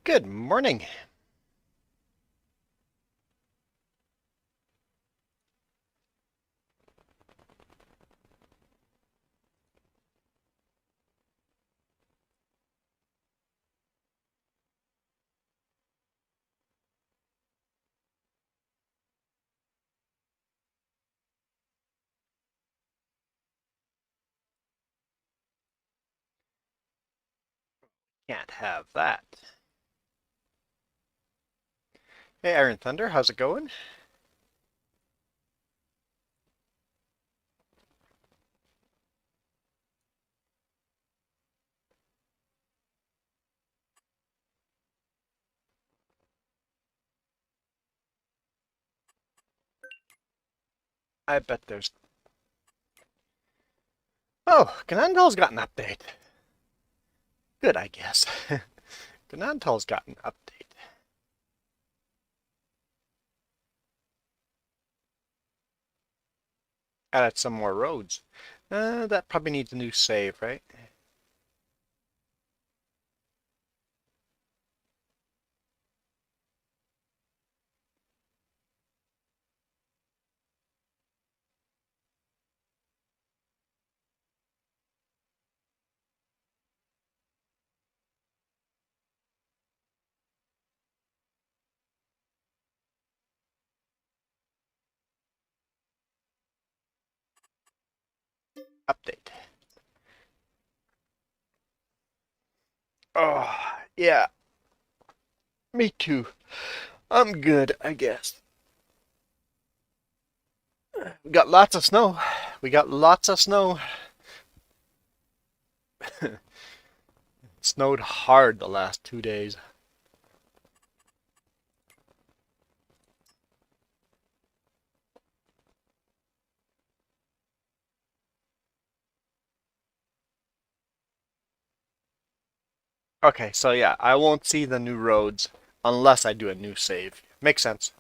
Good morning. Can't have that. Hey, Iron Thunder, how's it going? I bet there's... Oh, Ganondorf's got an update. Good, I guess. Ganondorf's got an update. Added some more roads. That probably needs a new save, right? Update. Oh, yeah. Me too. I'm good, I guess. We got lots of snow. We got lots of snow. It snowed hard the last 2 days. Okay, so yeah, I won't see the new roads unless I do a new save. Makes sense.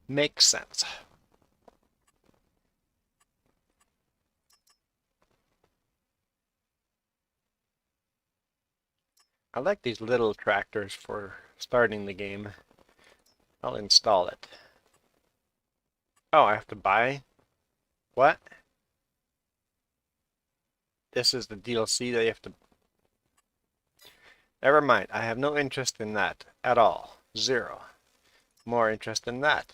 Makes sense. I like these little tractors for starting the game. I'll install it. Oh, I have to buy? What? This is the DLC that you have to... Never mind, I have no interest in that at all. Zero. More interest in that.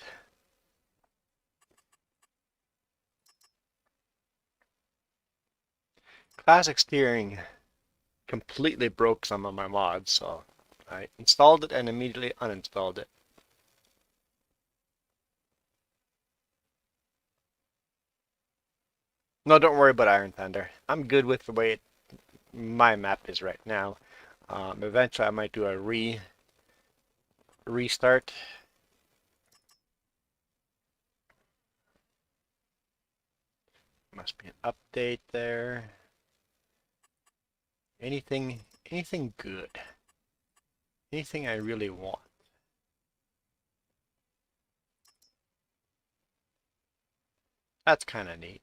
Classic steering completely broke some of my mods, so I installed it and immediately uninstalled it. No, don't worry about Iron Thunder. I'm good with the way my map is right now. Eventually I might do a restart. Must be an update there. Anything good. Anything I really want. That's kind of neat.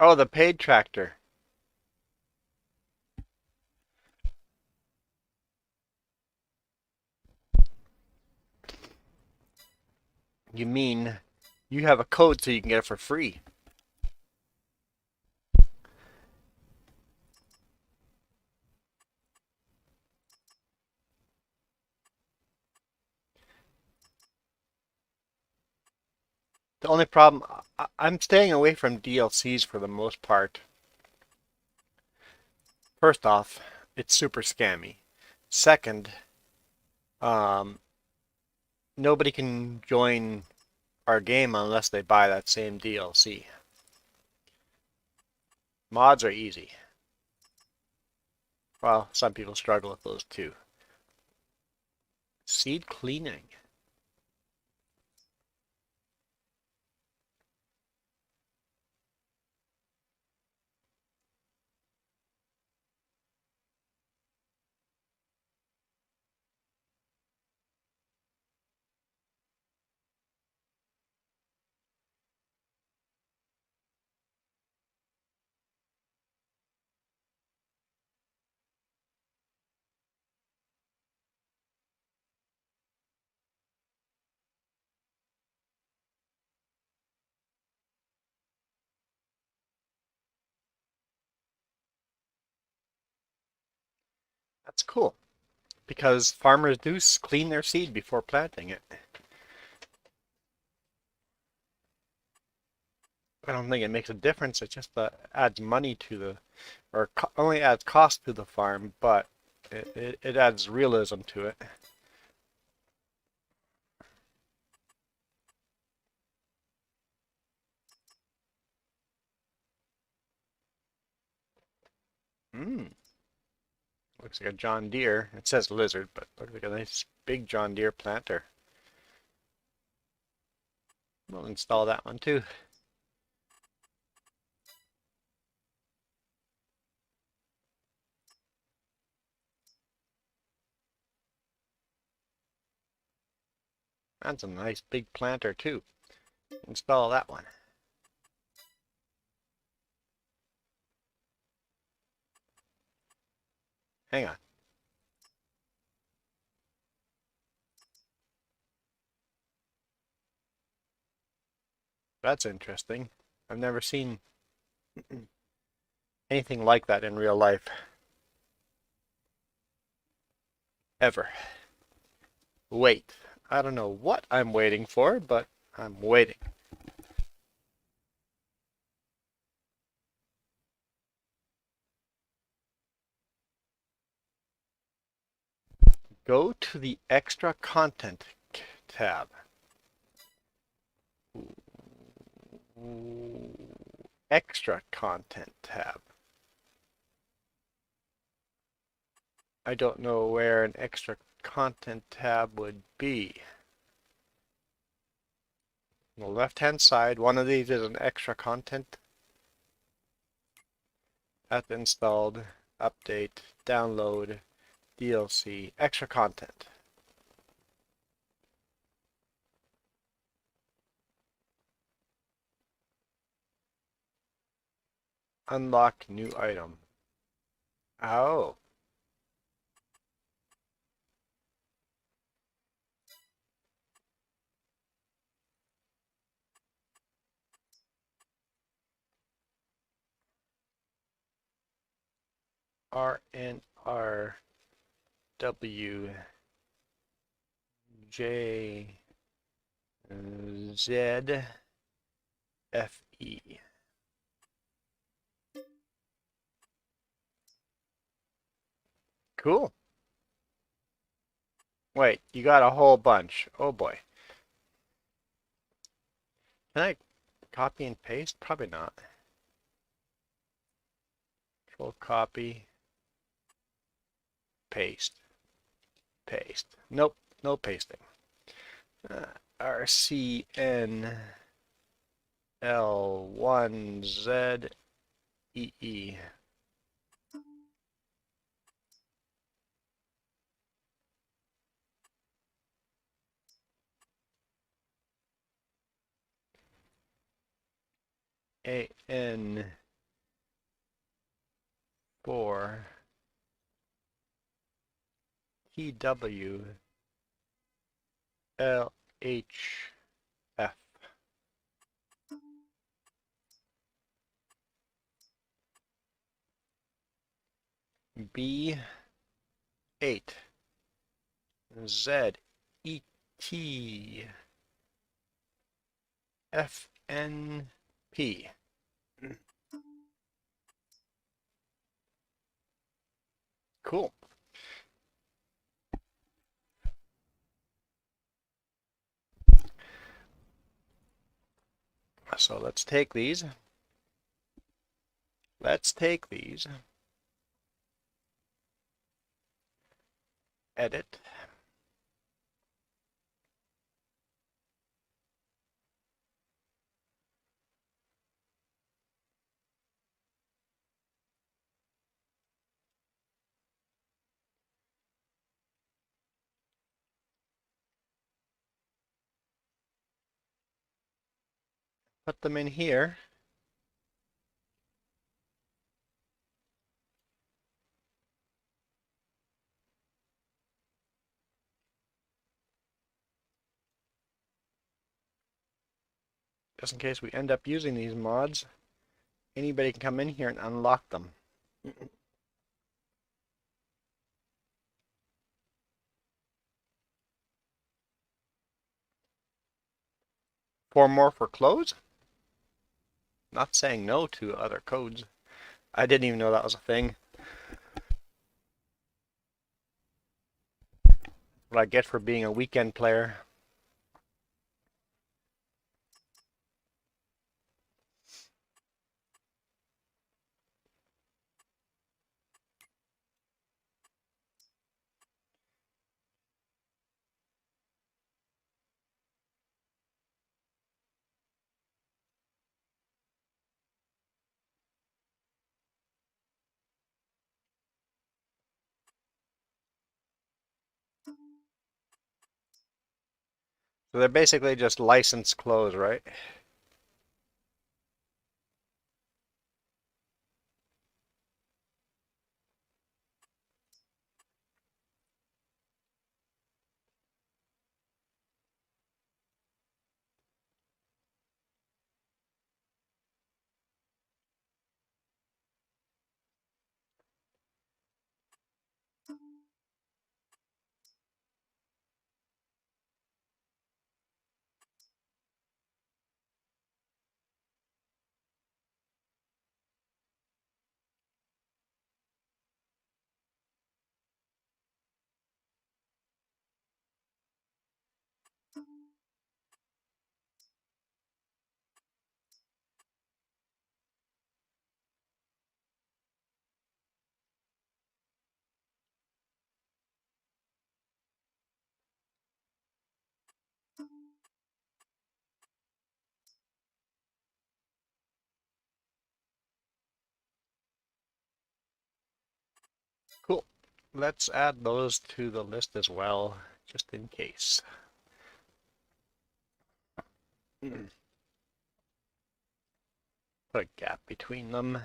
Oh, the paid tractor. You mean you have a code so you can get it for free? The only problem, I'm staying away from DLCs for the most part. First off, it's super scammy. Second, um, nobody can join our game unless they buy that same DLC. Mods are easy. Well, some people struggle with those too. Seed cleaning. That's cool because farmers do clean their seed before planting it. I don't think it makes a difference. It just adds money to the, or only adds cost to the farm, but it adds realism to it. Hmm. Looks like a John Deere. It says lizard, but looks like a nice big John Deere planter. We'll install that one too. That's a nice big planter too. Install that one. Hang on. That's interesting. I've never seen anything like that in real life. Ever. Wait. I don't know what I'm waiting for, but I'm waiting. Go to the Extra Content tab. Extra Content tab. I don't know where an Extra Content tab would be. On the left-hand side, one of these is an Extra Content. That's installed, update, download, DLC, Extra Content. Unlock new item. Oh. RNRWJZFE. Cool. Wait, you got a whole bunch. Oh boy. Can I copy and paste? Probably not. Control copy. Paste. Paste. Nope, no pasting. RCNL1ZEE. AN4 TWLHF. B8 ZET FNP. Cool. So let's take these. Edit. Put them in here. Just in case we end up using these mods, anybody can come in here and unlock them. 4 more for close? Not saying no to other codes. I didn't even know that was a thing. What I get for being a weekend player. So they're basically just licensed clothes, right? Cool. Let's add those to the list as well, just in case. Put a gap between them.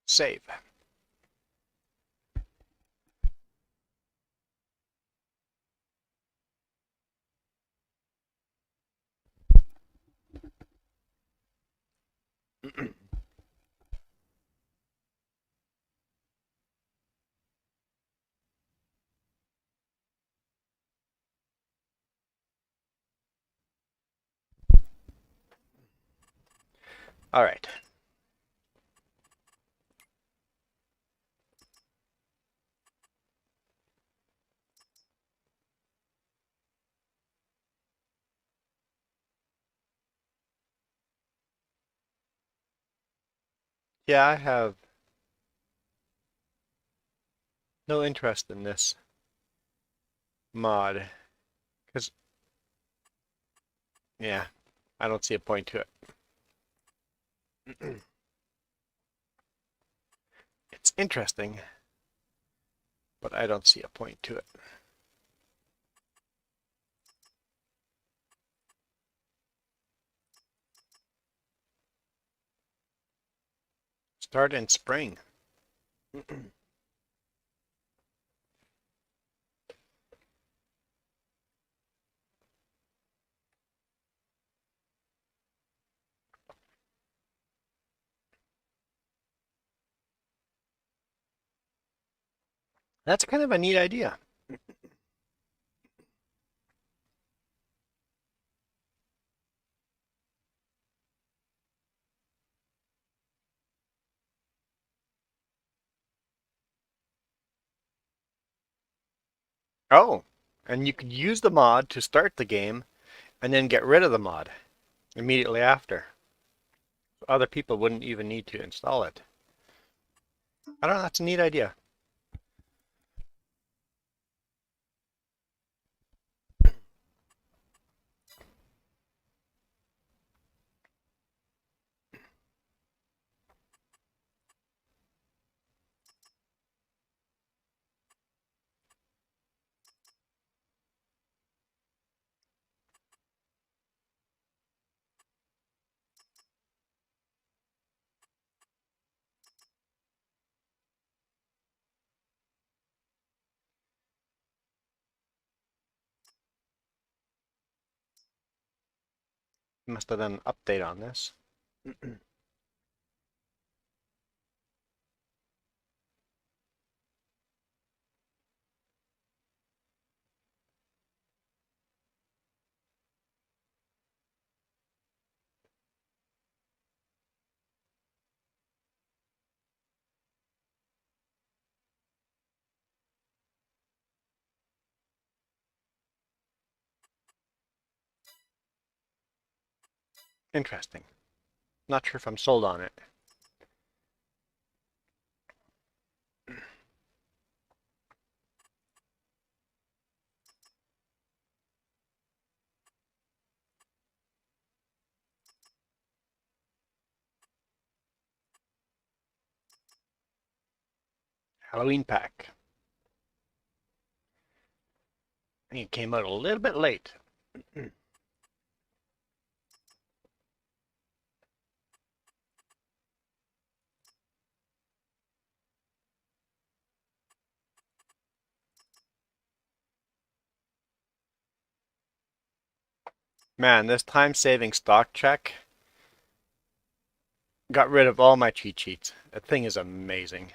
Save. All right. Yeah, I have no interest in this mod because, yeah, I don't see a point to it. It's interesting, but I don't see a point to it. Start in spring. That's kind of a neat idea. Oh, and you could use the mod to start the game and then get rid of the mod immediately after. Other people wouldn't even need to install it. I don't know, that's a neat idea. Must have done an update on this. Interesting. Not sure if I'm sold on it. Halloween pack. I think it came out a little bit late. Man, this time-saving stock check got rid of all my cheat sheets. That thing is amazing.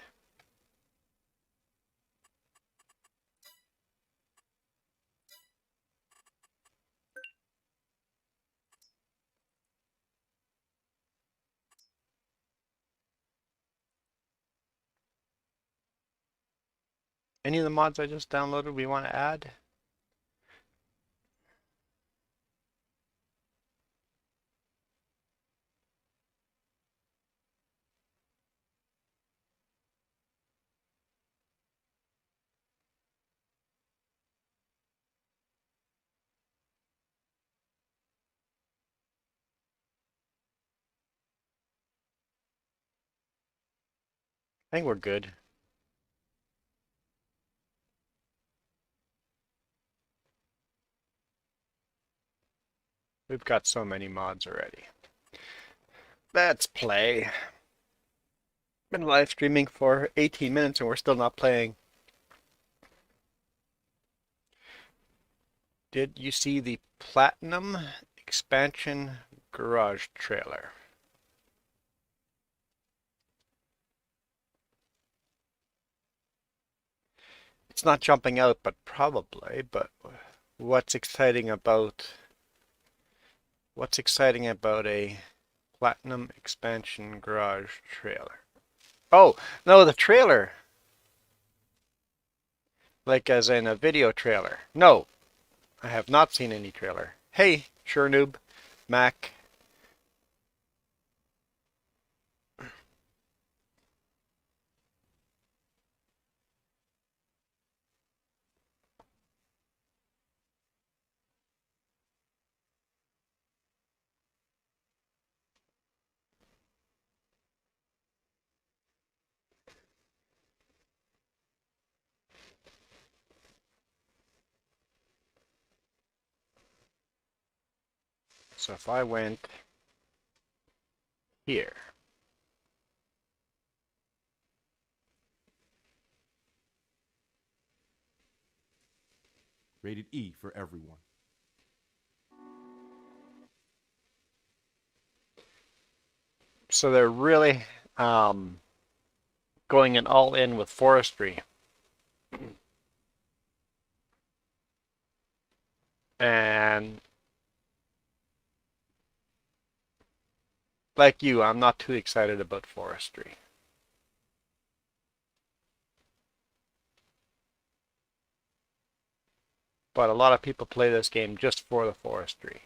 Any of the mods I just downloaded we want to add? I think we're good. We've got so many mods already. Let's play. Been live streaming for 18 minutes and we're still not playing. Did you see the Platinum expansion garage trailer? It's not jumping out, but probably. But what's exciting about a Platinum expansion garage trailer? Oh, no, the trailer. Like as in a video trailer. No, I have not seen any trailer. Hey, sure noob, Mac. So if I went here, Rated E for everyone. so they're really going in all in with forestry. And like you, I'm not too excited about forestry. But a lot of people play this game just for the forestry.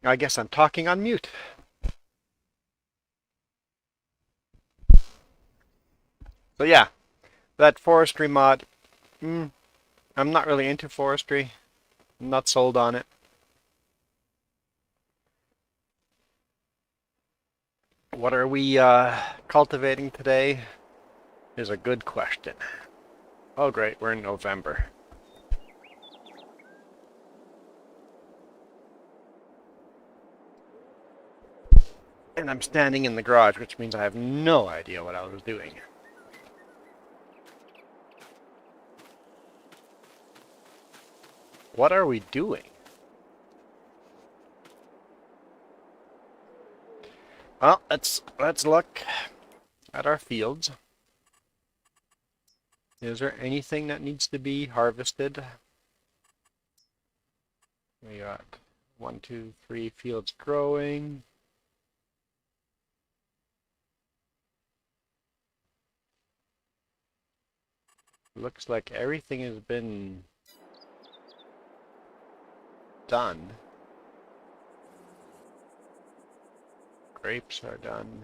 I guess I'm talking on mute. So yeah, that forestry mod, I'm not really into forestry. I'm not sold on it. What are we cultivating today is a good question. Oh great, we're in November. And I'm standing in the garage, which means I have no idea what I was doing. What are we doing? Well, let's look at our fields. Is there anything that needs to be harvested? We got 1, 2, 3 fields growing. Looks like everything has been done. Grapes are done.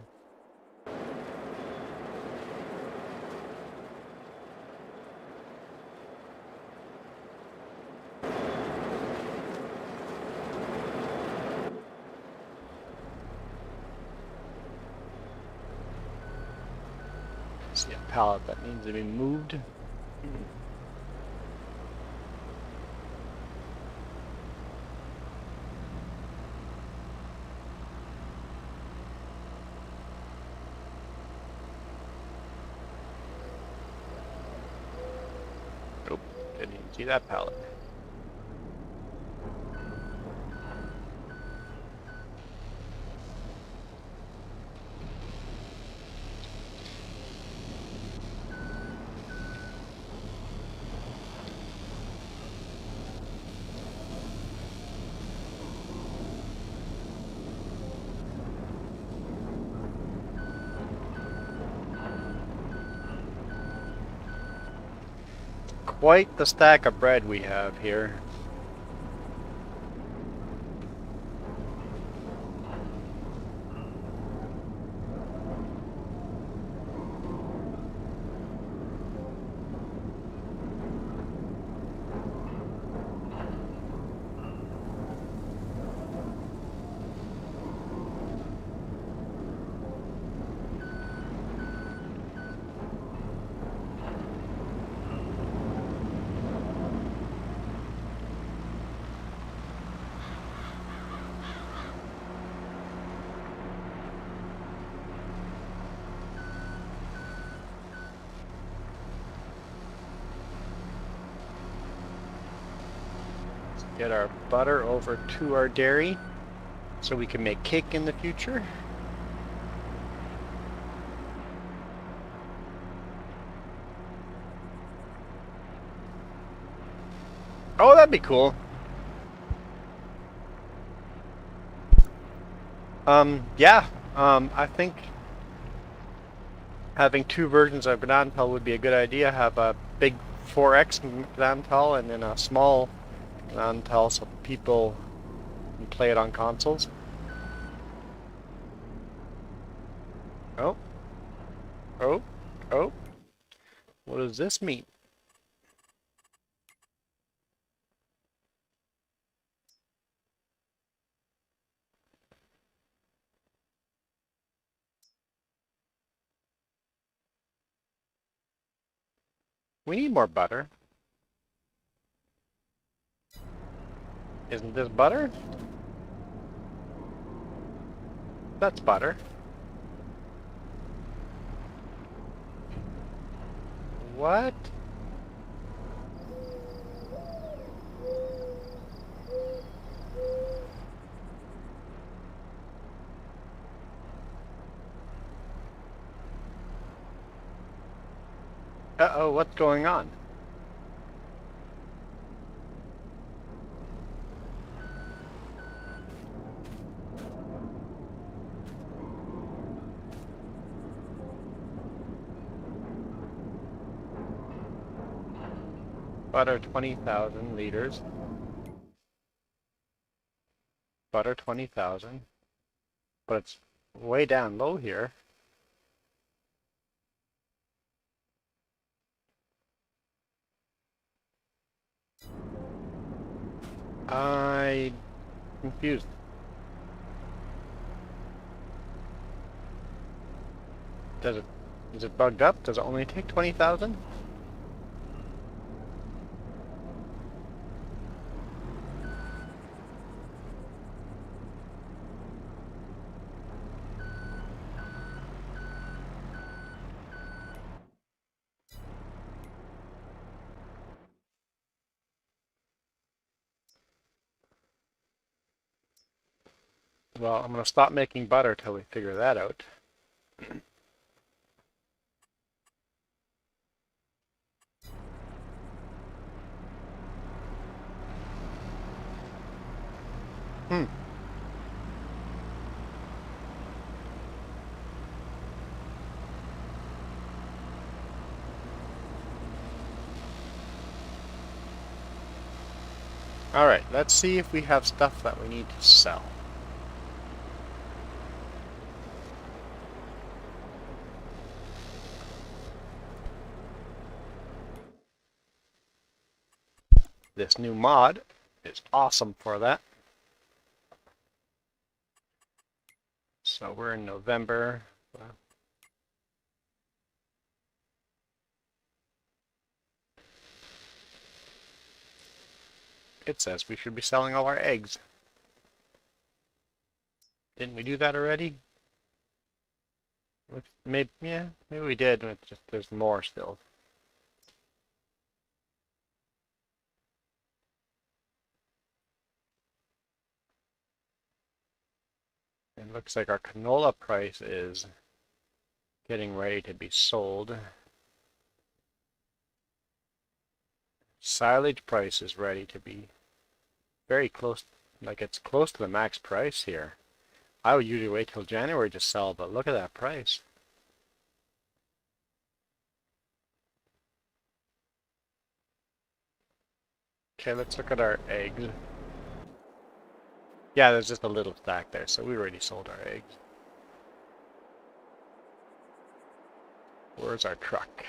See a pallet that needs to be moved. Nope, didn't even see that pallet. Quite the stack of bread we have here. Get our butter over to our dairy so we can make cake in the future. Oh, that'd be cool. Yeah, I think having 2 versions of Gnadental would be a good idea. Have a big 4X Gnadental and then a small Gnadental so people can play it on consoles. Oh. Oh. Oh. What does this mean? We need more butter. Isn't this butter? That's butter. What? Uh-oh, what's going on? Butter 20,000 liters. Butter 20,000. But it's way down low here. I'm confused. Is it bugged up? Does it only take 20,000? Well, I'm going to stop making butter till we figure that out. Hmm. Alright, let's see if we have stuff that we need to sell. This new mod is awesome for that. So we're in November. It says we should be selling all our eggs. Didn't we do that already? Maybe, yeah, maybe we did. It's just there's more still. It looks like our canola price is getting ready to be sold. Silage price is ready to be very close, like it's close to the max price here. I would usually wait till January to sell, but look at that price. Okay, let's look at our eggs. Yeah, there's just a little stack there, so we already sold our eggs. Where's our truck?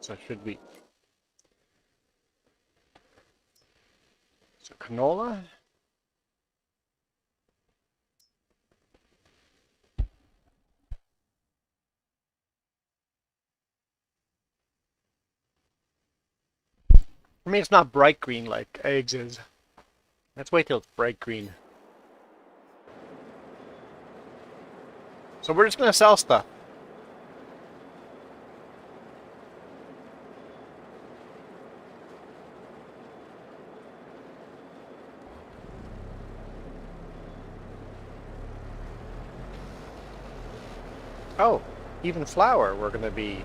So should we... So canola? I mean, it's not bright green like eggs is. Let's wait till it's bright green. So we're just going to sell stuff. Oh, even flour, we're going to be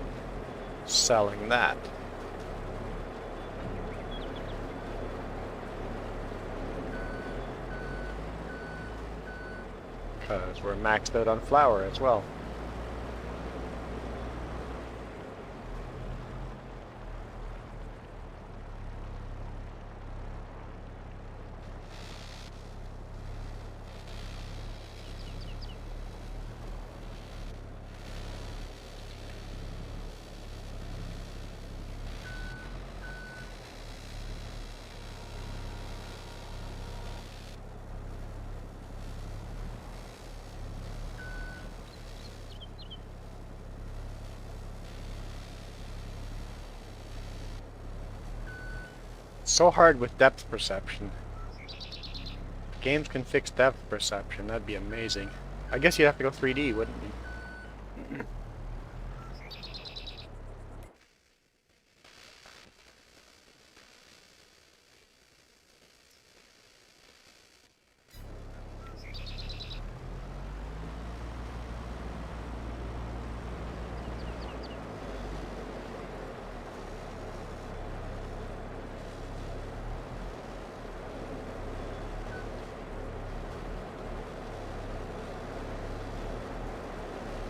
selling that. Because we're maxed out on flour as well. So hard with depth perception. games can fix depth perception, that'd be amazing. I guess you'd have to go 3D, wouldn't you?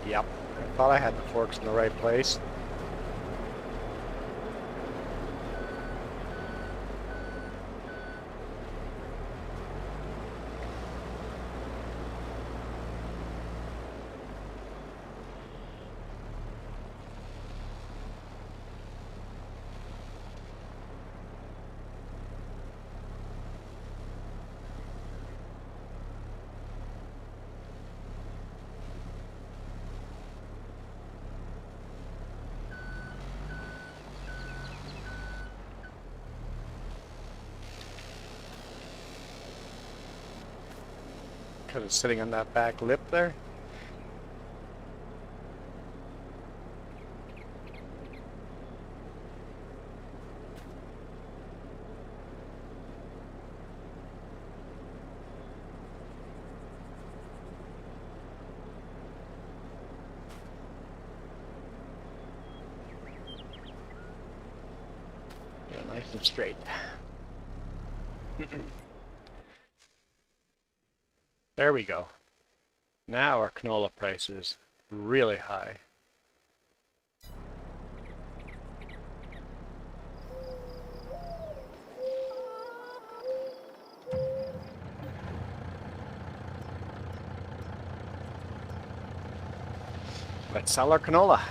Yep, I thought I had the forks in the right place. Because it's sitting on that back lip there. Yeah, nice and straight. There we go. Now our canola price is really high. Let's sell our canola.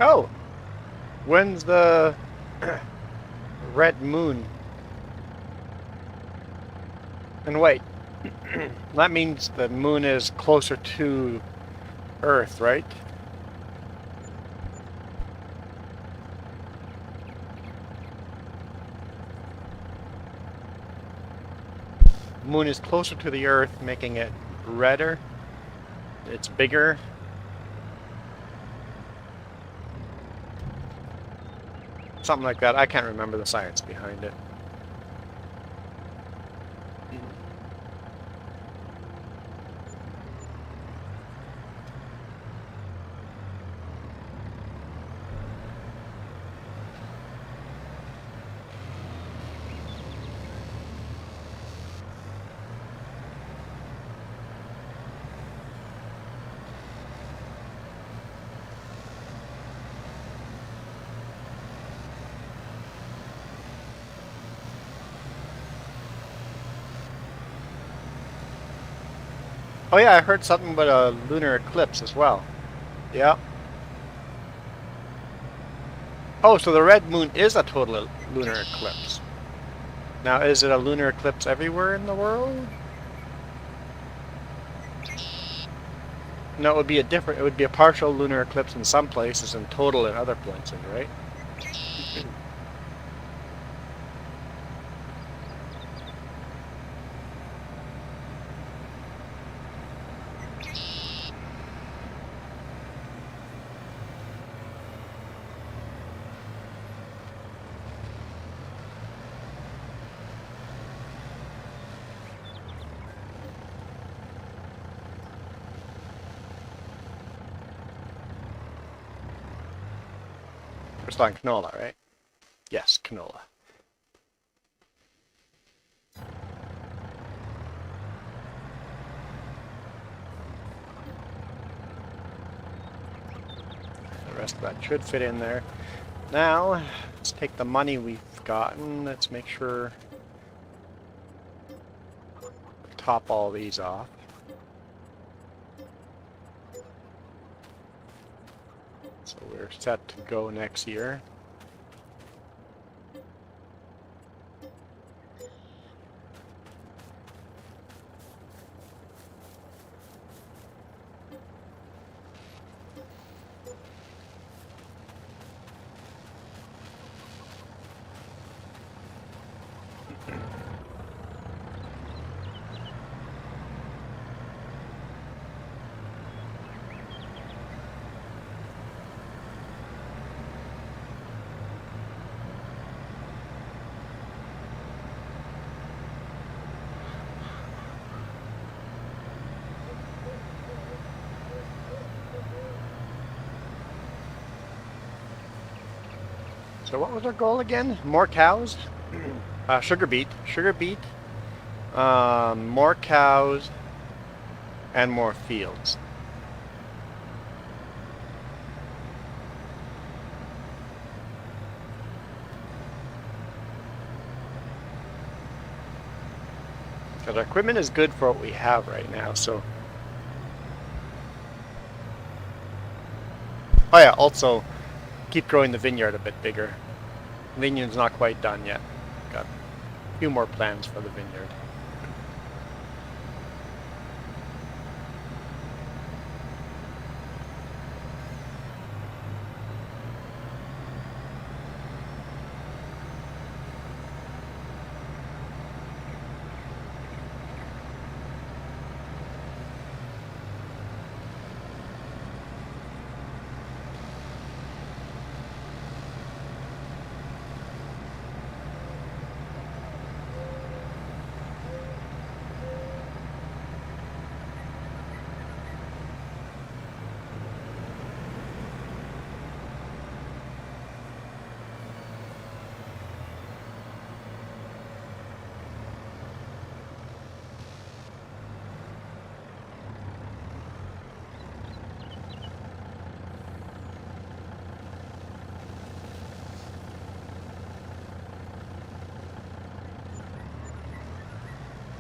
Oh! When's the red moon? And wait, that means the moon is closer to Earth, right? Moon is closer to the Earth, making it redder. it's bigger. Something like that. I can't remember the science behind it. Oh yeah, I heard something about a lunar eclipse as well. Yeah. Oh, so the red moon is a total lunar eclipse. Now, is it a lunar eclipse everywhere in the world? No, it would be it would be a partial lunar eclipse in some places and total in other places, right? We're still on canola, right? Yes, canola. The rest of that should fit in there. Now, let's take the money we've gotten. Let's make sure top all these off. So we're set to go next year. So what was our goal again? More cows? Sugar beet, more cows, and more fields. Because our equipment is good for what we have right now, so... Oh yeah, also, keep growing the vineyard a bit bigger. The vineyard's not quite done yet. Got a few more plans for the vineyard.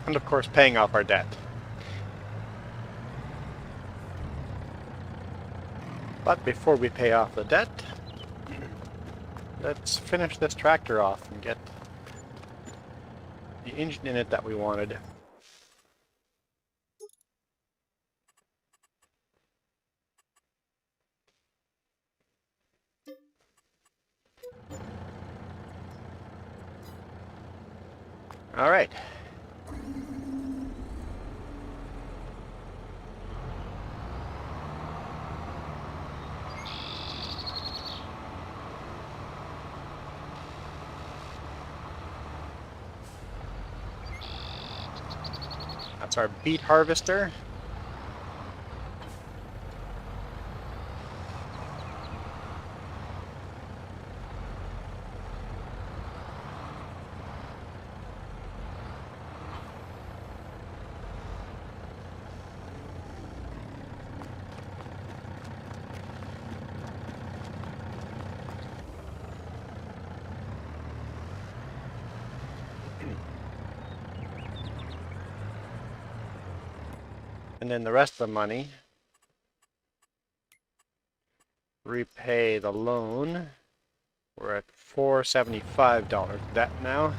And of course, paying off our debt. But before we pay off the debt, let's finish this tractor off and get the engine in it that we wanted. All right. That's our beet harvester. And then the rest of the money, repay the loan. We're at $475 debt now.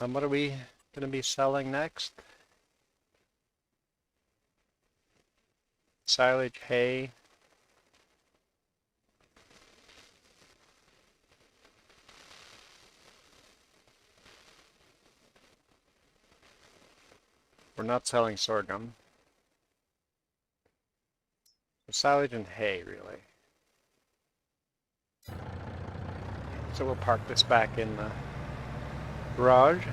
And what are we going to be selling next? Silage, hay. We're not selling sorghum. Silage and hay, really. So we'll park this back in the garage.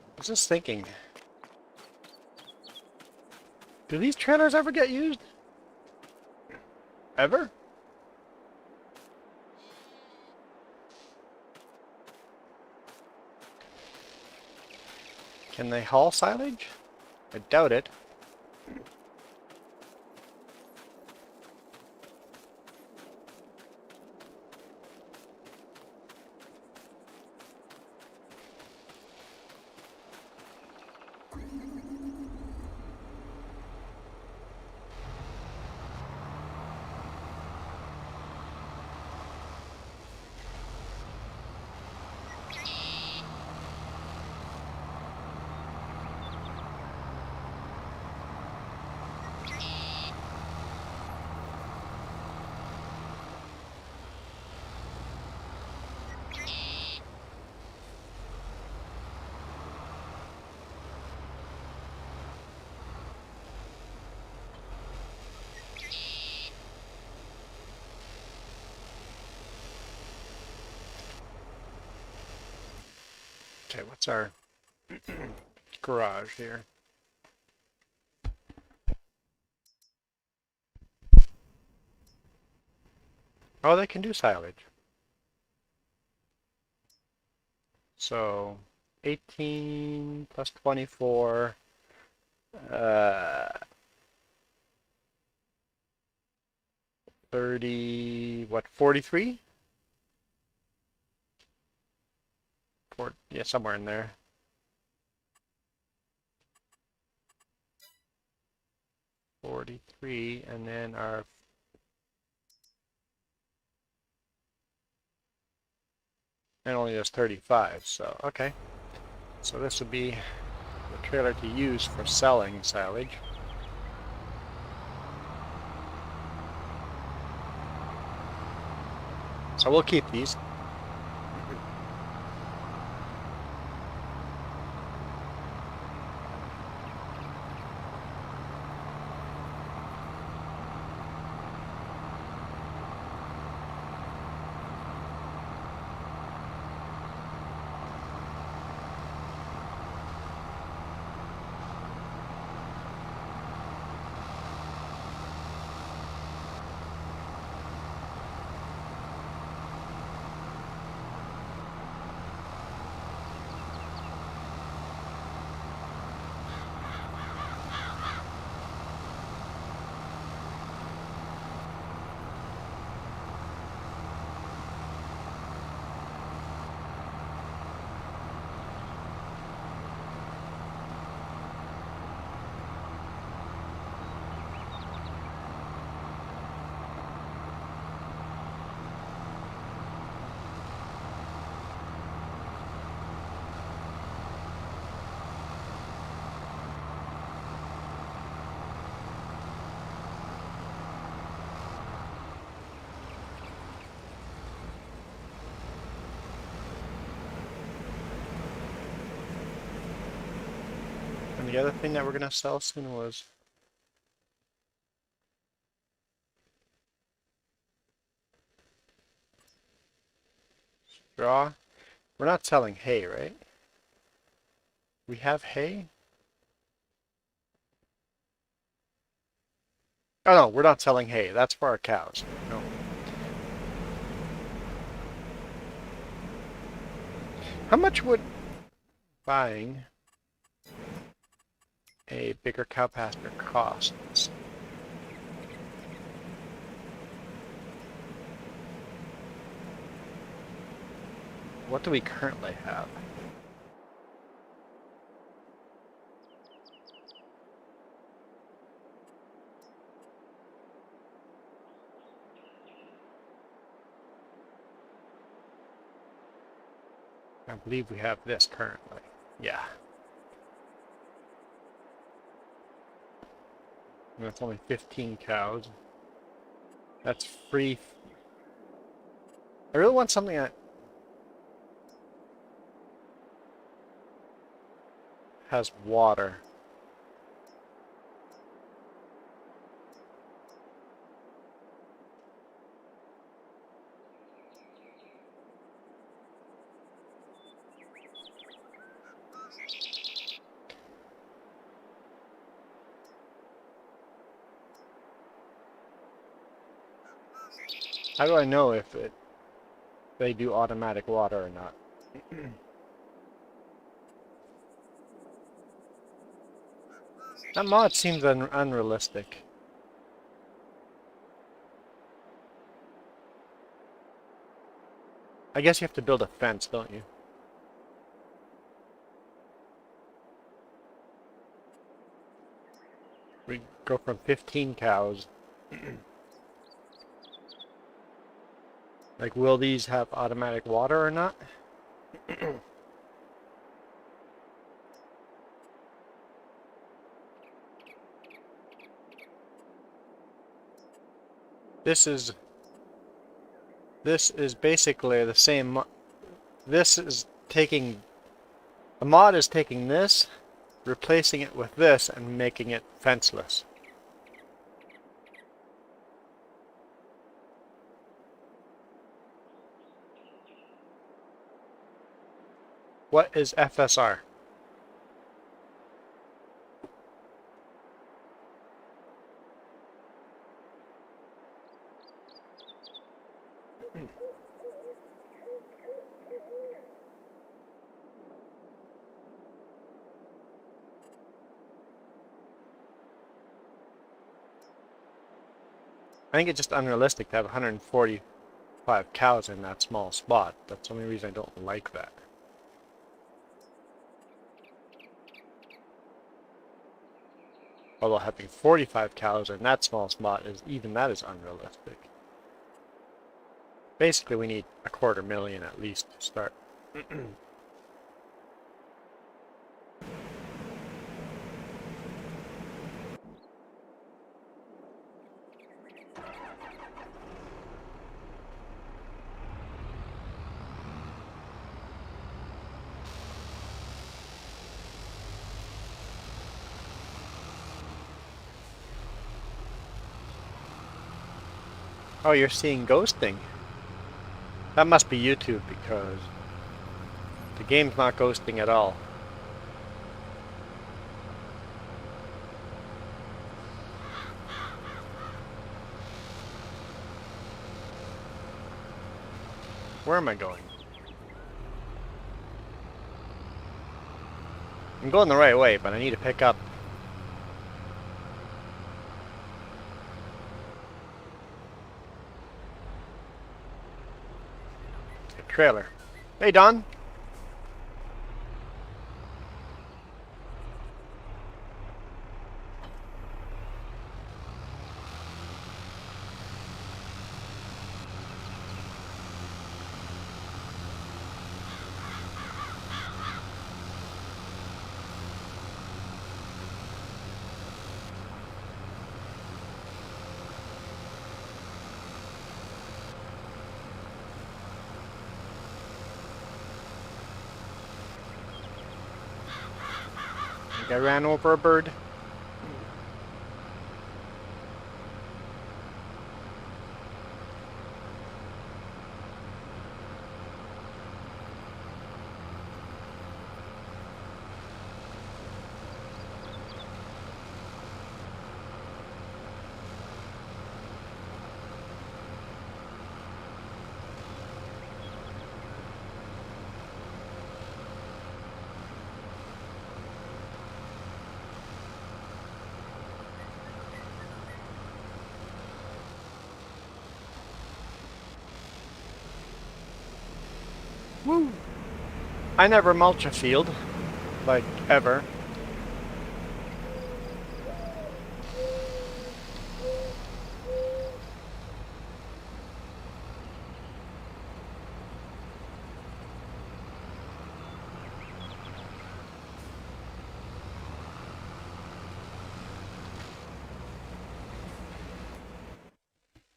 I was just thinking, do these trailers ever get used? Ever? Can they haul silage? I doubt it. Okay, what's our garage here? Oh, they can do silage. So 18 plus 24, 30, what, 43? Yeah, somewhere in there. 43, and then our and only does 35, so okay. So this would be the trailer to use for selling silage. So we'll keep these. And the other thing that we're going to sell soon was straw. We're not selling hay, right? We have hay? Oh no, we're not selling hay. That's for our cows. No. How much would buying a bigger cow pasture cost? What do we currently have? I believe we have this currently. Yeah. And that's only 15 cows. That's free. I really want something that has water. How do I know if they do automatic water or not? That mod seems unrealistic. I guess you have to build a fence, don't you? We go from 15 cows. Like, will these have automatic water or not? This is basically the same. This is taking, the mod is taking this, replacing it with this, and making it fenceless. What is FSR? I think it's just unrealistic to have 145 cows in that small spot. That's the only reason I don't like that. Although having 45 cows in that small spot is, even that is unrealistic. Basically, we need $250,000 at least to start. Oh, you're seeing ghosting. That must be YouTube because the game's not ghosting at all. Where am I going? I'm going the right way, but I need to pick up. The trailer. Hey, Don. I ran over a bird. Woo! I never mulch a field, like ever.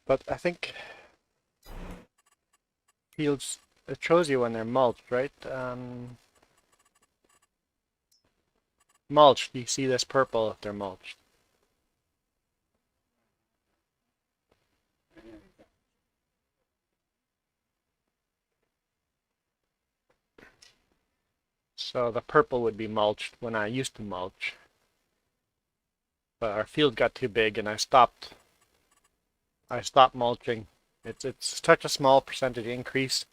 But I think fields, it shows you when they're mulched, right? Mulched, you see this purple if they're mulched. So the purple would be mulched when I used to mulch. But our field got too big and I stopped mulching. It's such a small percentage increase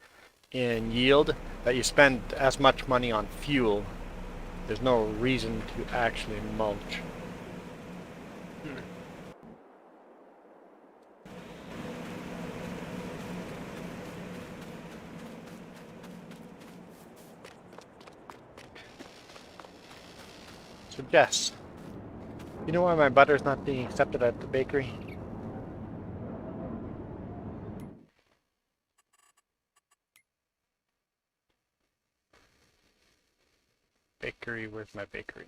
in yield that you spend as much money on fuel. There's no reason to actually mulch. So Jess, you know why my butter's not being accepted at the bakery? Bakery, where's my bakery?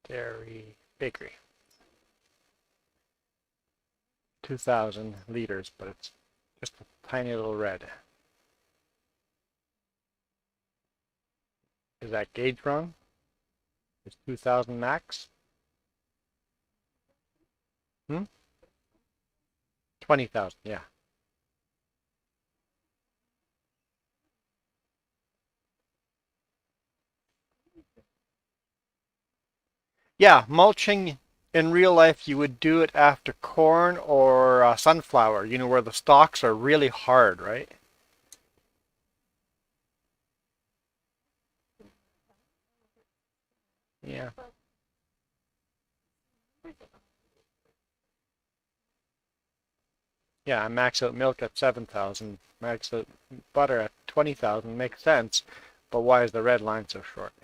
Dairy, bakery. 2,000 liters, but it's just a tiny little red. Is that gauge wrong? Is 2,000 max? 20,000, yeah. Yeah, mulching in real life, you would do it after corn or sunflower, you know, where the stalks are really hard, right? Yeah. Yeah, max out milk at 7,000, max out butter at 20,000 makes sense, but why is the red line so short?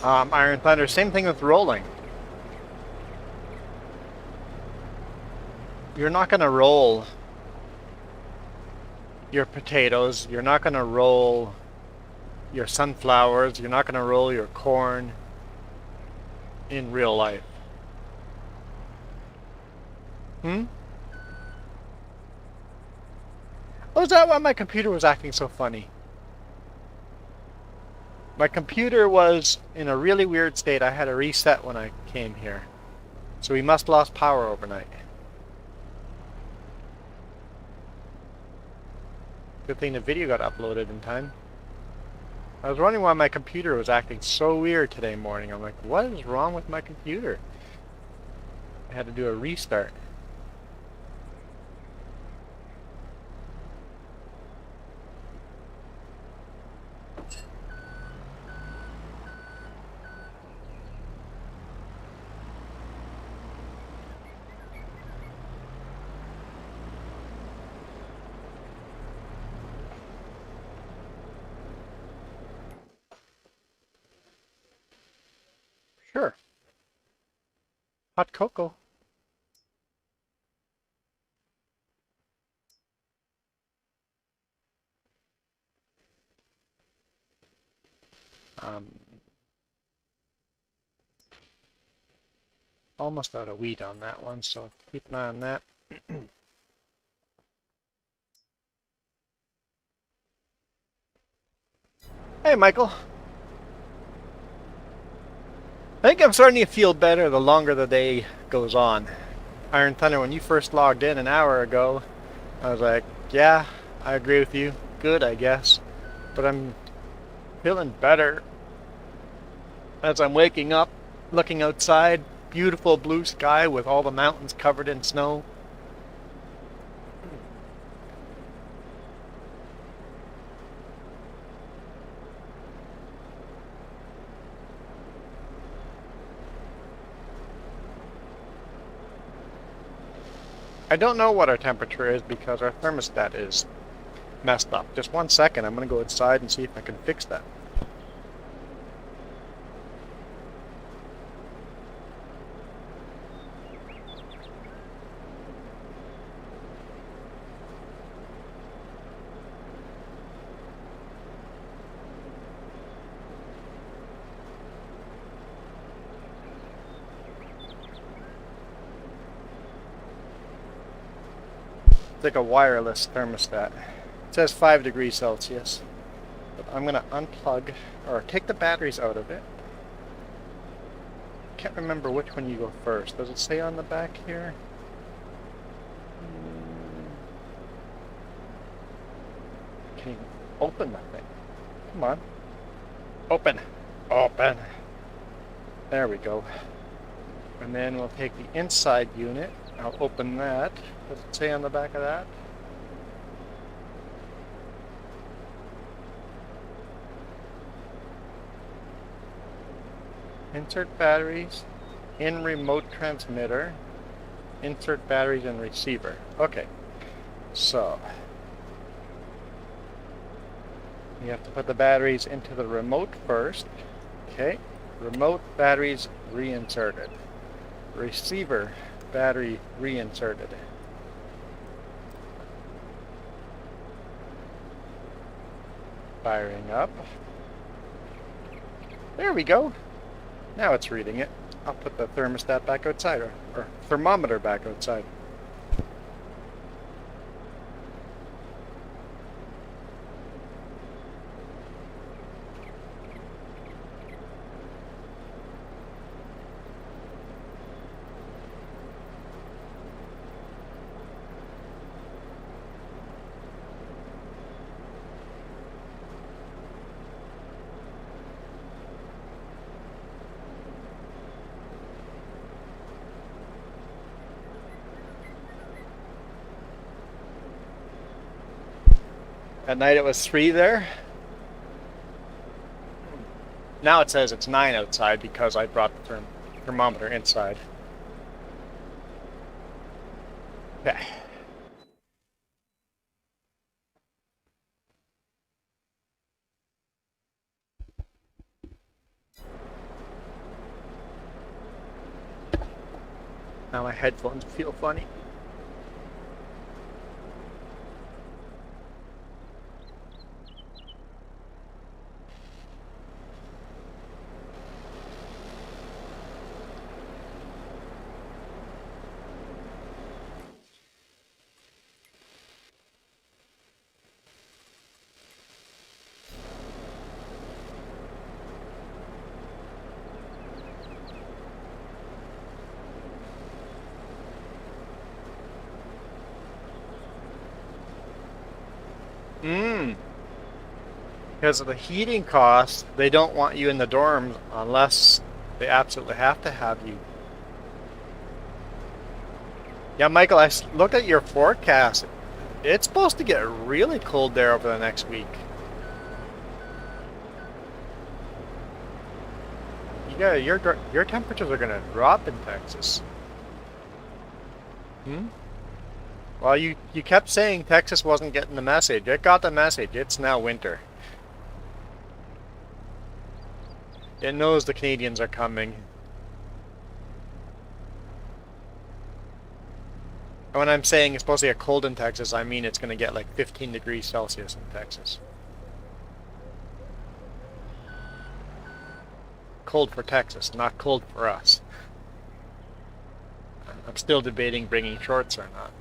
Iron Thunder, same thing with rolling. You're not going to roll your potatoes. You're not going to roll your sunflowers. You're not going to roll your corn in real life. Hmm? Oh, is that why my computer was acting so funny? My computer was in a really weird state. I had a reset when I came here. So we must have lost power overnight. Good thing the video got uploaded in time. I was wondering why my computer was acting so weird today morning. I'm like, what is wrong with my computer? I had to do a restart. Sure. Hot cocoa. Um, almost out of wheat on that one, so keep an eye on that. Hey, Michael. I think I'm starting to feel better the longer the day goes on. Iron Thunder, when you first logged in an hour ago, I was like, yeah, I agree with you. Good, I guess. But I'm feeling better as I'm waking up, looking outside, beautiful blue sky with all the mountains covered in snow. I don't know what our temperature is because our thermostat is messed up. Just 1 second, I'm going to go inside and see if I can fix that. It's like a wireless thermostat. It says 5 degrees Celsius. But I'm going to unplug or take the batteries out of it. Can't remember which one you go first. Does it say on the back here? Can you open that thing? Come on. Open. Open. There we go. And then we'll take the inside unit. I'll open that. Does it say on the back of that? Insert batteries in remote transmitter. Insert batteries in receiver. Okay. So you have to put the batteries into the remote first. Okay. Remote batteries reinserted. Receiver battery reinserted. Firing up. There we go. Now it's reading it. I'll put the thermostat back outside, or thermometer back outside. At night it was 3 there. Now it says it's 9 outside because I brought the thermometer inside. Yeah. Now my headphones feel funny. Because of the heating costs, they don't want you in the dorms unless they absolutely have to have you. Yeah, Michael, I looked at your forecast. It's supposed to get really cold there over the next week. Yeah, your temperatures are gonna drop in Texas. Hmm? Well, you kept saying Texas wasn't getting the message. It got the message. It's now winter. It knows the Canadians are coming. And when I'm saying it's supposed to get cold in Texas, I mean it's going to get like 15 degrees Celsius in Texas. Cold for Texas, not cold for us. I'm still debating bringing shorts or not.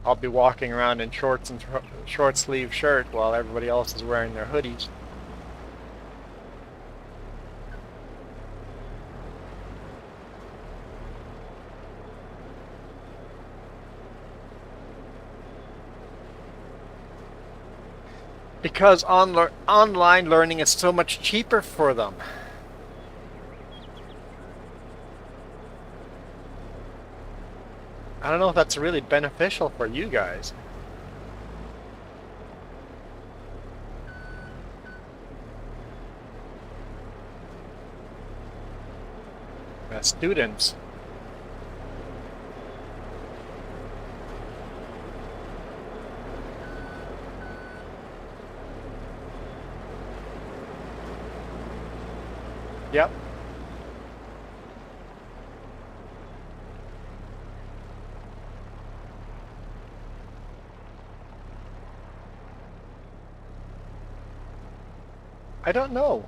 I'll be walking around in shorts and short sleeve shirt while everybody else is wearing their hoodies. Because online learning is so much cheaper for them. I don't know if that's really beneficial for you guys. As students. Yep. I don't know.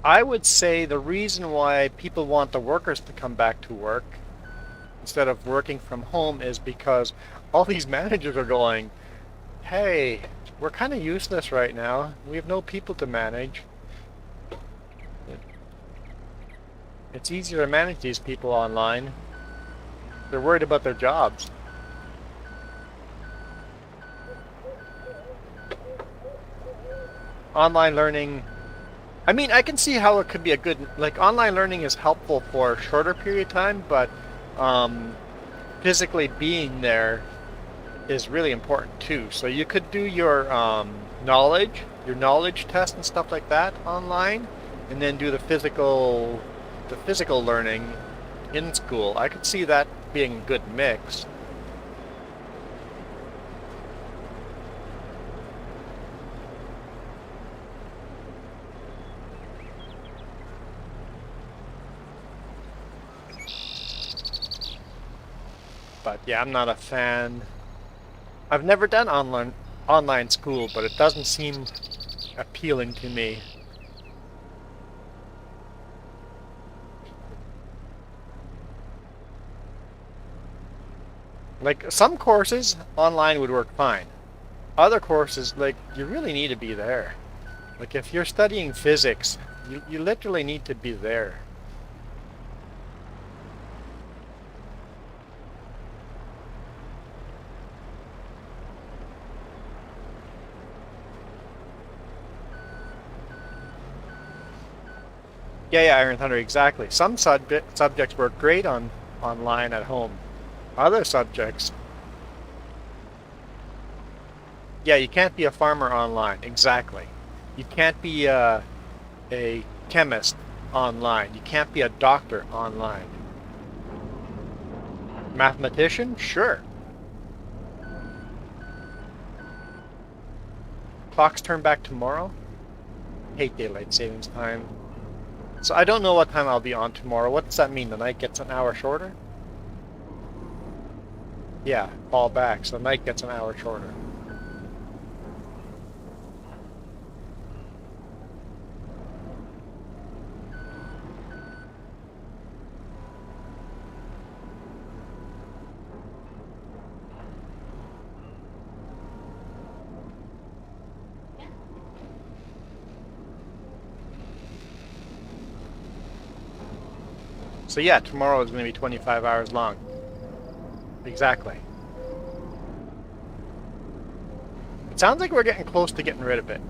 I would say the reason why people want the workers to come back to work instead of working from home is because all these managers are going, hey, we're kind of useless right now. We have no people to manage. It's easier to manage these people online. They're worried about their jobs. Online learning, I mean, I can see how it could be a good, like online learning is helpful for a shorter period of time, but physically being there is really important too. So you could do your knowledge test and stuff like that online, and then do the physical learning in school. I could see that being a good mix. But yeah, I'm not a fan. I've never done online school, but it doesn't seem appealing to me. Like some courses online would work fine. Other courses, like you really need to be there. Like if you're studying physics, you literally need to be there. Yeah, Iron Thunder, exactly. Some subjects work great online at home. Other subjects, yeah, you can't be a farmer online. Exactly. You can't be a chemist online. You can't be a doctor online. Mathematician? Sure. clocks turn back tomorrow. Hate daylight savings time. So I don't know what time I'll be on tomorrow. What does that mean? The night gets an hour shorter? Yeah, fall back, so the night gets an hour shorter. So yeah, tomorrow is going to be 25 hours long. Exactly. It sounds like we're getting close to getting rid of it.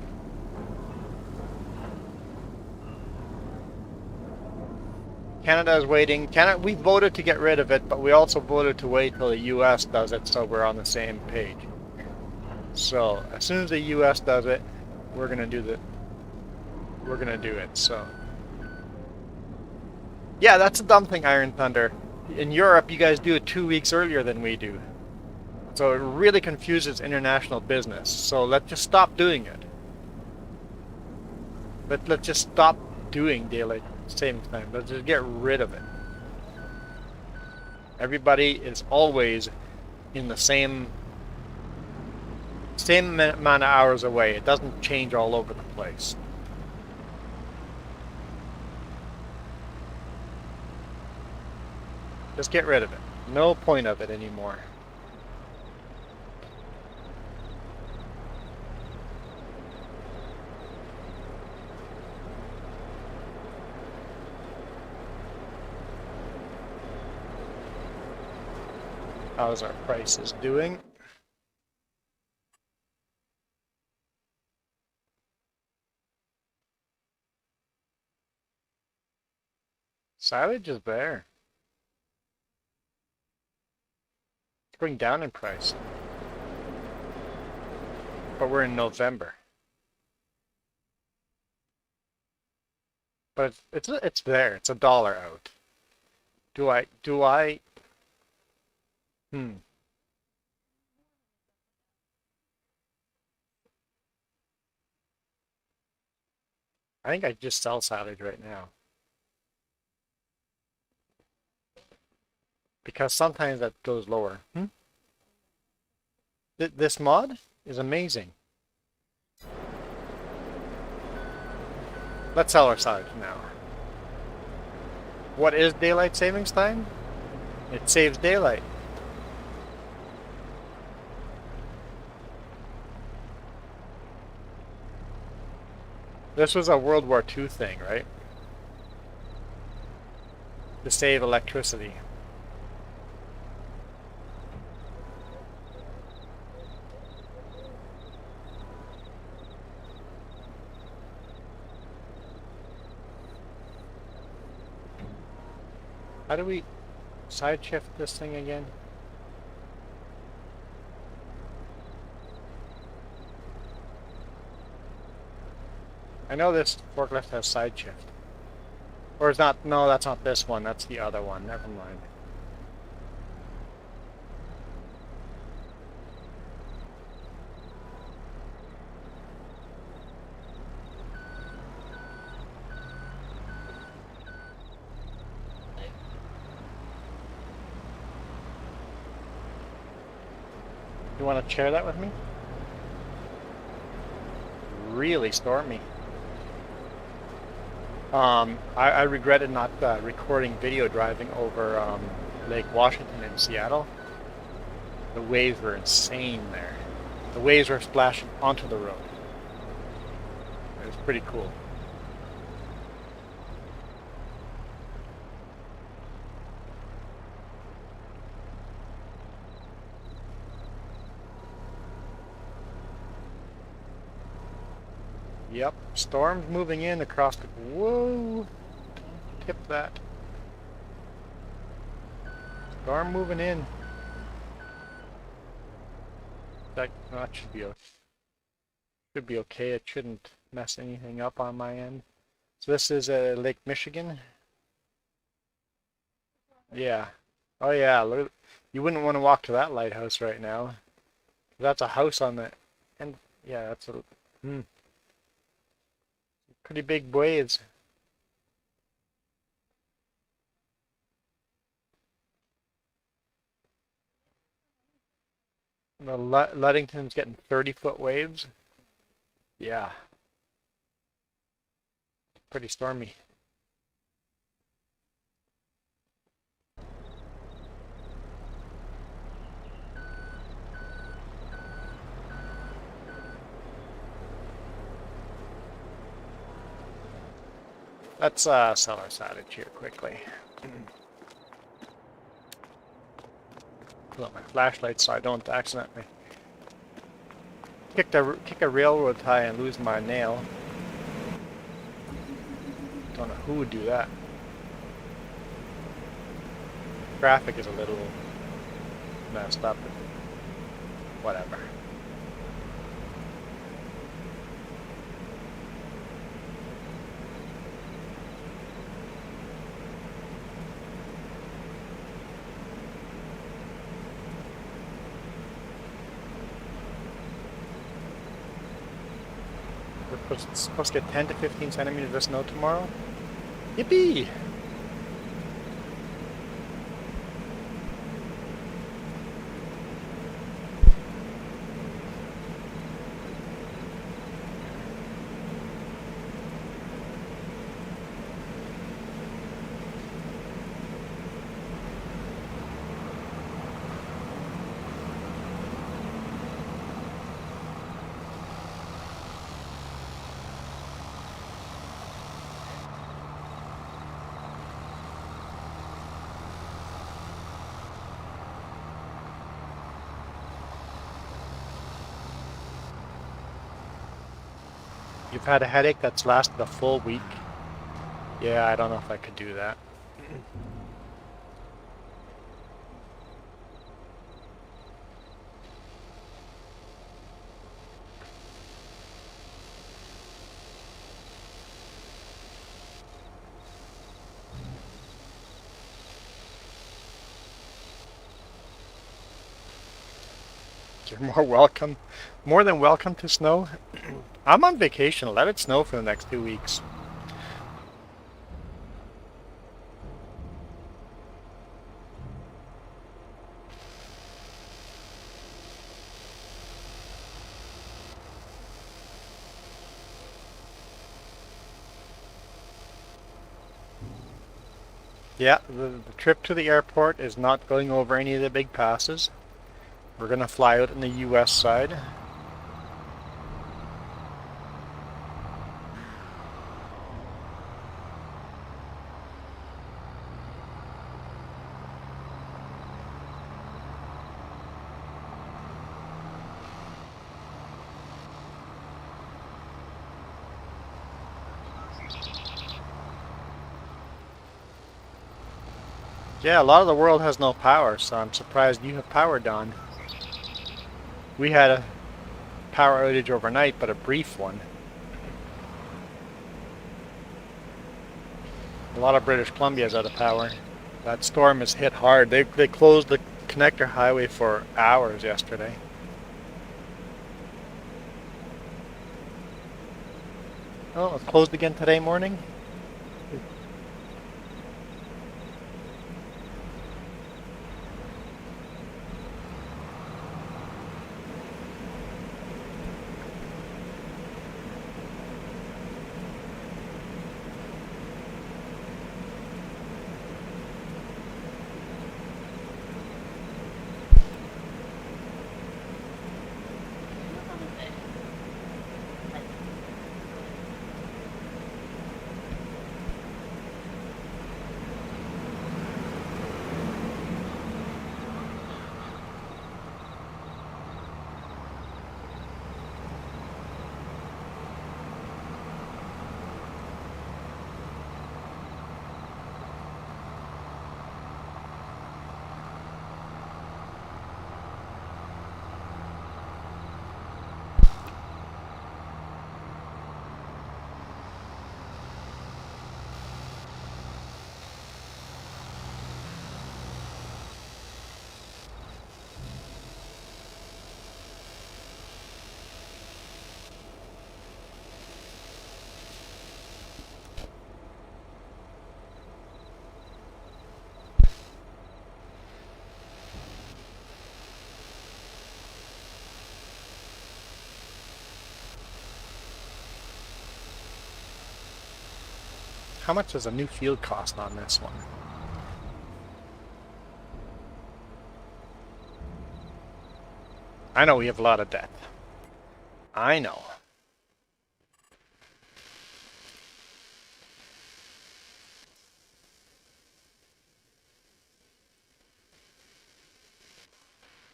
Canada is waiting. We voted to get rid of it, but we also voted to wait till the US does it so we're on the same page. So as soon as the US does it, we're gonna do it. So yeah, that's a dumb thing, Iron Thunder. In Europe, you guys do it 2 weeks earlier than we do. So it really confuses international business. So let's just stop doing it. Let's just stop doing daylight savings time. Let's just get rid of it. Everybody is always in the same amount of hours away. It doesn't change all over the place. Just get rid of it. No point of it anymore. How's our prices doing? Silage is there. It's going down in price. But we're in November. But it's there. It's $1 out. Do I I think I just sell silage right now. Because sometimes that goes lower. This mod is amazing. Let's sell our silage now. What is daylight savings time? It saves daylight. This was a World War II thing, right? To save electricity. How do we side shift this thing again? I know this forklift has side shift. Or it's not, no, that's not this one, that's the other one, never mind. You want to share that with me? Really stormy. I regretted not recording video driving over Lake Washington in Seattle. The waves were insane there. The waves were splashing onto the road. It was pretty cool. Yep, storm's moving in across the... Whoa! Tip that. Storm moving in. That should be okay. It shouldn't mess anything up on my end. So this is Lake Michigan. Yeah. Oh yeah. Look, you wouldn't want to walk to that lighthouse right now. That's a house on the end. Yeah, that's a... Hmm. Pretty big waves. The Ludington's getting 30-foot waves. Yeah, pretty stormy. Let's sell our silage here quickly. Pull up my flashlight so I don't accidentally kick a railroad tie and lose my nail. Don't know who would do that. Traffic is a little messed up. Whatever. We're supposed to get 10 to 15 centimeters of snow tomorrow. Yippee! You've had a headache that's lasted a full week. Yeah, I don't know if I could do that. You're more than welcome to snow. I'm on vacation. Let it snow for the next 2 weeks. Yeah, the trip to the airport is not going over any of the big passes. We're going to fly out on the US side. Yeah, a lot of the world has no power, so I'm surprised you have power, Don. We had a power outage overnight, but a brief one. A lot of British Columbia is out of power. That storm has hit hard. They closed the connector highway for hours yesterday. Oh, it's closed again today morning? How much does a new field cost on this one? I know we have a lot of debt. I know.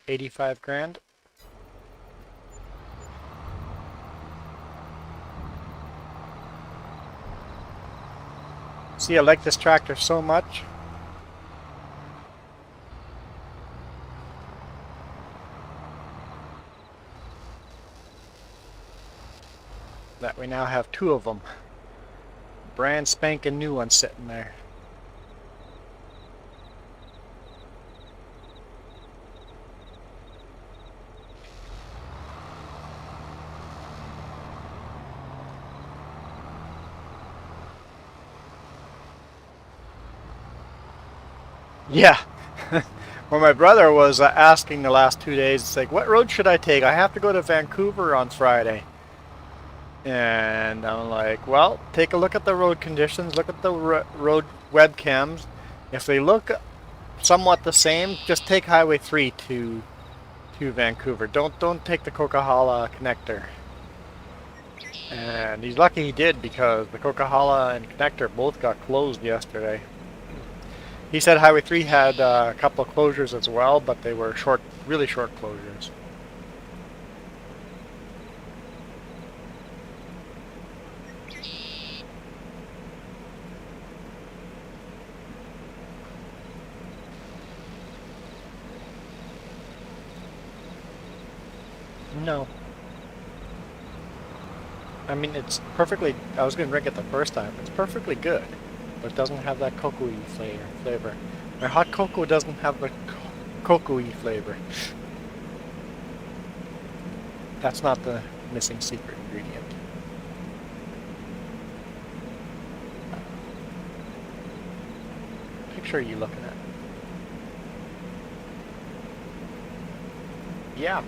$85,000. See, I like this tractor so much. That we now have two of them. Brand spanking new ones sitting there. Yeah. Well, my brother was asking the last 2 days, it's like, what road should I take? I have to go to Vancouver on Friday. And I'm like, well, take a look at the road conditions, look at the road webcams. If they look somewhat the same, just take Highway 3 to Vancouver. Don't take the Coquihalla connector. And he's lucky he did, because the Coquihalla and connector both got closed yesterday. He said Highway 3 had a couple of closures as well, but they were short, really short closures. No. I mean, it's perfectly, I was going to drink it the first time. It's perfectly good, but it doesn't have that cocoa-y flavor. My hot cocoa doesn't have the cocoa-y flavor. That's not the missing secret ingredient. What picture are you looking at? Yeah.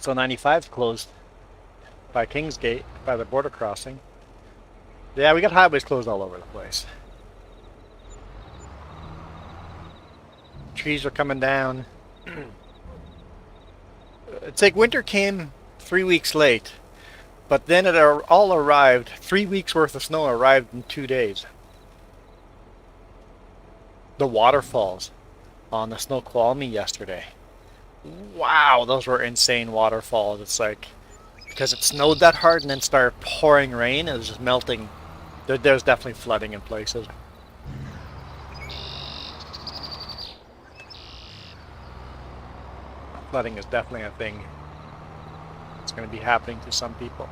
So 95's closed by Kingsgate, by the border crossing. Yeah, we got highways closed all over the place. Trees are coming down. It's like winter came 3 weeks late, but then it all arrived. 3 weeks worth of snow arrived in 2 days. The waterfalls on the Snoqualmie yesterday. Wow, those were insane waterfalls. It's like, because it snowed that hard and then started pouring rain, it was just melting. There's definitely flooding in places. Flooding is definitely a thing. It's going to be happening to some people.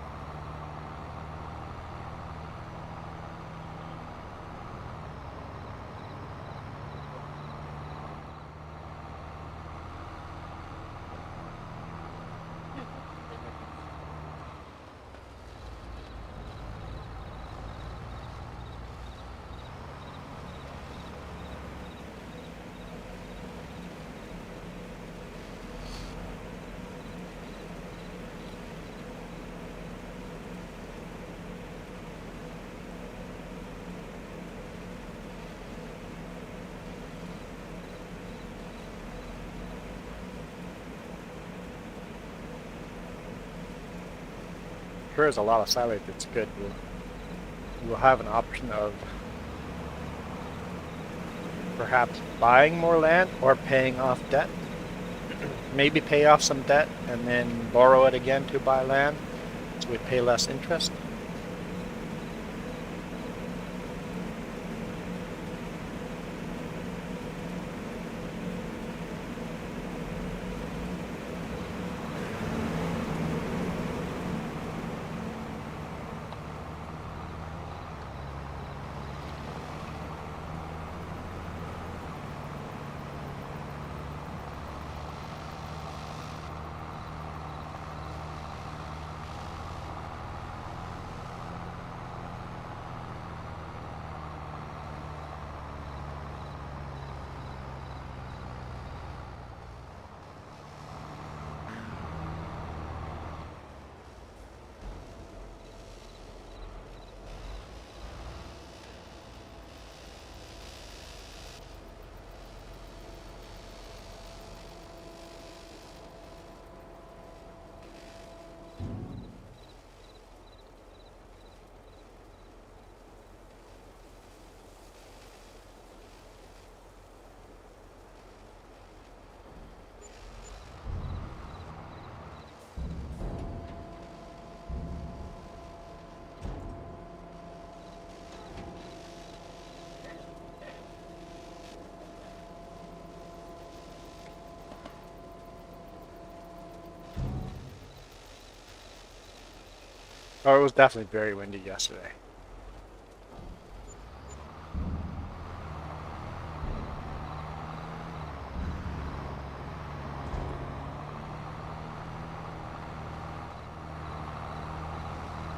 Sure is a lot of silage that's good. We'll have an option of perhaps buying more land or paying off debt. maybe pay off some debt and then borrow it again to buy land, so we pay less interest. Oh, it was definitely very windy yesterday.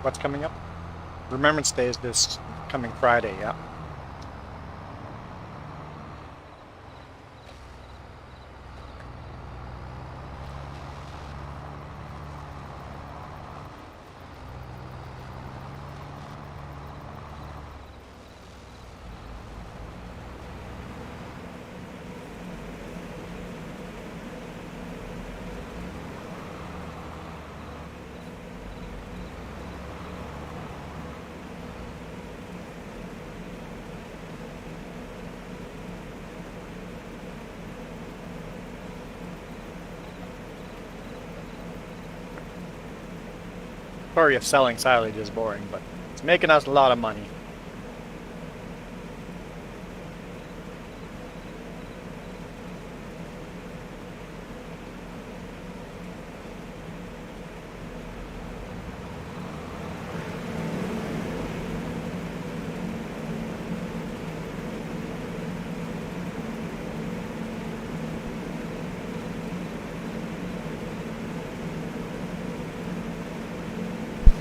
What's coming up? Remembrance Day is this coming Friday, yeah. Sorry if selling silage is boring, but it's making us a lot of money.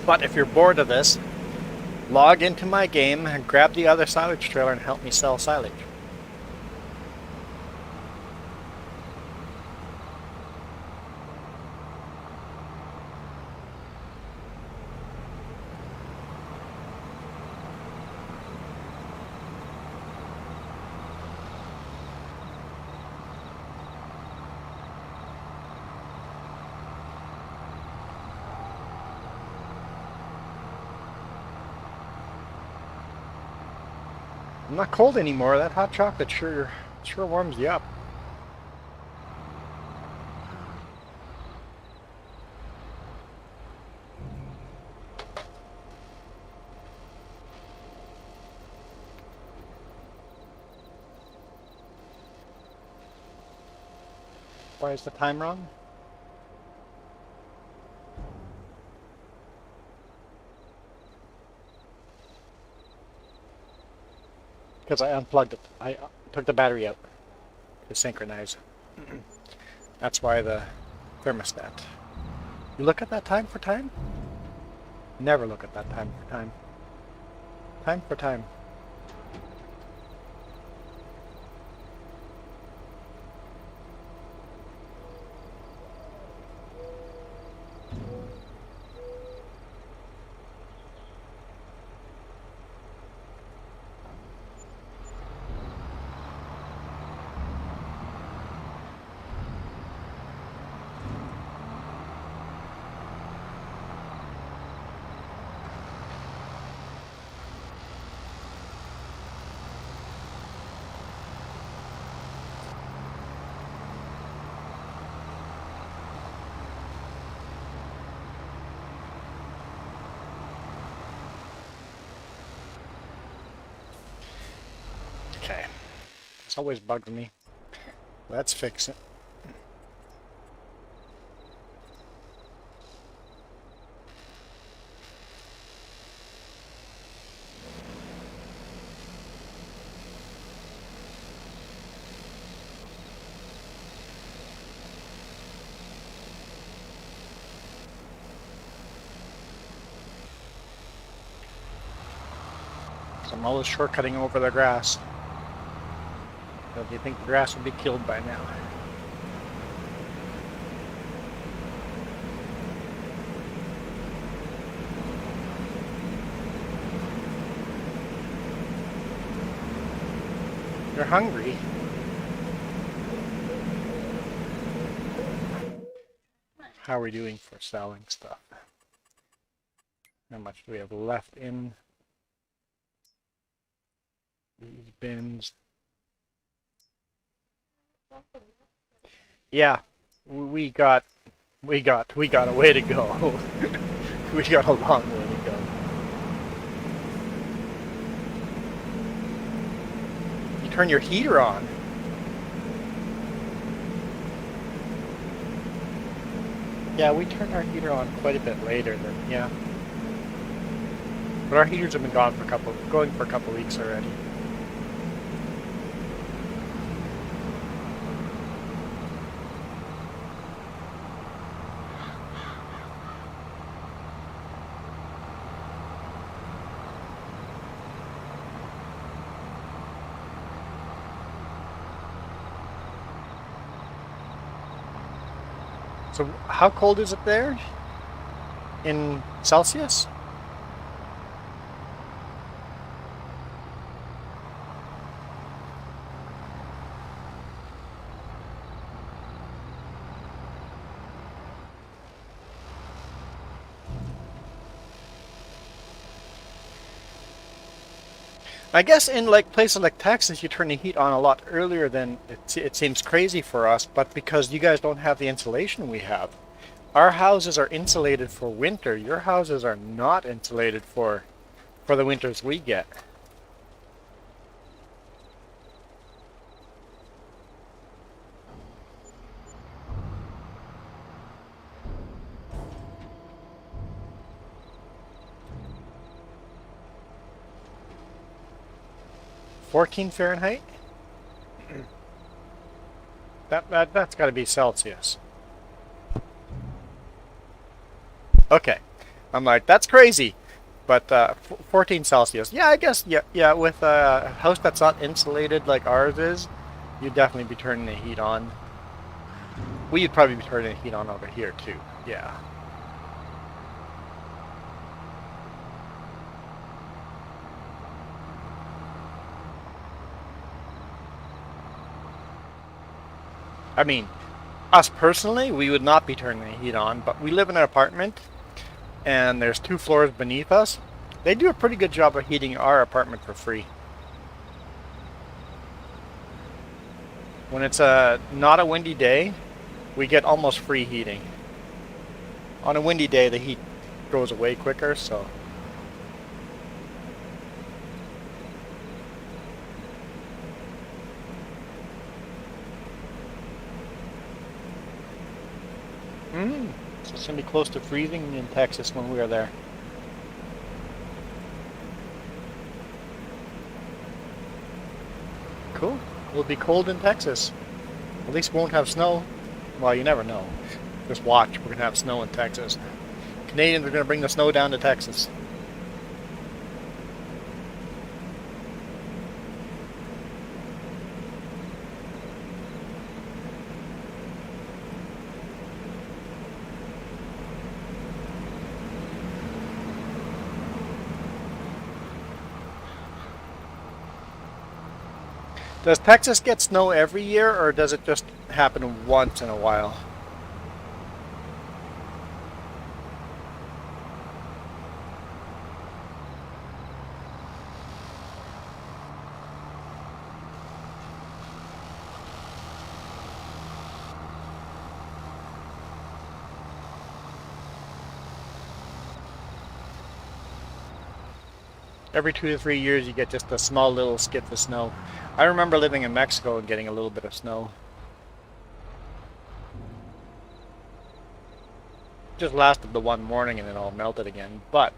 But if you're bored of this, log into my game and grab the other silage trailer and help me sell silage. I'm not cold anymore. That hot chocolate sure warms you up. Why is the time wrong? Because I unplugged it. I took the battery out to synchronize. That's why the thermostat. You look at that time for time? Never look at that time for time. Time for time. It's always bugged me. Let's fix it. So I'm always shortcutting over the grass. So do you think the grass would be killed by now? You're hungry. How are we doing for selling stuff? How much do we have left in these bins? Yeah, we got a way to go. We got a long way to go. You turn your heater on. Yeah, we turned our heater on quite a bit later than, yeah. But our heaters have been going for a couple weeks already. So how cold is it there in Celsius? I guess in like places like Texas, you turn the heat on a lot earlier than it seems crazy for us, but because you guys don't have the insulation we have. Our houses are insulated for winter. Your houses are not insulated for the winters we get. (14 Fahrenheit)? That's got to be Celsius. Okay, I'm like, that's crazy, but 14 Celsius. Yeah, I guess, yeah. With a house that's not insulated like ours is, you'd definitely be turning the heat on. We'd probably be turning the heat on over here too. Yeah. I mean, us personally, we would not be turning the heat on, but we live in an apartment and there's 2 floors beneath us. They do a pretty good job of heating our apartment for free. When it's not a windy day, we get almost free heating. On a windy day, the heat goes away quicker, so. So it's going to be close to freezing in Texas when we are there. Cool. It'll be cold in Texas. At least we won't have snow. Well, you never know. Just watch. We're going to have snow in Texas. Canadians are going to bring the snow down to Texas. Does Texas get snow every year, or does it just happen once in a while? Every 2 to 3 years you get just a small little skid of snow. I remember living in Mexico and getting a little bit of snow. Just lasted the one morning and it all melted again, but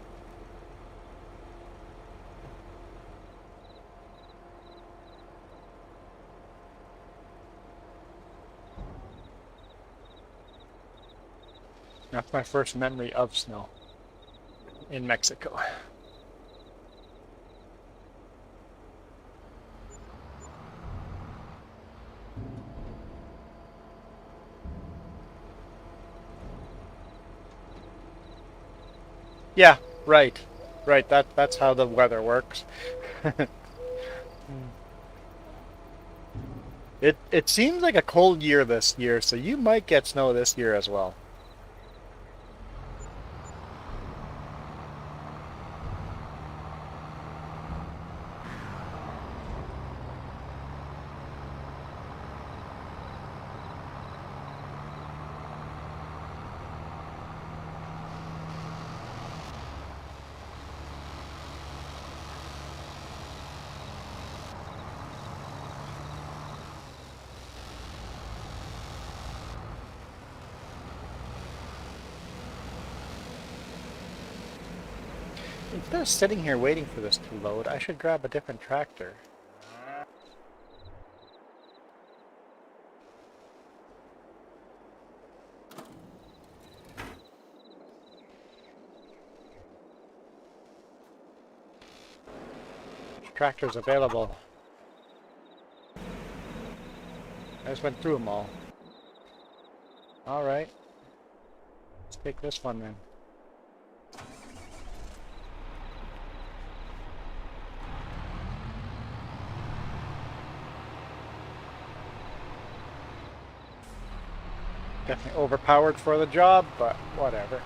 that's my first memory of snow in Mexico. Yeah, right. Right, that's how the weather works. It seems like a cold year this year, so you might get snow this year as well. Instead of sitting here waiting for this to load, I should grab a different tractor. Tractors available. I just went through them all. Alright. Let's take this one then. Definitely overpowered for the job, but whatever.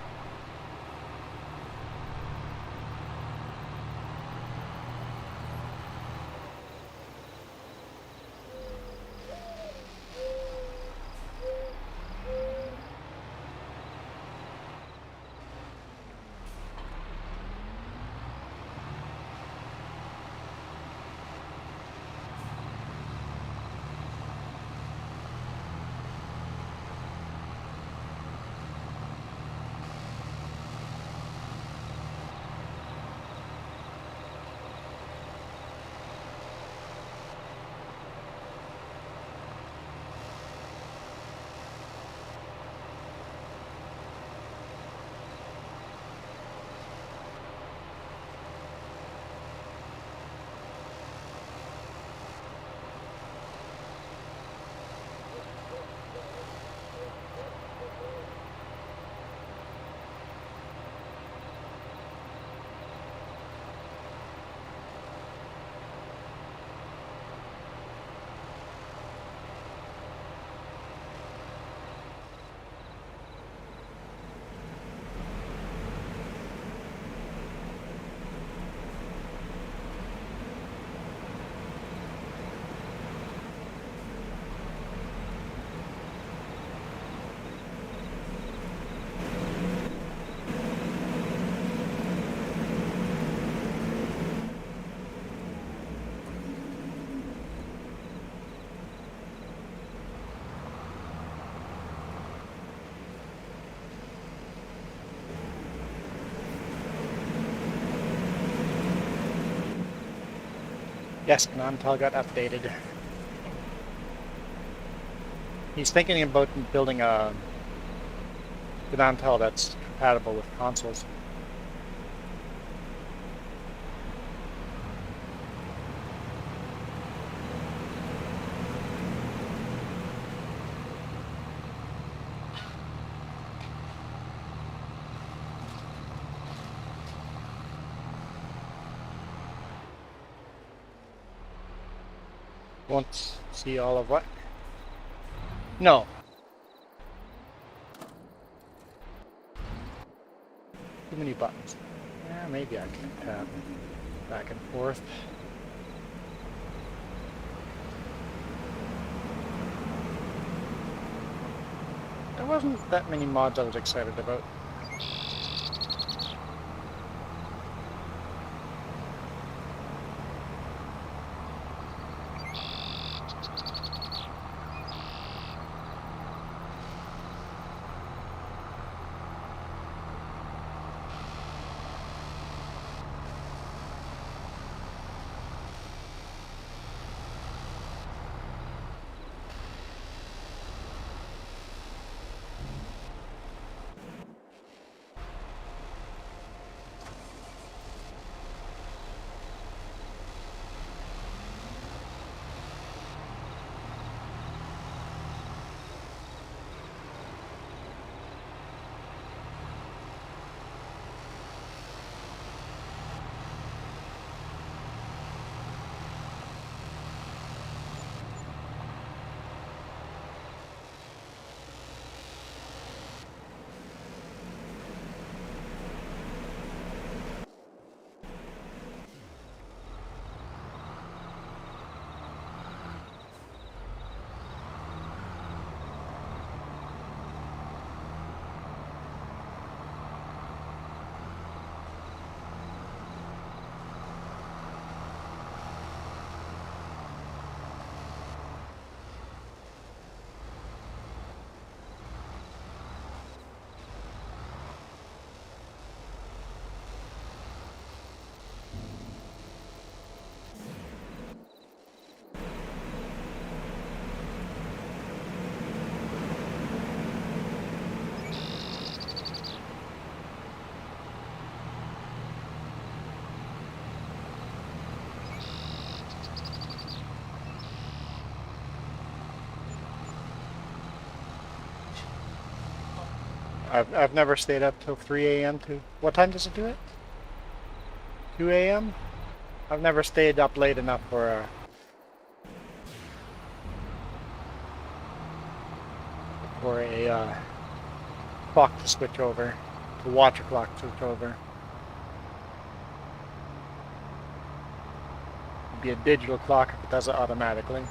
Yes, Nantal got updated. He's thinking about building a Nantal that's compatible with consoles. Won't see all of what? No. Too many buttons. Yeah, maybe I can tab back and forth. There wasn't that many mods I was excited about. I've never stayed up till 3 a.m. to... What time does it do it? 2 a.m.? I've never stayed up late enough for a clock to switch over. The water clock to switch over. It'd be a digital clock if it does it automatically.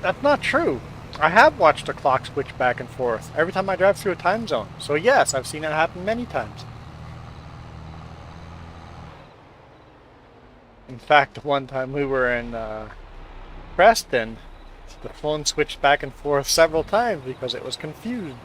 That's not true. I have watched a clock switch back and forth every time I drive through a time zone. So yes, I've seen it happen many times. In fact, one time we were in Preston, the phone switched back and forth several times because it was confused.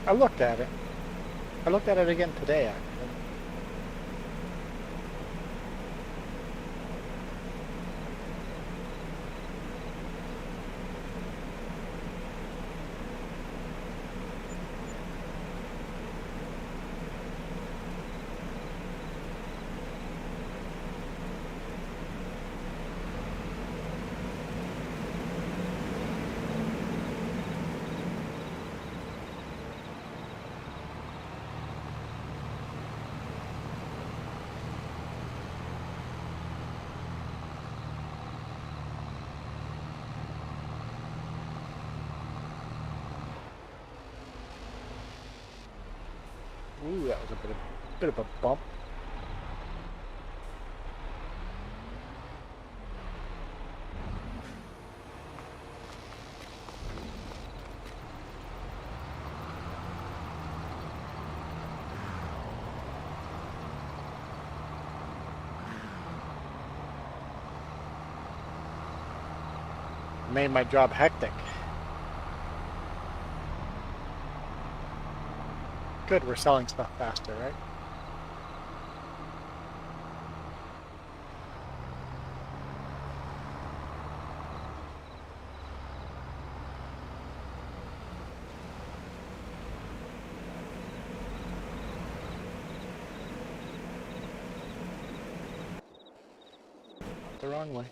I looked at it. I looked at it again today, actually. Ooh, that was a bit of a bump. Made my job hectic. Good, we're selling stuff faster, right? the wrong way.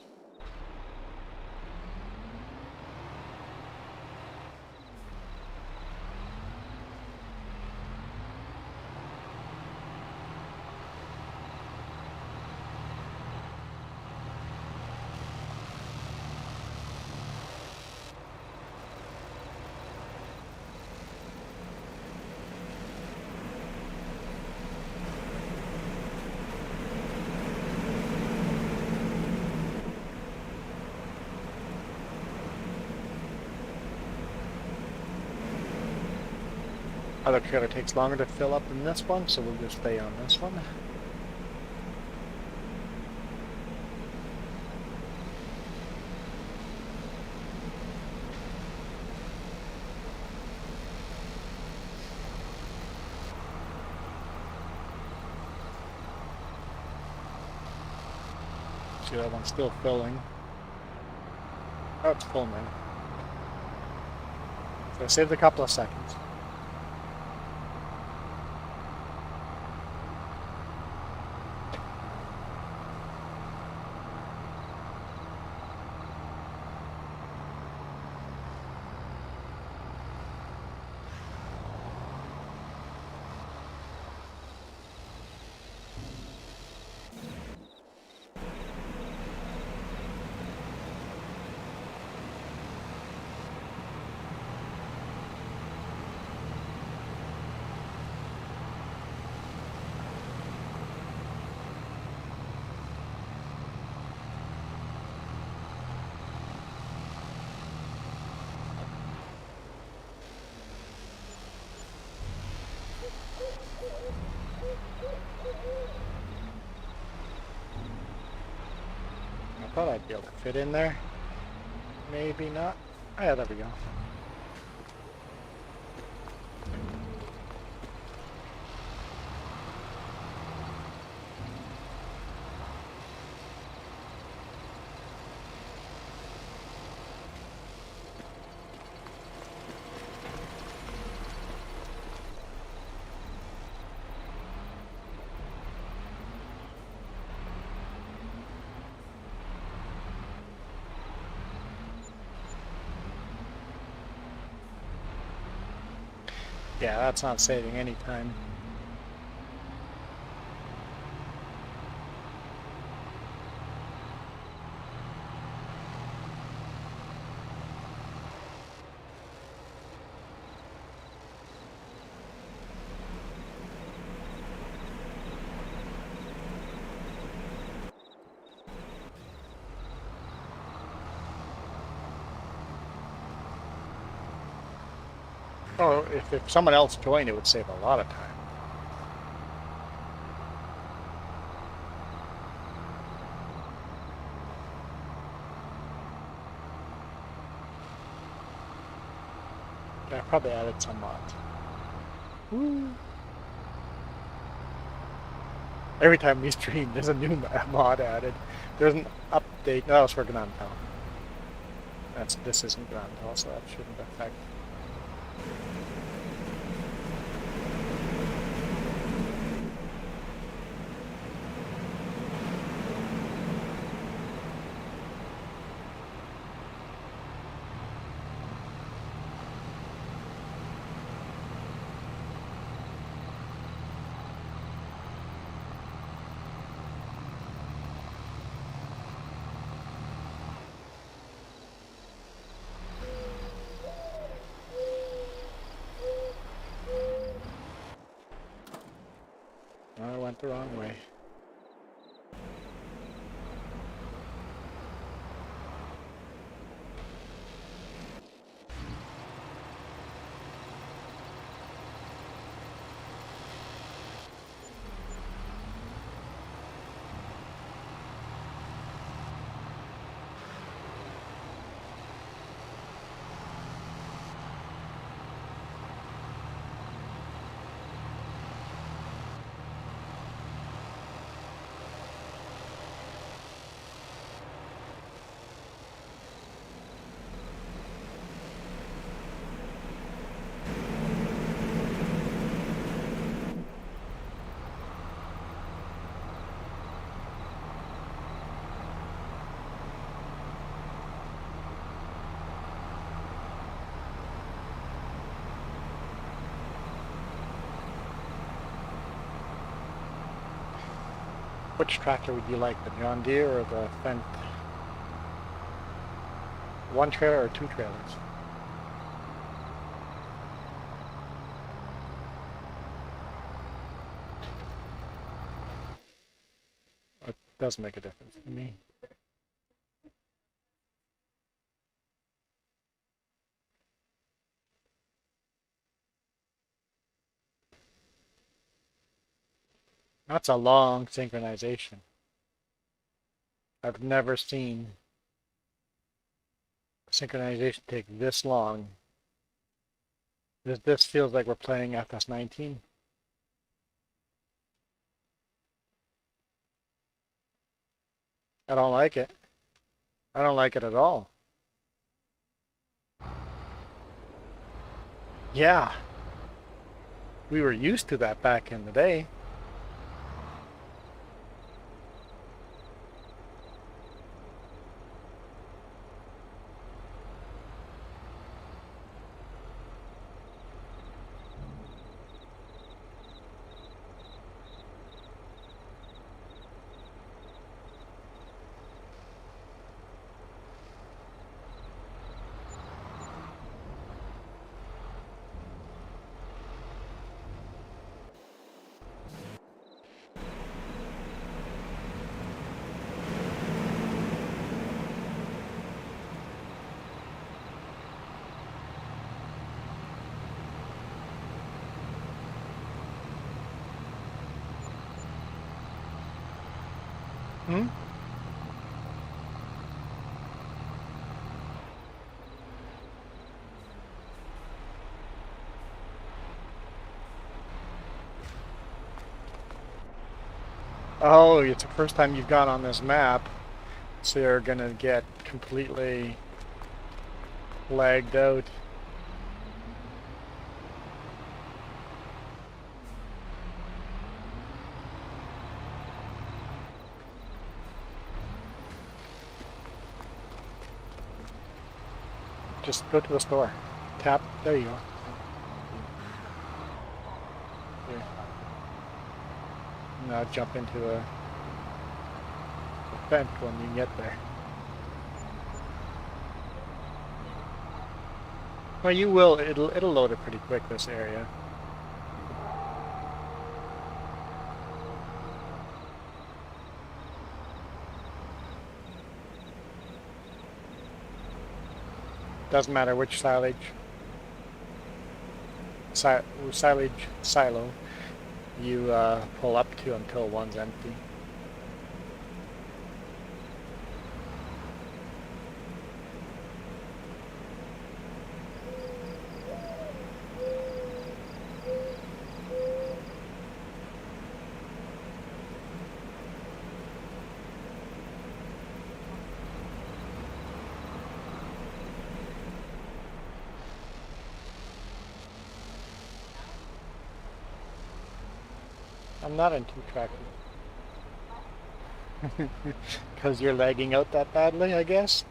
Other trailer takes longer to fill up than this one, so we'll just stay on this one. See, that one's still filling. Oh, it's full now. So I saved a couple of seconds. I thought I'd be able to fit in there. Maybe not. Oh, yeah, there we go. Yeah, that's not saving any time. Oh, if someone else joined, it would save a lot of time. I probably added some mods. Woo. Every time we stream, there's a new mod added. There's an update. No, that was for Gnantal. This isn't Gnantal, so that shouldn't affect. I went the wrong way. Which tractor would you like, the John Deere or the Fendt? One trailer or two trailers? It does make a difference to me. That's a long synchronization. I've never seen synchronization take this long. This feels like we're playing FS19. I don't like it. I don't like it at all. Yeah. We were used to that back in the day. Hmm? Oh, it's the first time you've gone on this map, so you're gonna get completely lagged out. Just go to the store. Tap. There you go. Here. Now jump into the vent when you get there. Well, you will. It'll load it pretty quick, this area. Doesn't matter which silage silo you pull up to until one's empty. I'm not in two tractor. Because you're lagging out that badly, I guess?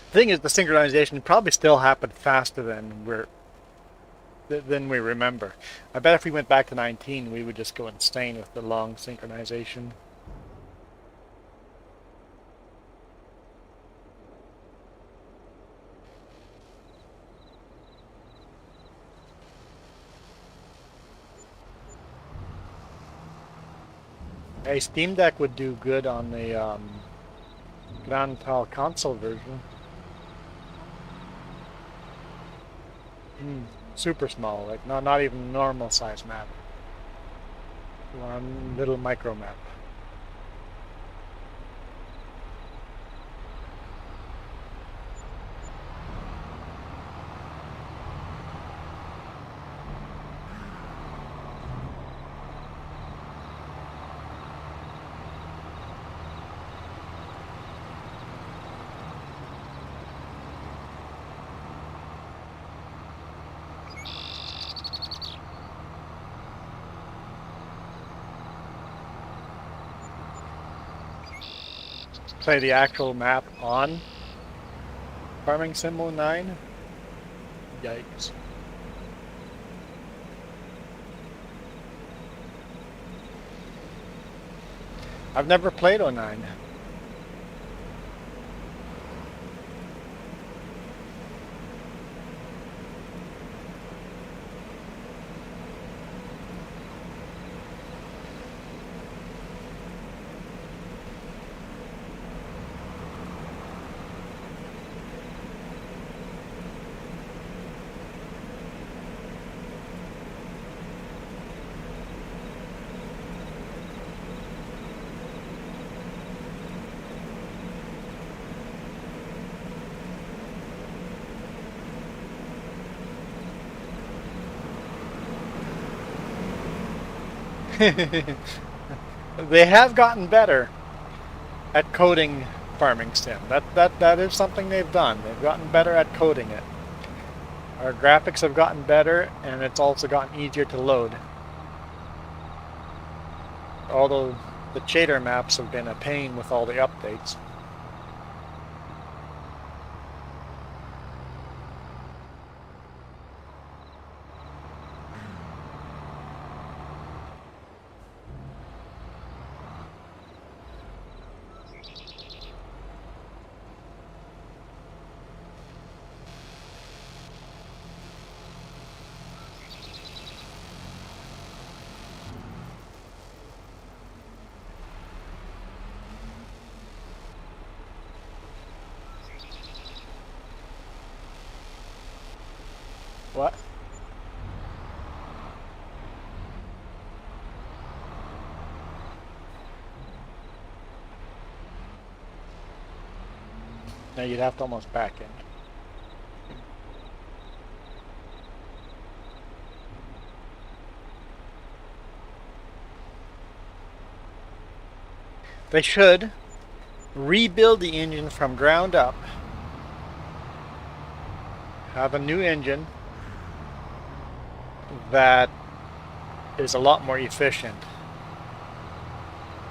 The thing is, the synchronization probably still happened faster than we remember. I bet if we went back to 19, we would just go insane with the long synchronization. A Steam Deck would do good on the Grand Tal console version. Super small, like not even normal size map. One little micro map. Say the actual map on Farming Sim 09? Yikes. I've never played 09. They have gotten better at coding Farming Sim. That is something they've done. They've gotten better at coding it. Our graphics have gotten better, and it's also gotten easier to load. Although the shader maps have been a pain with all the updates. What? Now you'd have to almost back in. They should rebuild the engine from ground up. Have a new engine that is a lot more efficient.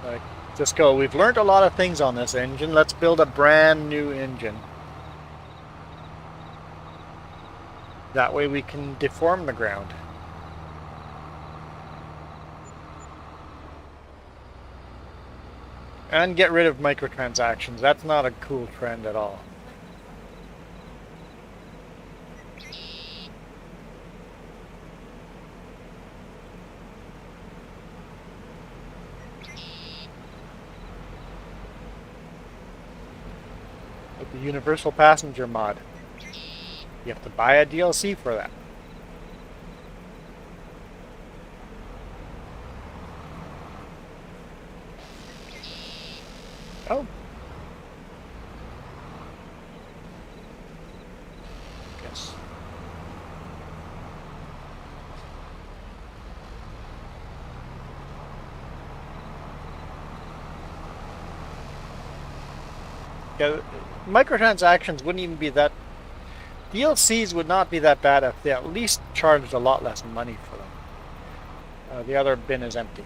Like, just go, we've learned a lot of things on this engine, let's build a brand new engine. That way we can deform the ground. And get rid of microtransactions. That's not a cool trend at all. With the Universal Passenger mod, you have to buy a DLC for that. Oh. Yes. Yeah, microtransactions wouldn't even be that... DLCs would not be that bad if they at least charged a lot less money for them. The other bin is empty.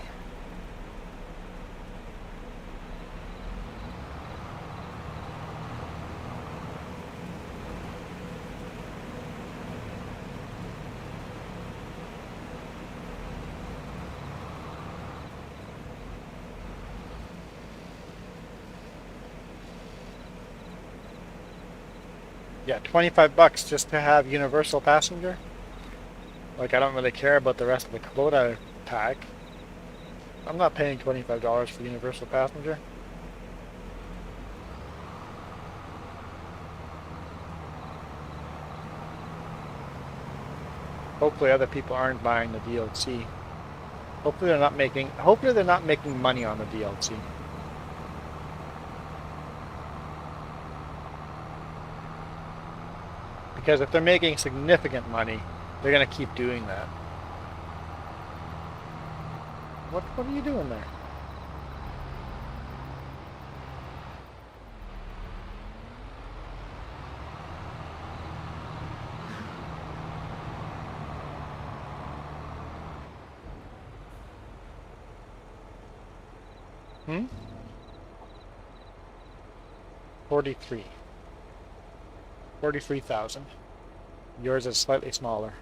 Yeah, 25 bucks just to have Universal Passenger. Like, I don't really care about the rest of the quota pack. I'm not paying $25 for Universal Passenger. Hopefully other people aren't buying the DLC. Hopefully they're not making money on the DLC. Because if they're making significant money, they're going to keep doing that. What are you doing there? Hmm? 43. 43,000. Yours is slightly smaller.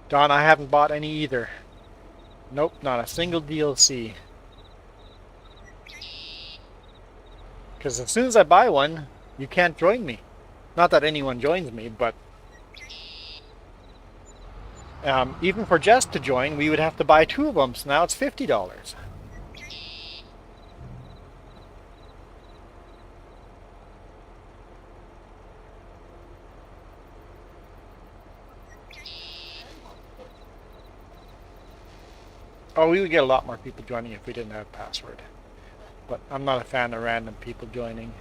Don, I haven't bought any either. Nope, not a single DLC. Because as soon as I buy one, you can't join me. Not that anyone joins me, but even for Jess to join, we would have to buy 2 of them, so now it's $50. Oh, we would get a lot more people joining if we didn't have a password. But I'm not a fan of random people joining.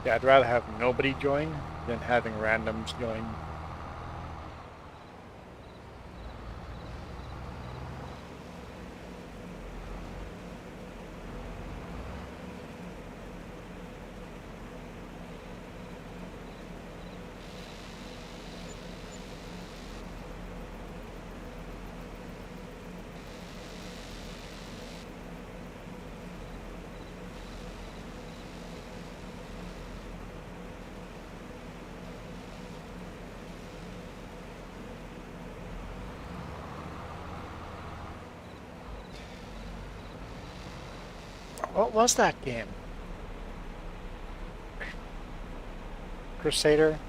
Yeah, I'd rather have nobody join than having randoms join. What was that game? Crusader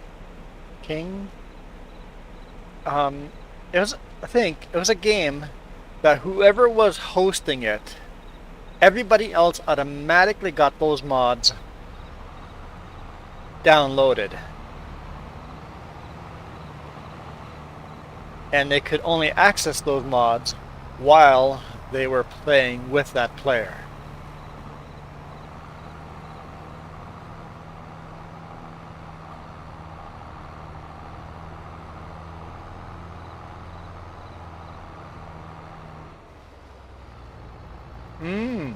King? It was, I think, it was a game that whoever was hosting it, everybody else automatically got those mods downloaded. And they could only access those mods while they were playing with that player. Hmm.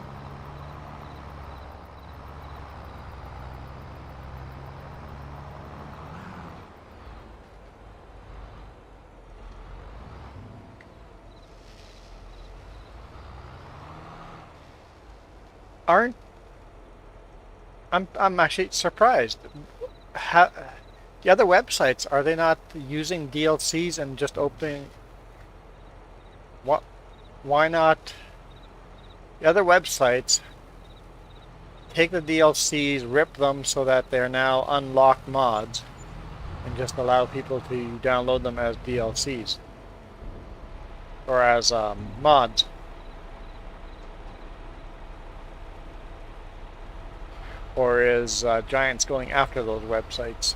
Aren't I'm actually surprised. How, the other websites, are they not using DLCs and just opening? What? Why not? The other websites take the DLCs, rip them so that they're now unlocked mods, and just allow people to download them as DLCs or as mods. Or is Giants going after those websites?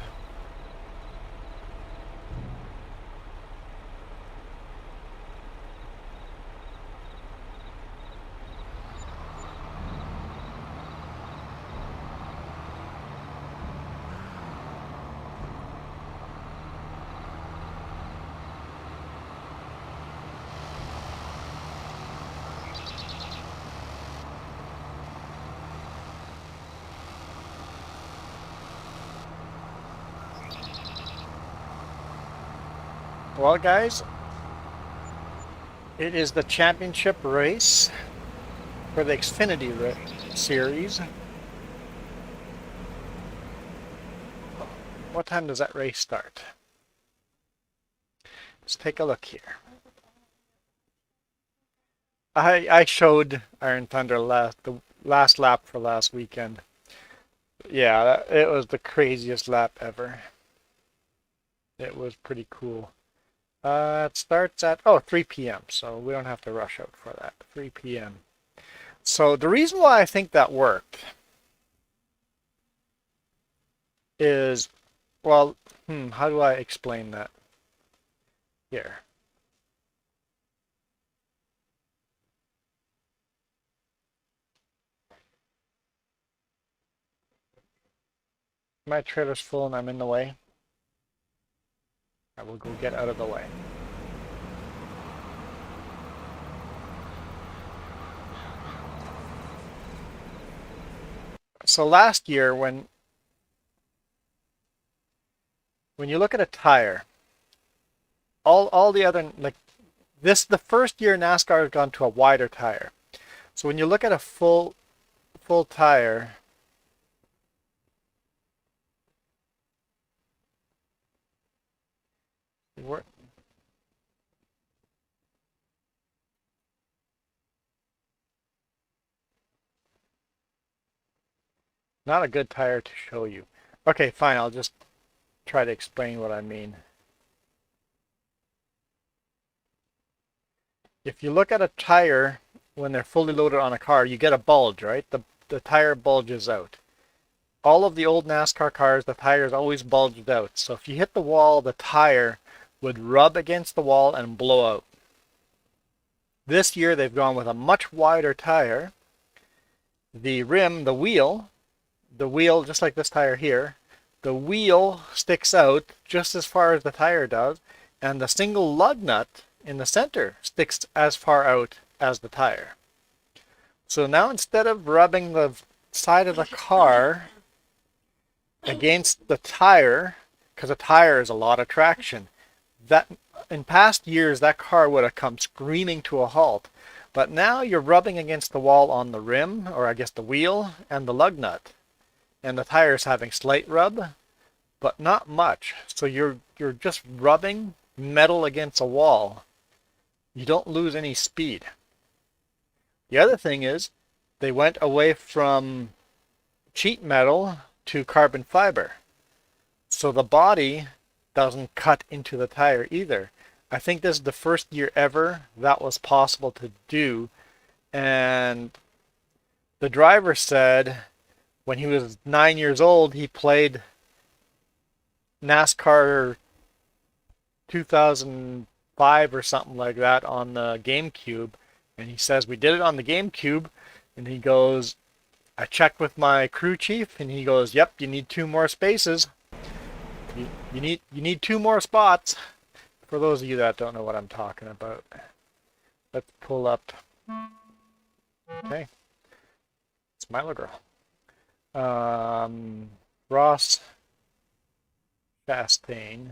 Well, guys, it is the championship race for the Xfinity series. What time does that race start? Let's take a look here. I showed Iron Thunder the last lap for last weekend. Yeah, it was the craziest lap ever. It was pretty cool. It starts at 3 p.m. So we don't have to rush out for that. 3 p.m. So the reason why I think that worked is, well, how do I explain that? Here. My trailer's full and I'm in the way. I will go get out of the way. So last year, when you look at a tire, all the other, like this, the first year NASCAR has gone to a wider tire. So when you look at a full tire, not a good tire to show you. Okay, fine, I'll just try to explain what I mean. If you look at a tire when they're fully loaded on a car, you get a bulge, right? The tire bulges out. All of the old NASCAR cars, the tires always bulged out. So if you hit the wall, the tire would rub against the wall and blow out. This year they've gone with a much wider tire. The rim, the wheel, just like this tire here, the wheel sticks out just as far as the tire does, and the single lug nut in the center sticks as far out as the tire. So now instead of rubbing the side of the car against the tire, because a tire is a lot of traction, that in past years that car would have come screaming to a halt. But now you're rubbing against the wall on the rim, or I guess the wheel, and the lug nut. And the tire's having slight rub, but not much. So you're just rubbing metal against a wall. You don't lose any speed. The other thing is, they went away from sheet metal to carbon fiber. So the body doesn't cut into the tire either. I think this is the first year ever that was possible to do. And the driver said when he was 9 years old, he played NASCAR 2005 or something like that on the GameCube. And he says, we did it on the GameCube. And he goes, I checked with my crew chief, and he goes, yep, you need 2 more spaces. You need 2 more spots. For those of you that don't know what I'm talking about, let's pull up. Okay, Smiler Girl. Ross Chastain.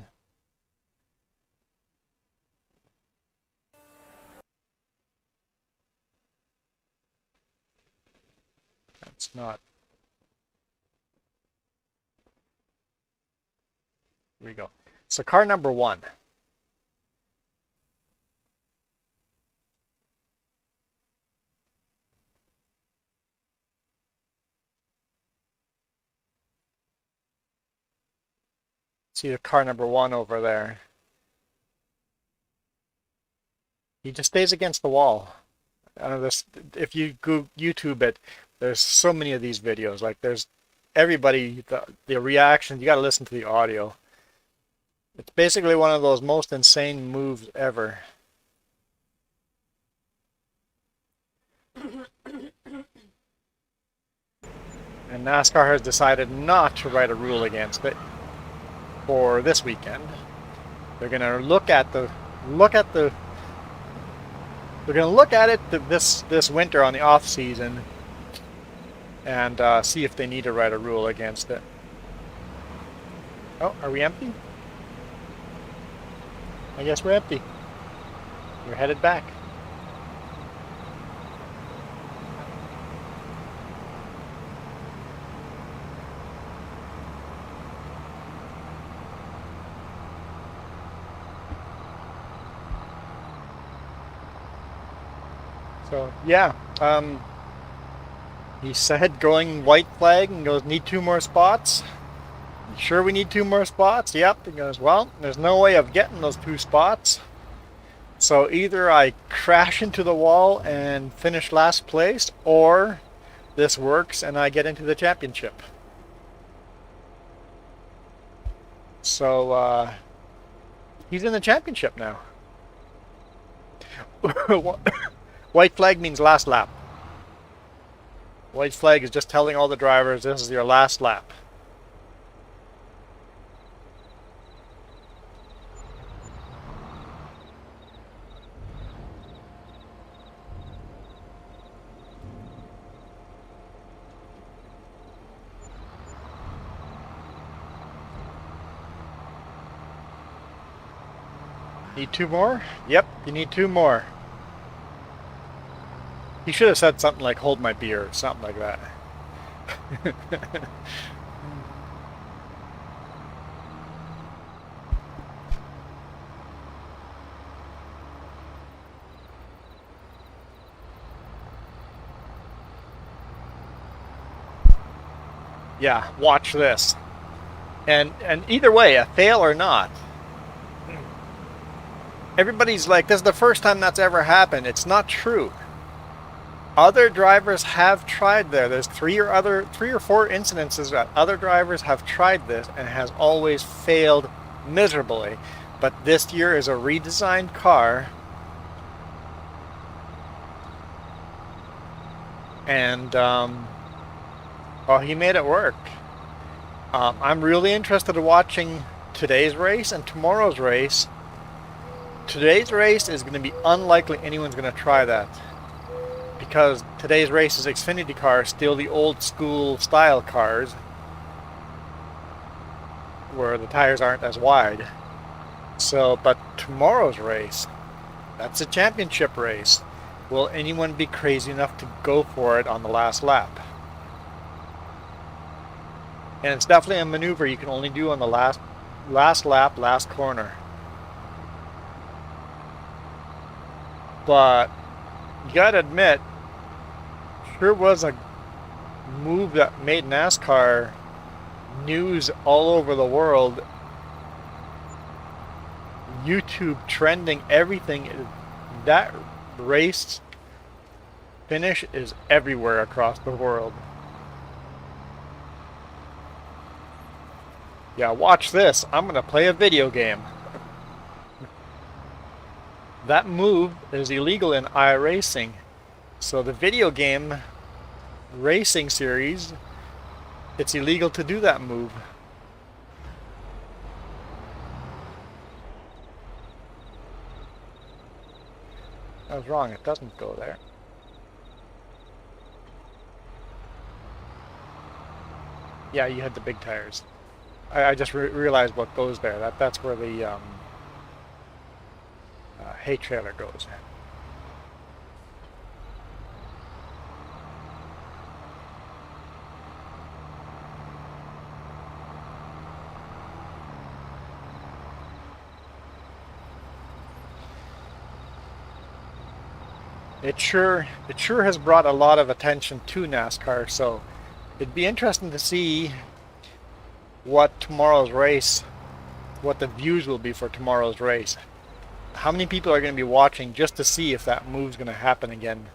That's not. Here we go. So car number 1. See the car number 1 over there. He just stays against the wall. If you go YouTube it, there's so many of these videos. Like there's everybody, the reactions. You got to listen to the audio. It's basically one of those most insane moves ever. And NASCAR has decided not to write a rule against it for this weekend. They're going to look at it this winter on the off season and see if they need to write a rule against it. Oh, are we empty? I guess we're empty. We're headed back. So yeah, he said going white flag and goes, need 2 more spots. You sure we need 2 more spots? Yep. He goes, well, there's no way of getting those 2 spots. So either I crash into the wall and finish last place, or this works and I get into the championship. So he's in the championship now. White flag means last lap. White flag is just telling all the drivers this is your last lap. Need 2 more? Yep, you need 2 more. He should have said something like, hold my beer, or something like that. Yeah, watch this. And either way, a fail or not, everybody's like, this is the first time that's ever happened. It's not true. Other drivers have tried there. There's 3 or 4 incidences that other drivers have tried this and has always failed miserably. But this year is a redesigned car, and well, he made it work. I'm really interested in watching today's race and tomorrow's race. Today's race is going to be unlikely anyone's going to try that, because today's race is Xfinity cars, still the old school style cars, where the tires aren't as wide. So, but tomorrow's race, that's a championship race. Will anyone be crazy enough to go for it on the last lap? And it's definitely a maneuver you can only do on the last lap, last corner. But you gotta admit, sure was a move that made NASCAR news all over the world. YouTube trending, everything. That race finish is everywhere across the world. Yeah, watch this. I'm gonna play a video game. That move is illegal in iRacing. So the video game racing series, it's illegal to do that move. I was wrong, it doesn't go there. Yeah, you had the big tires. I just realized what goes there. That's where the hay trailer goes. It sure has brought a lot of attention to NASCAR, so it'd be interesting to see what tomorrow's race, what the views will be for tomorrow's race. How many people are going to be watching just to see if that move's going to happen again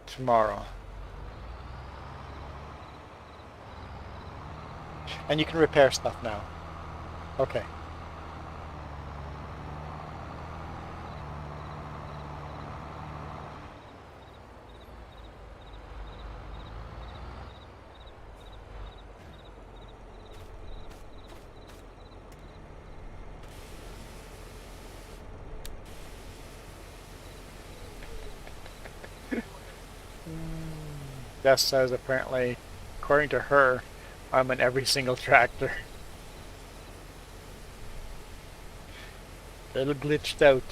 tomorrow? And you can repair stuff now. Okay. Jess says apparently, according to her, I'm in every single tractor. A little glitched out.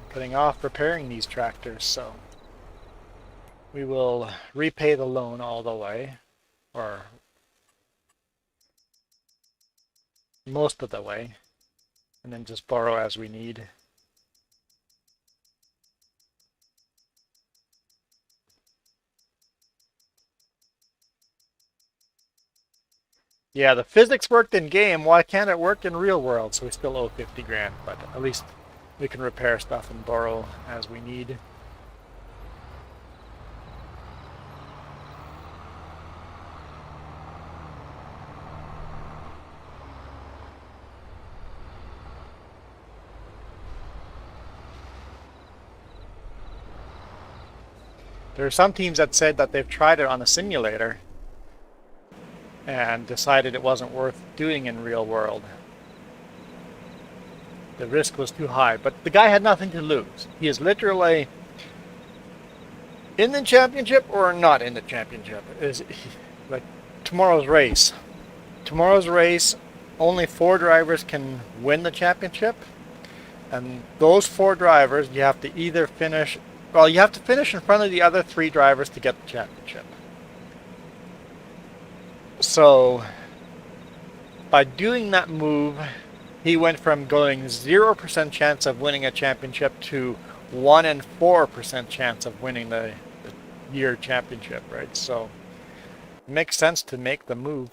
Putting off repairing these tractors, so we will repay the loan all the way, or most of the way, and then just borrow as we need. Yeah, the physics worked in game. Why can't it work in real world? So we still owe 50 grand, but at least we can repair stuff and borrow as we need. There are some teams that said that they've tried it on a simulator and decided it wasn't worth doing in real world. The risk was too high, but the guy had nothing to lose. He is literally In the championship or not in the championship? Is like tomorrow's race. Tomorrow's race, only 4 drivers can win the championship. And those 4 drivers, you have to either finish, well, you have to finish in front of the other 3 drivers to get the championship. So, by doing that move, he went from going 0% chance of winning a championship to 1 in 4% chance of winning the year championship, right? So, it makes sense to make the move.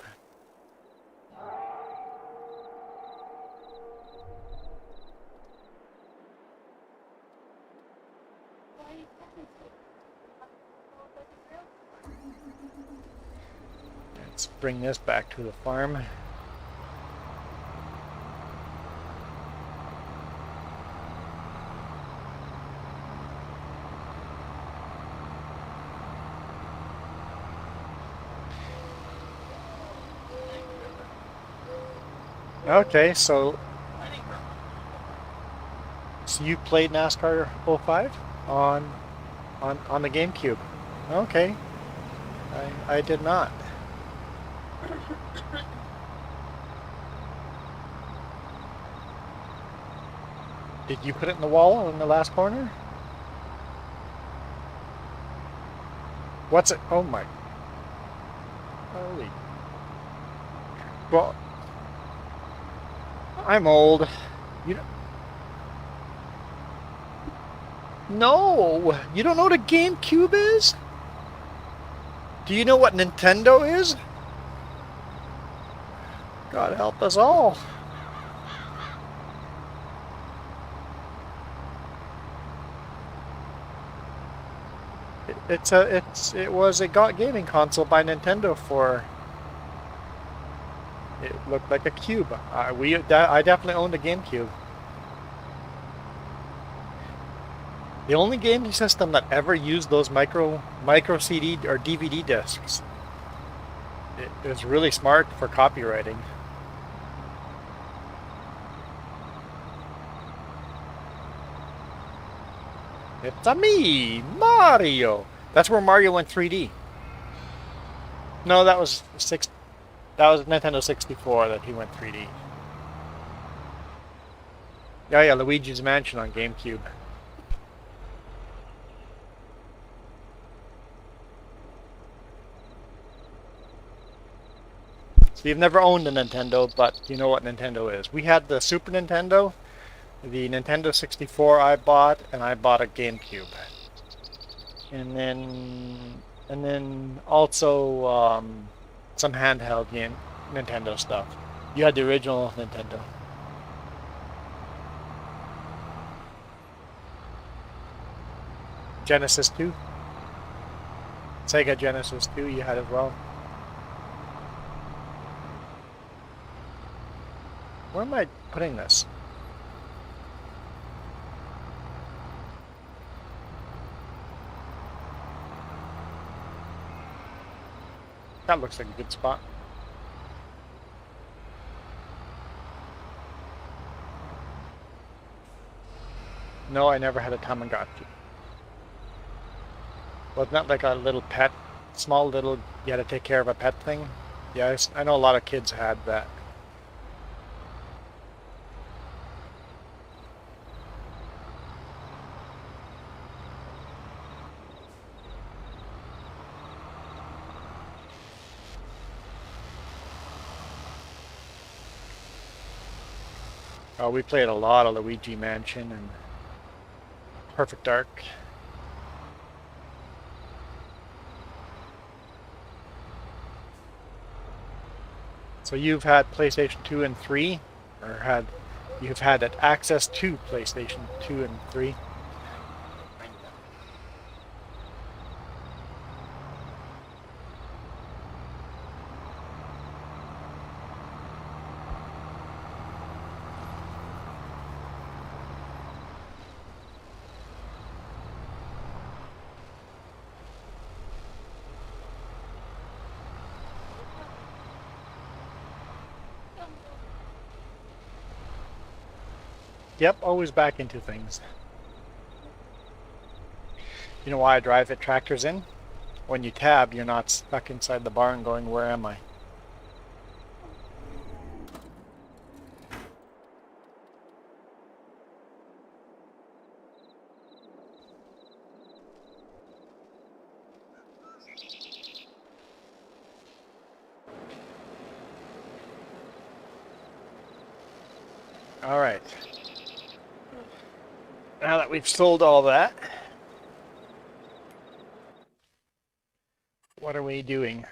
Let's bring this back to the farm. Okay, so you played NASCAR 05 on the GameCube. Okay. I did not. Did you put it in the wall in the last corner? What's it? Oh my. Holy. Well, I'm old. You don't... No, you don't know what a GameCube is? Do you know what Nintendo is? God help us all. It was a gaming console by Nintendo for. It looked like a cube. I definitely owned a GameCube. The only gaming system that ever used those micro CD or DVD discs. It was really smart for copywriting. It's a me, Mario. That's where Mario went 3D. No, that was Nintendo 64 that he went 3D. Yeah, Luigi's Mansion on GameCube. So you've never owned a Nintendo, but you know what Nintendo is. We had the Super Nintendo, the Nintendo 64 I bought, and I bought a GameCube. And then also some handheld game Nintendo stuff. You had the original Nintendo. Genesis 2. Sega Genesis 2 you had as well. Where am I putting this? That looks like a good spot. No, I never had a Tamagotchi. Wasn't that like a little pet, small little, you had to take care of a pet thing? Yeah, I know a lot of kids had that. We played a lot of Luigi Mansion and Perfect Dark. So you've had PlayStation 2 and 3, or you've had access to PlayStation 2 and 3? Yep, always back into things. You know why I drive it tractors in? When you tab, you're not stuck inside the barn going, where am I? All right. Now that we've sold all that, what are we doing?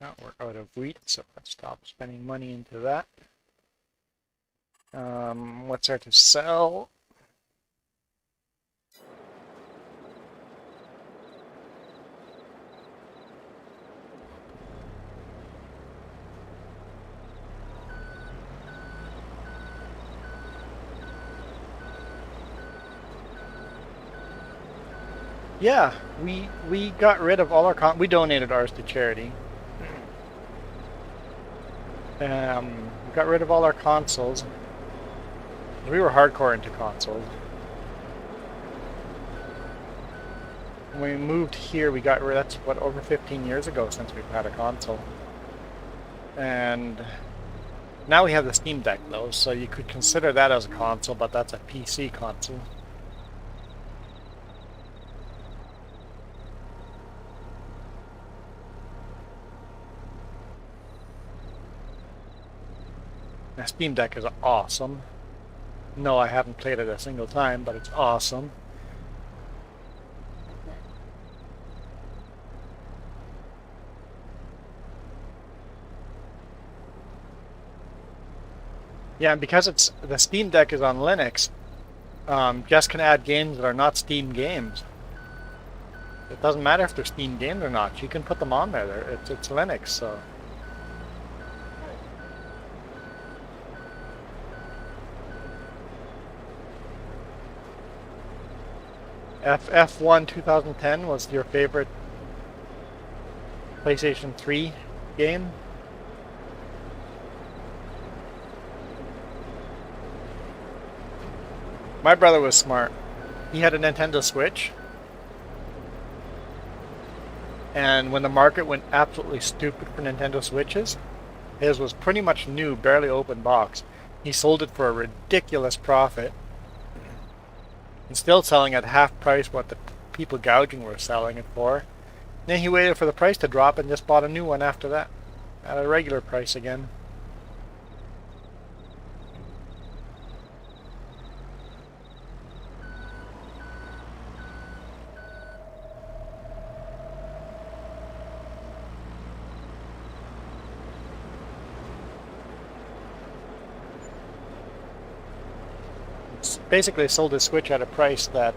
Now we're out of wheat, so let's stop spending money into that. What's there to sell? Yeah, we got rid of all our we donated ours to charity. We got rid of all our consoles. We were hardcore into consoles. When we moved here, we got rid. That's what, over 15 years ago since we've had a console. And now we have the Steam Deck though, so you could consider that as a console, but that's a PC console. The Steam Deck is awesome. No, I haven't played it a single time, but it's awesome. Yeah, and because it's the Steam Deck is on Linux, Jess can add games that are not Steam games. It doesn't matter if they're Steam games or not. She can put them on there. It's Linux, so. F1 2010 was your favorite PlayStation 3 game? My brother was smart. He had a Nintendo Switch. And when the market went absolutely stupid for Nintendo Switches, his was pretty much new, barely open box. He sold it for a ridiculous profit. And still selling at half price what the people gouging were selling it for. Then he waited for the price to drop and just bought a new one after that. At a regular price again. Basically sold his Switch at a price that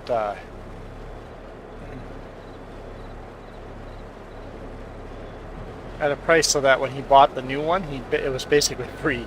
so that when he bought the new one, it was basically free.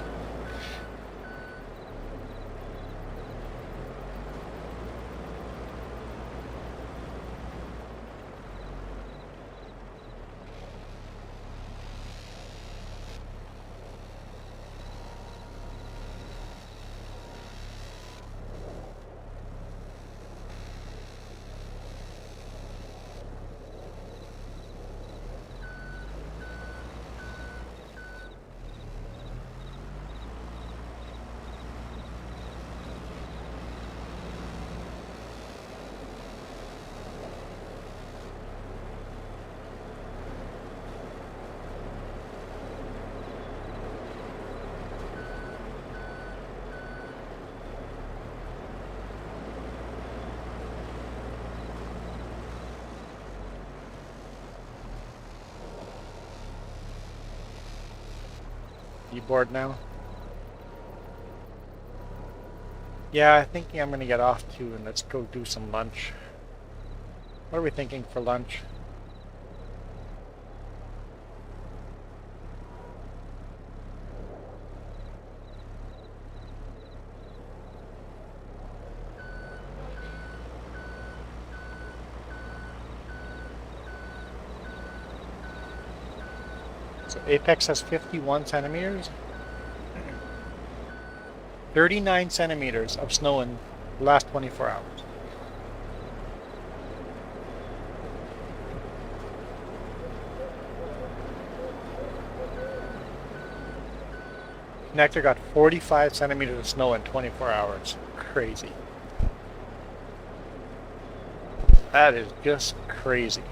You bored now? Yeah, I think I'm gonna get off too, and let's go do some lunch. What are we thinking for lunch? So Apex has 51 centimeters. 39 centimeters of snow in the last 24 hours. Nectar got 45 centimeters of snow in 24 hours. Crazy. That is just crazy.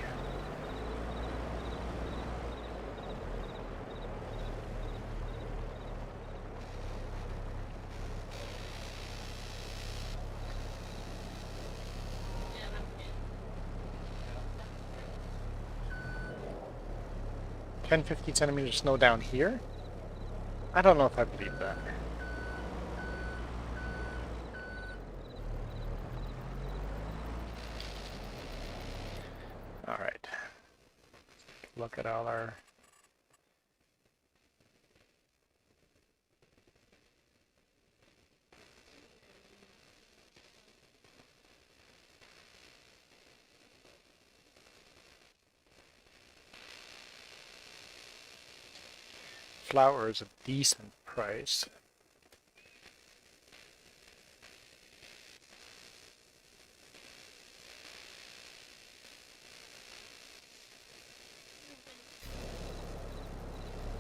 Yeah. 10-15 centimeters of snow down here? I don't know if I believe that. All right. Look at all our... Flour is a decent price.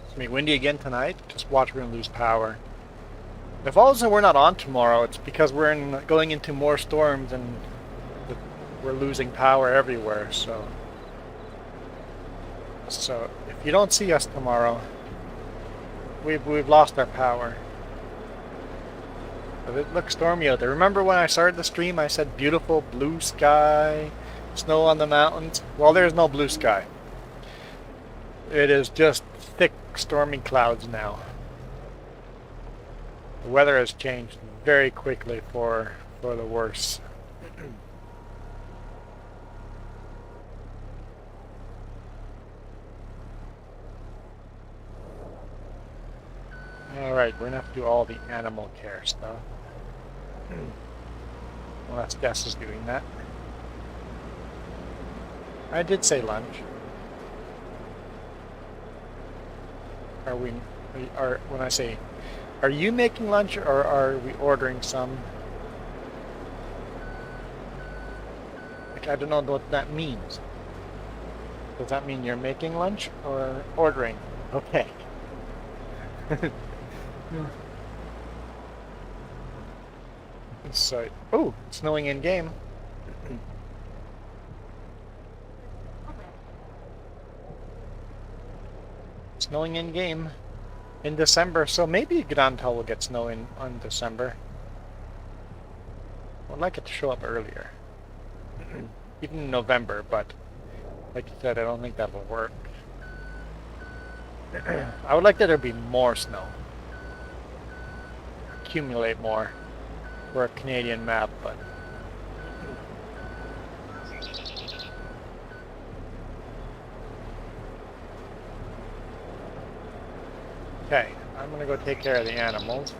It's gonna be windy again tonight. Just watch, we're gonna lose power. If all of a sudden we're not on tomorrow, it's because we're going into more storms and we're losing power everywhere. So if you don't see us tomorrow, we've lost our power. But it looks stormy out there. Remember when I started the stream, I said beautiful blue sky, snow on the mountains? Well, there's no blue sky. It is just thick, stormy clouds now. The weather has changed very quickly for the worse. Alright, we're gonna have to do all the animal care stuff. Unless Jess is doing that. I did say lunch. When I say, are you making lunch or are we ordering some? Like, I don't know what that means. Does that mean you're making lunch or ordering? Okay. So, oh, it's snowing in game. Snowing in game in December, so maybe Grantal will get snow in on December. I'd like it to show up earlier, even in November, but like you said, I don't think that will work. I would like that there be more snow, accumulate more. We're a Canadian map, but okay, I'm gonna go take care of the animals.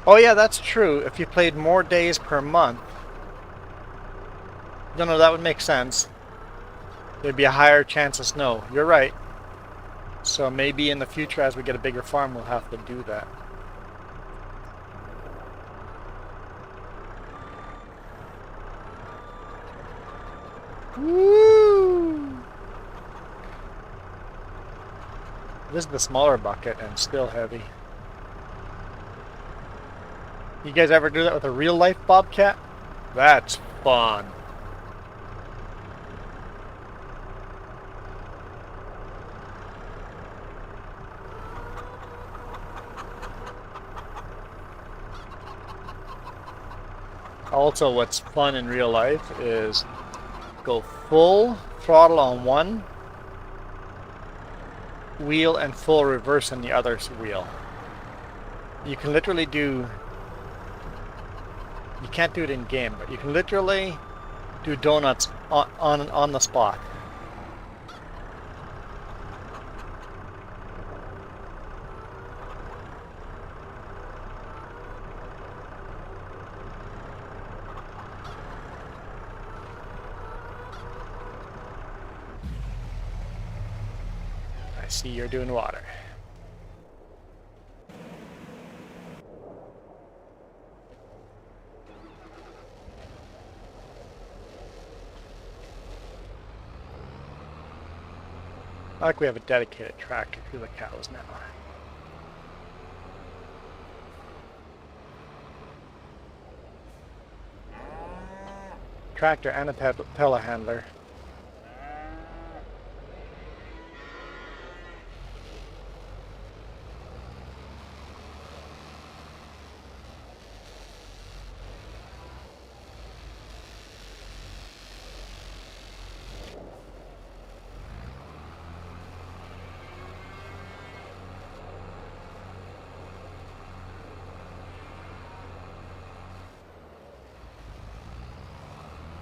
Oh yeah, that's true. If you played more days per month, no, that would make sense. There'd be a higher chance of snow. You're right. So maybe in the future, as we get a bigger farm, we'll have to do that. Woo! This is the smaller bucket and still heavy. You guys ever do that with a real life bobcat? That's fun. Also, what's fun in real life is go full throttle on one wheel and full reverse on the other wheel. You can literally do... You can't do it in game, but you can literally do donuts on the spot. I see you're doing water. I like we have a dedicated tractor to the cows now. Tractor and a telehandler.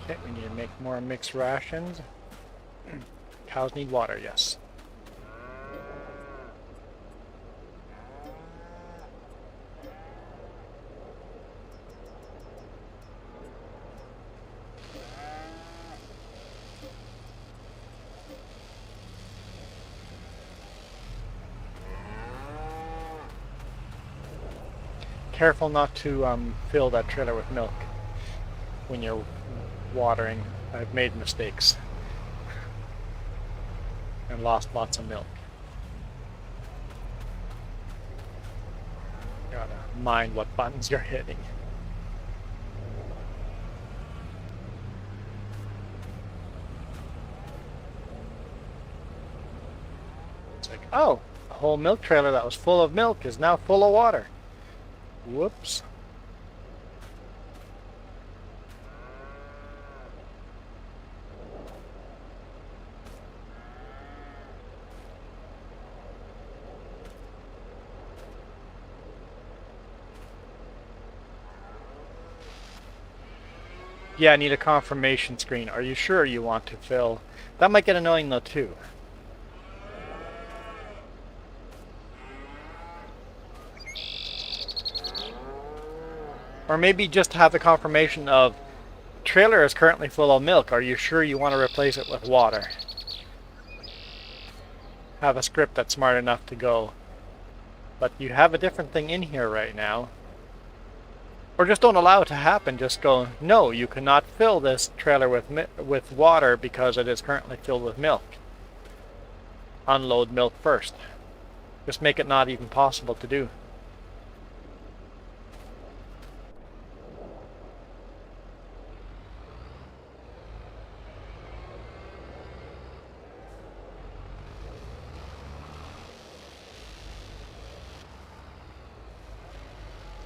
Okay, we need to make more mixed rations. Cows need water, yes. Careful not to fill that trailer with milk when you're watering. I've made mistakes and lost lots of milk. Gotta mind what buttons you're hitting. It's like, oh, a whole milk trailer that was full of milk is now full of water. Whoops. Yeah, I need a confirmation screen. Are you sure you want to fill? That might get annoying though too. Or maybe just have the confirmation of trailer is currently full of milk. Are you sure you want to replace it with water? Have a script that's smart enough to go. But you have a different thing in here right now. Or just don't allow it to happen. Just go, no, you cannot fill this trailer with water because it is currently filled with milk. Unload milk first. Just make it not even possible to do.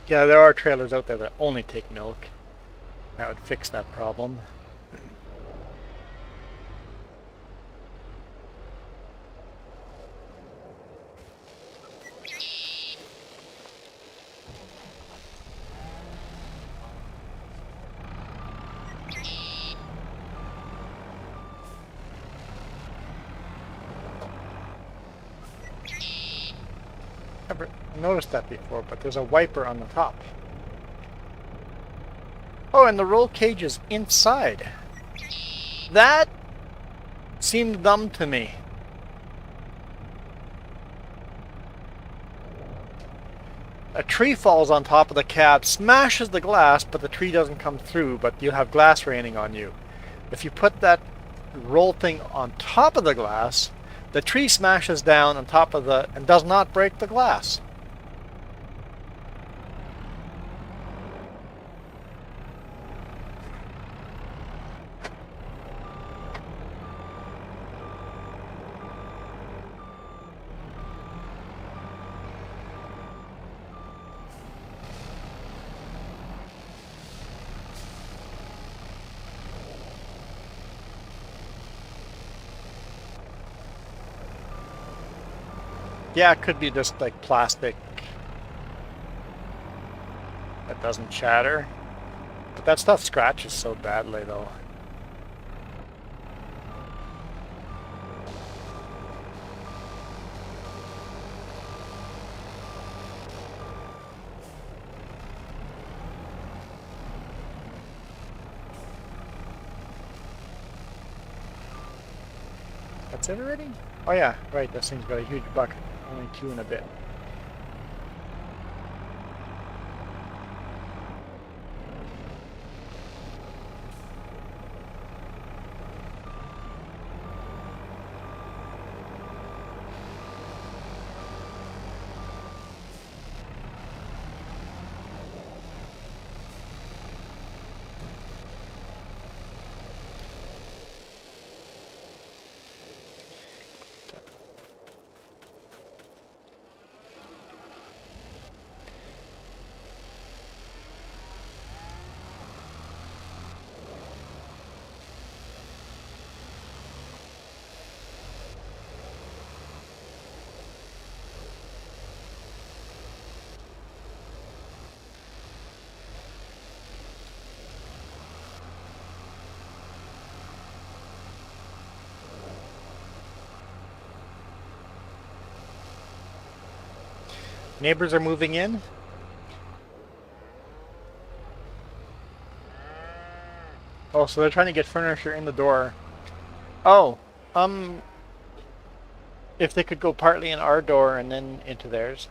Yeah, there are trailers out there that only take milk. That would fix that problem. Never noticed that before, but there's a wiper on the top. Oh, and the roll cage is inside. That seemed dumb to me. A tree falls on top of the cab, smashes the glass, but the tree doesn't come through, but you have glass raining on you. If you put that roll thing on top of the glass, the tree smashes down on top of and does not break the glass. Yeah, it could be just like plastic that doesn't shatter. But that stuff scratches so badly though. That's it already? Oh yeah, right, this thing's got a huge bucket. Only 2 and a bit. Neighbors are moving in. Oh, so they're trying to get furniture in the door. Oh, if they could go partly in our door and then into theirs.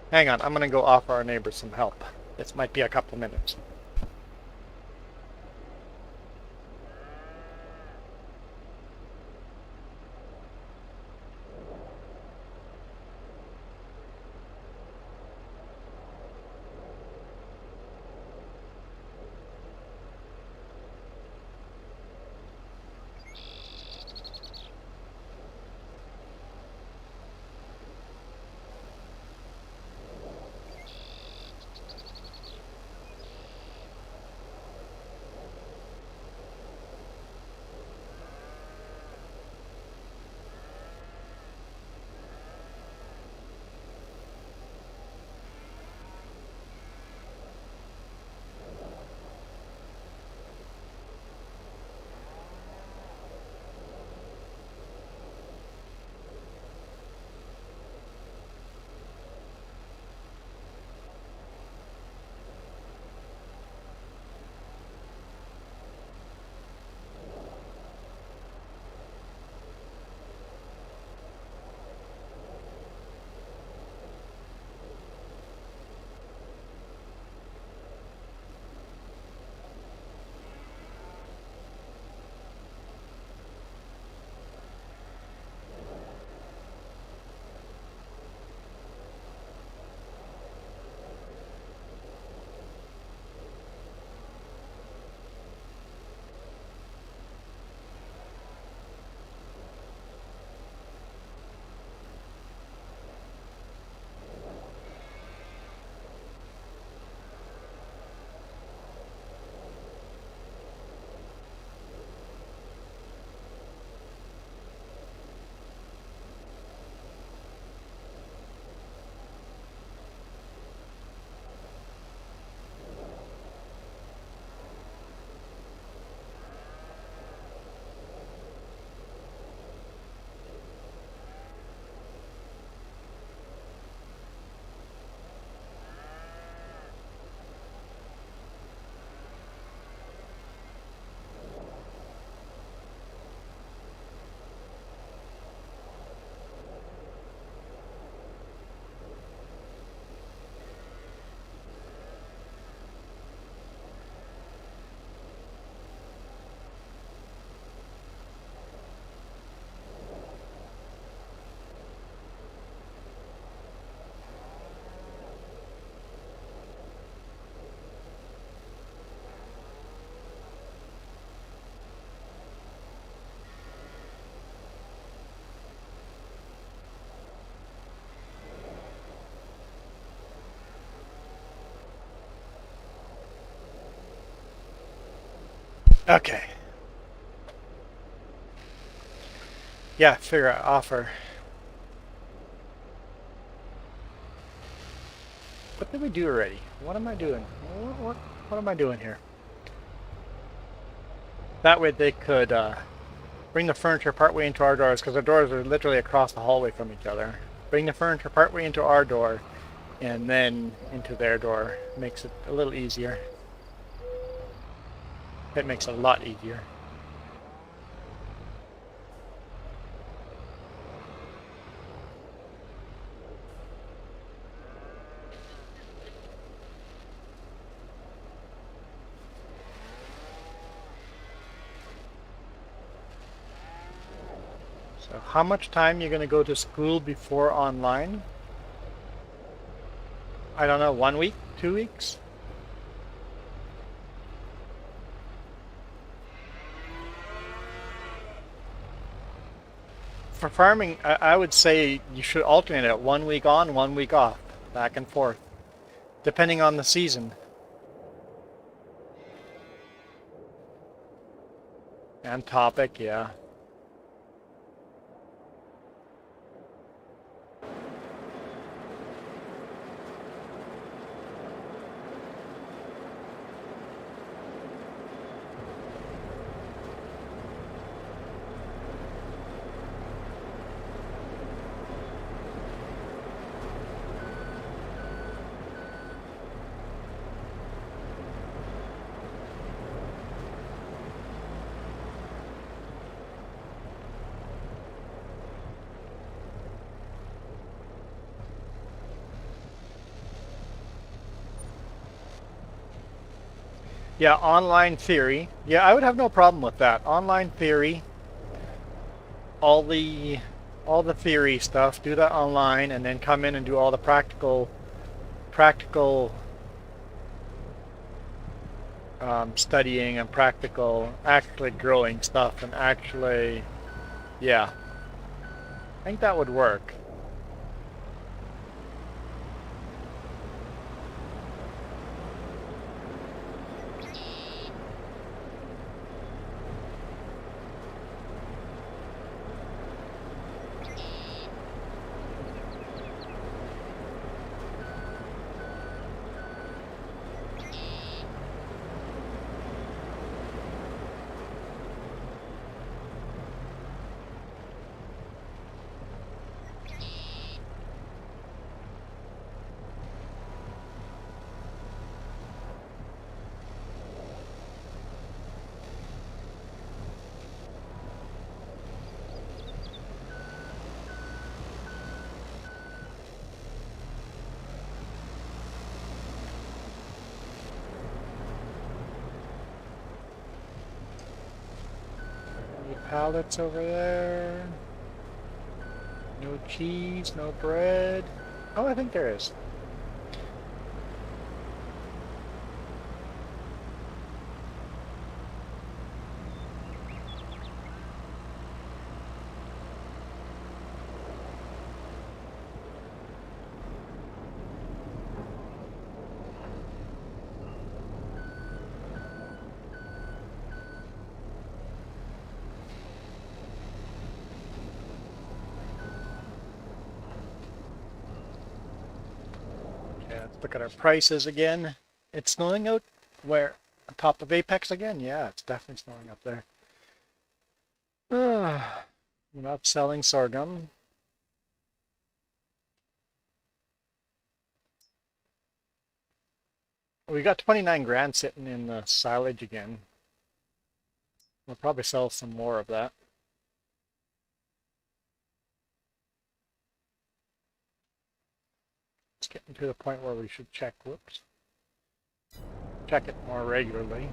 Hang on, I'm gonna go offer our neighbors some help. This might be a couple minutes. Okay. Yeah, figure out offer. What did we do already? What am I doing? What am I doing here? That way they could bring the furniture partway into our doors, because our doors are literally across the hallway from each other. Bring the furniture partway into our door, and then into their door. Makes it a little easier. It makes it a lot easier. So how much time you're going to go to school before online? I don't know, 1 week, 2 weeks? For farming, I would say you should alternate it 1 week on, 1 week off, back and forth, depending on the season. And topic, yeah. Yeah, online theory. Yeah, I would have no problem with that. Online theory, all the theory stuff, do that online, and then come in and do all the practical studying and practical actually growing stuff and actually, yeah, I think that would work. Any pallets over there? No cheese, no bread. Oh, I think there is. Let's look at our prices again. It's snowing out where? On top of Apex again? Yeah, it's definitely snowing up there. We're not selling sorghum. We got 29 grand sitting in the silage again. We'll probably sell some more of that. It's getting to the point where we should check, whoops, check it more regularly.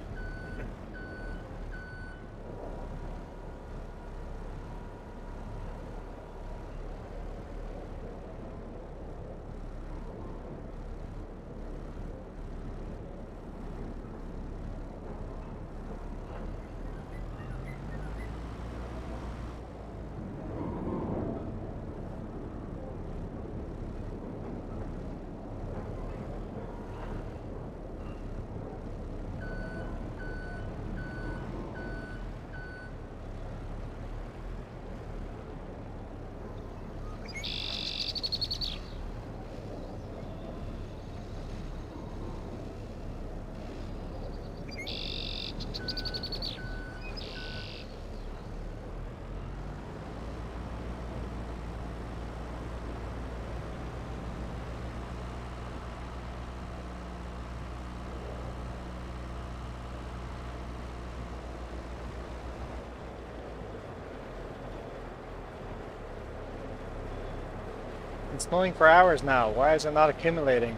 been snowing for hours now. Why is it not accumulating?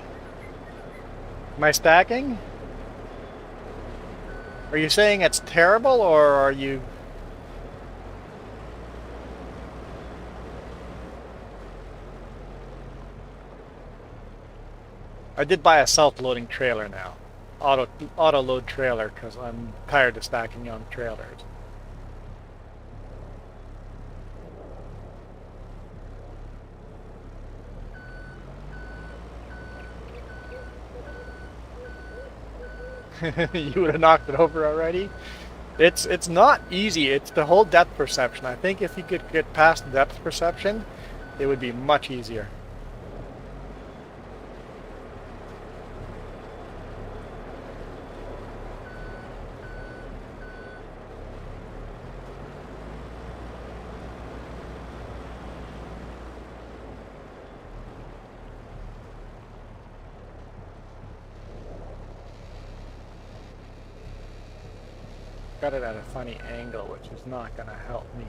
Am I stacking? Are you saying it's terrible, or are you... I did buy a self-loading trailer now. Auto load trailer, because I'm tired of stacking on trailers. You would have knocked it over already? It's not easy. It's the whole depth perception. I think if you could get past depth perception, it would be much easier. Got it at a funny angle, which is not going to help me.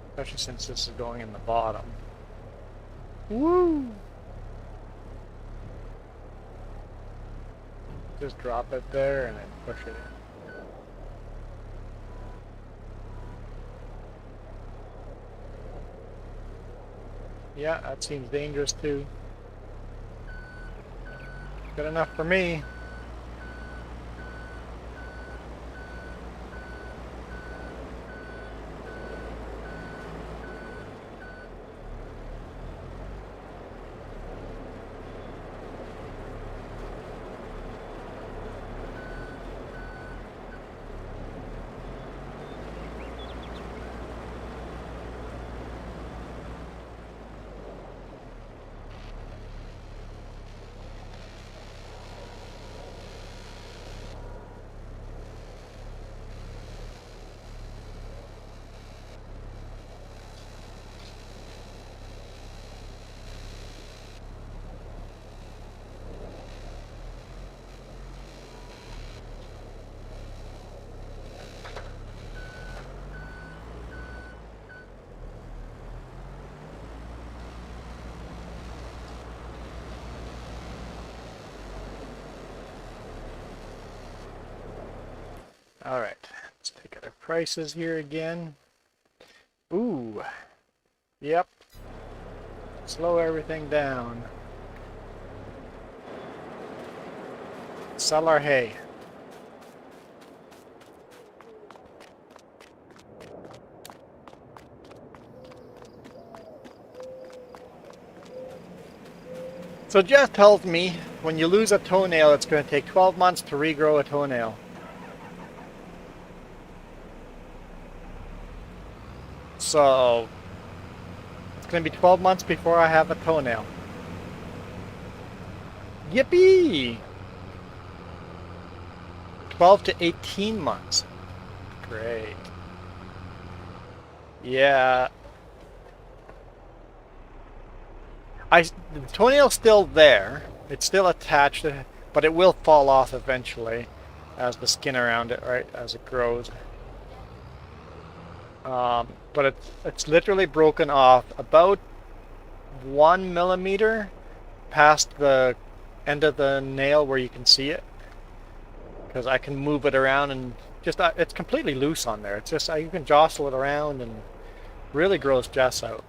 Especially since this is going in the bottom. Woo! Just drop it there and then push it in. Yeah, that seems dangerous too. Good enough for me. Alright, let's take our prices here again. Ooh, yep. Slow everything down. Sell our hay. So Jeff tells me when you lose a toenail, it's going to take 12 months to regrow a toenail. So it's going to be 12 months before I have a toenail. Yippee! 12 to 18 months. Great. Yeah. The toenail's still there. It's still attached, but it will fall off eventually as the skin around it, right, as it grows. But it's literally broken off about 1 millimeter past the end of the nail where you can see it, because I can move it around and just it's completely loose on there. It's just you can jostle it around and really grows jess out.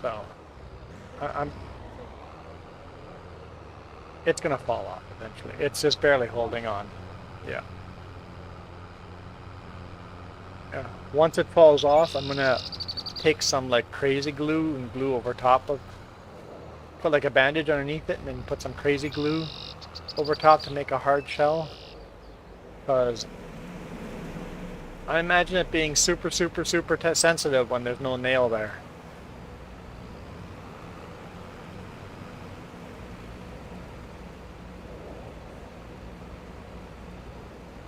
So it's gonna fall off eventually. It's just barely holding on. Yeah. Yeah. Once it falls off, I'm gonna take some like crazy glue and glue over top of, put like a bandage underneath it and then put some crazy glue over top to make a hard shell. Because I imagine it being super sensitive when there's no nail there.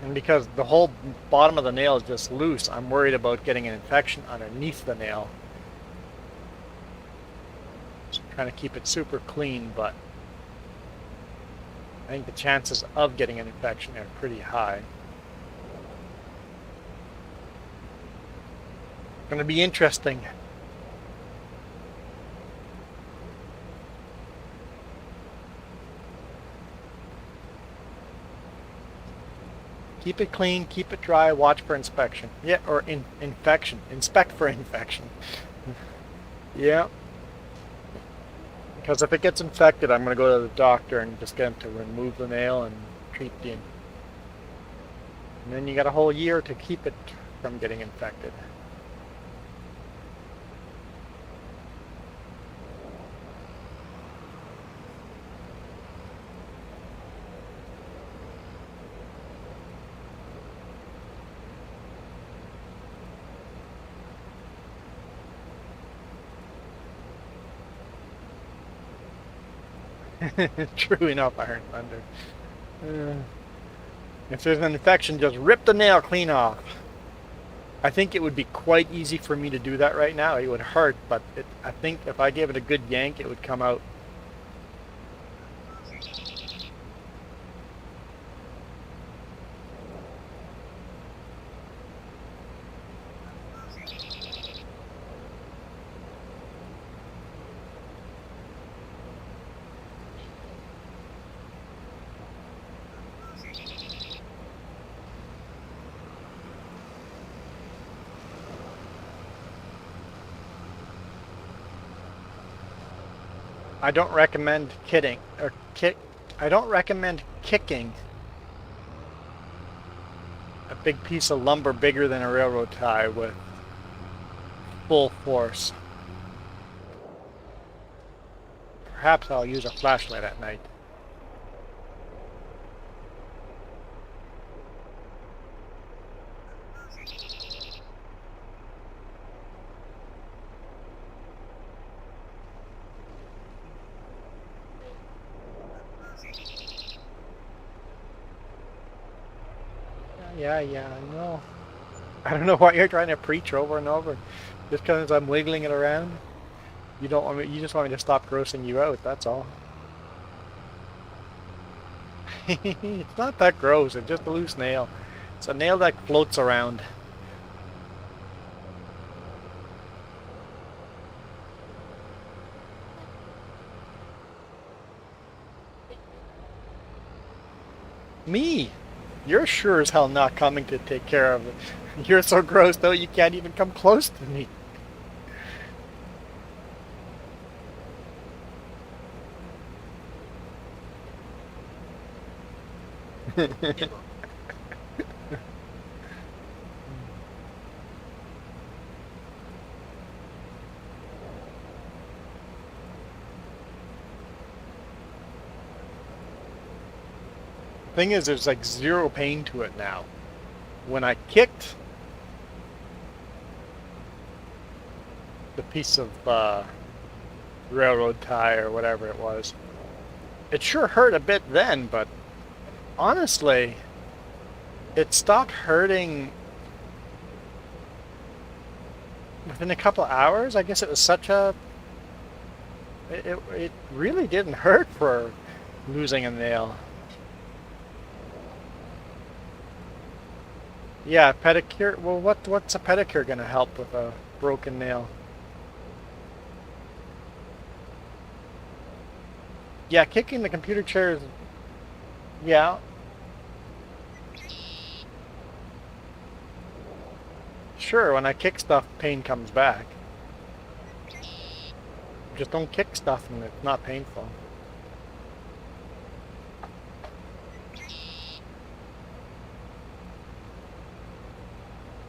And because the whole bottom of the nail is just loose, I'm worried about getting an infection underneath the nail. Just trying to keep it super clean, but I think the chances of getting an infection are pretty high. It's going to be interesting. Keep it clean, keep it dry, watch for inspection. Yeah, or infection. Inspect for infection. Yeah. Because if it gets infected, I'm going to go to the doctor and just get him to remove the nail and treat the... And then you got a whole year to keep it from getting infected. True enough, Iron Thunder. If there's an infection, just rip the nail clean off. I think it would be quite easy for me to do that right now. It would hurt, but I think if I gave it a good yank, it would come out. I don't recommend I don't recommend kicking a big piece of lumber bigger than a railroad tie with full force. Perhaps I'll use a flashlight at night. Yeah, I know. I don't know why you're trying to preach over and over. Just because I'm wiggling it around. You don't want me. You just want me to stop grossing you out. That's all. It's not that gross. It's just a loose nail. It's a nail that floats around. Me? You're sure as hell not coming to take care of it. You're so gross though you can't even come close to me. Thing is, there's like zero pain to it now. When I kicked the piece of railroad tie or whatever it was, it sure hurt a bit then, but honestly, it stopped hurting within a couple of hours. I guess it was such a... It really didn't hurt for losing a nail. Yeah, pedicure. Well, what's a pedicure gonna help with a broken nail? Yeah, kicking the computer chair is... Yeah. Sure, when I kick stuff, pain comes back. Just don't kick stuff and it's not painful.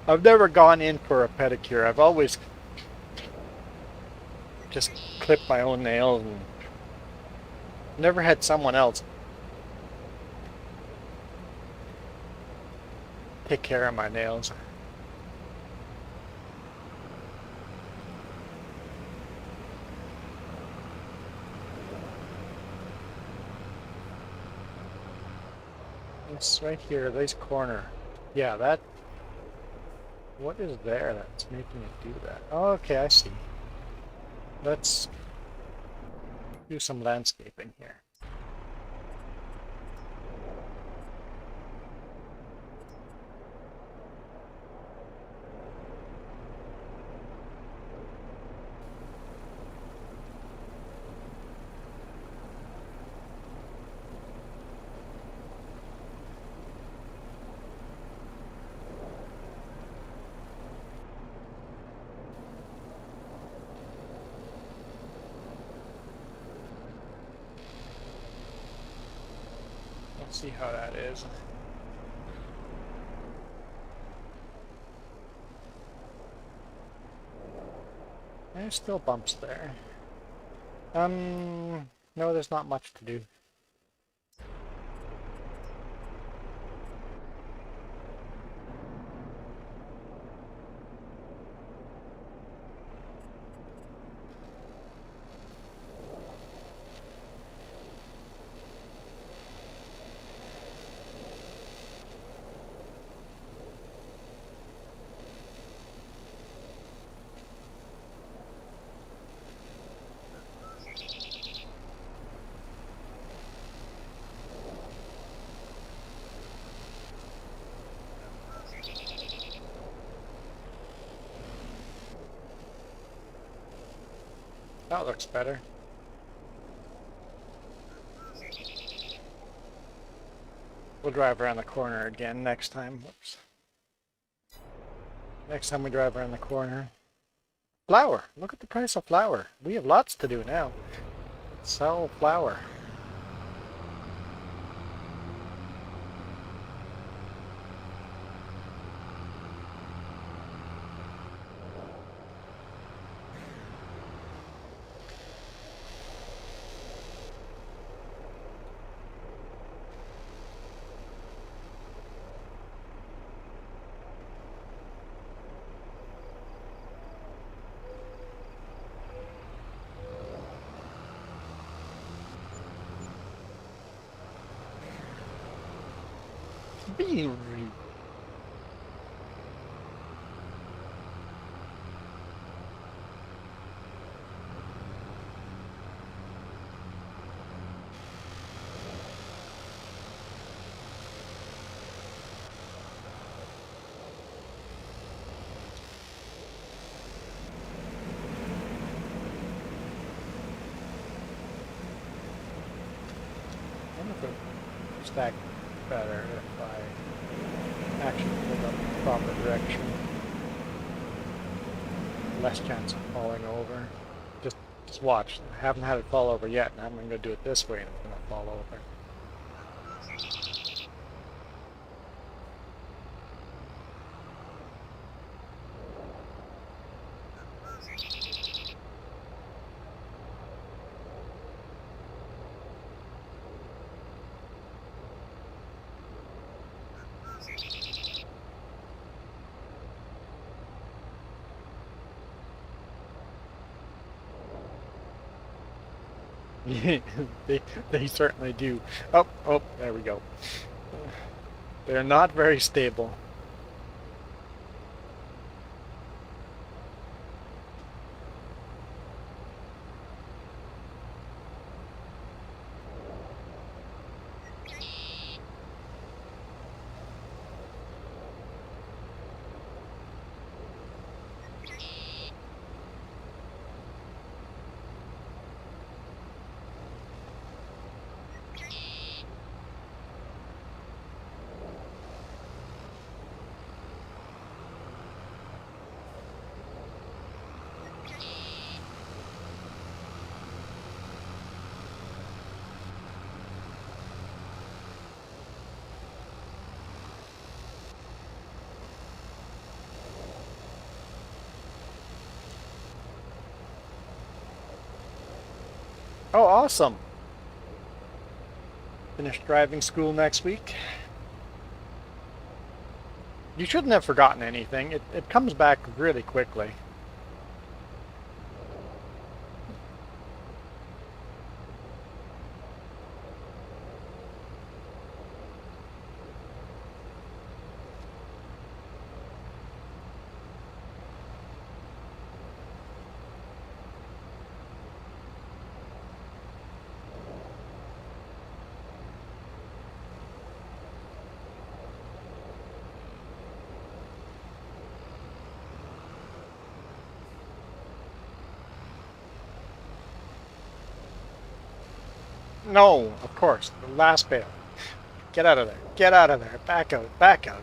I've never gone in for a pedicure. I've always just clipped my own nails and never had someone else take care of my nails. It's right here, this corner. Yeah, that... What is there that's making it do that? Oh, okay, I see. Let's do some landscaping here. Let's see how that is. There's still bumps there. No, there's not much to do. That looks better. We'll drive around the corner again next time. Whoops. Next time we drive around the corner. Flour! Look at the price of flour. We have lots to do now. Sell flour. Be I wonder if it would stack better if I actually pulled up the proper direction. Less chance of falling over. Just watch. I haven't had it fall over yet, and I'm going to do it this way and it's going to fall over. they certainly do. Oh, there we go. They're not very stable. Oh, awesome. Finish driving school next week. You shouldn't have forgotten anything. It comes back really quickly. No, of course. The last bale. Get out of there. Get out of there. Back out. Back out.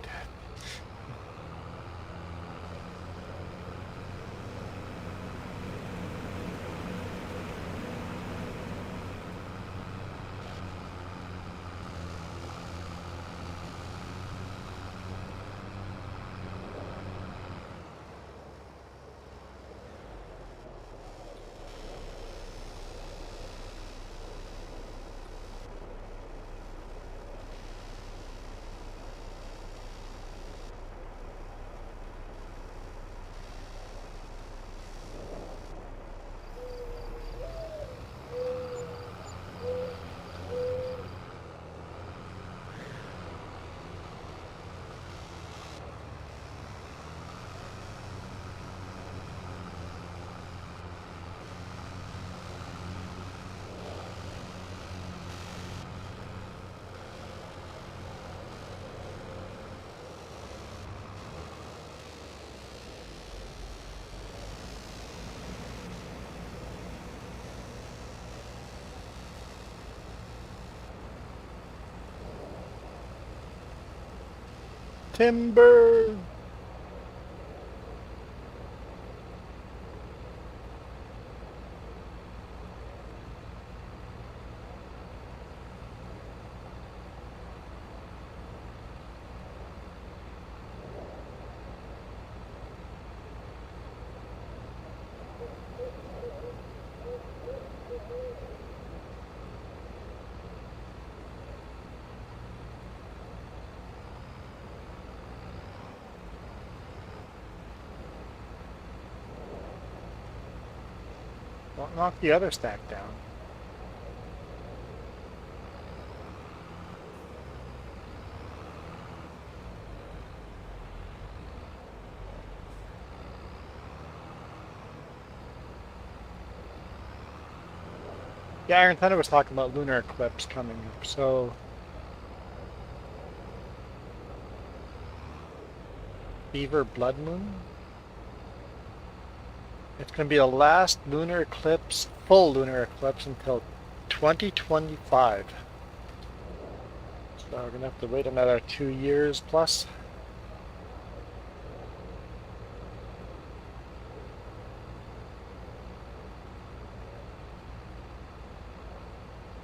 Timber! Don't knock the other stack down. Yeah, Iron Thunder was talking about lunar eclipse coming up, so... Beaver Blood Moon? It's going to be the last lunar eclipse, full lunar eclipse, until 2025. So we're going to have to wait another 2 years plus.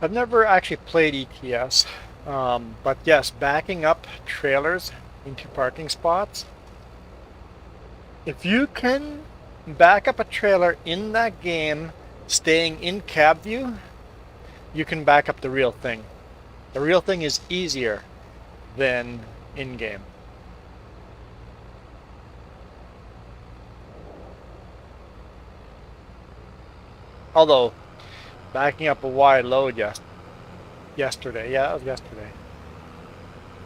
I've never actually played ETS, but yes, backing up trailers into parking spots. If you can back up a trailer in that game, staying in cab view, you can back up the real thing. The real thing is easier than in-game. Although, backing up a wide load yesterday, yeah, that was yesterday,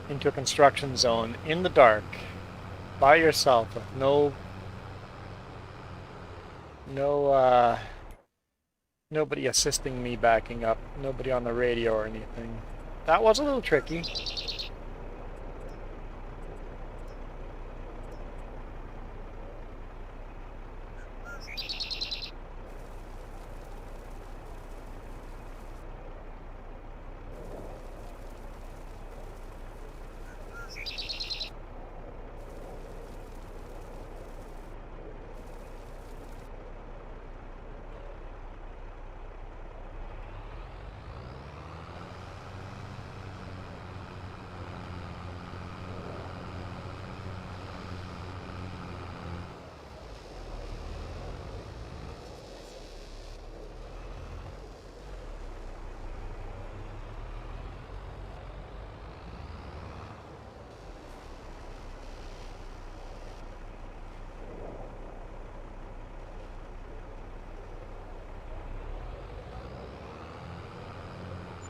into a construction zone in the dark, by yourself, with nobody assisting me backing up, nobody on the radio or anything. That was a little tricky.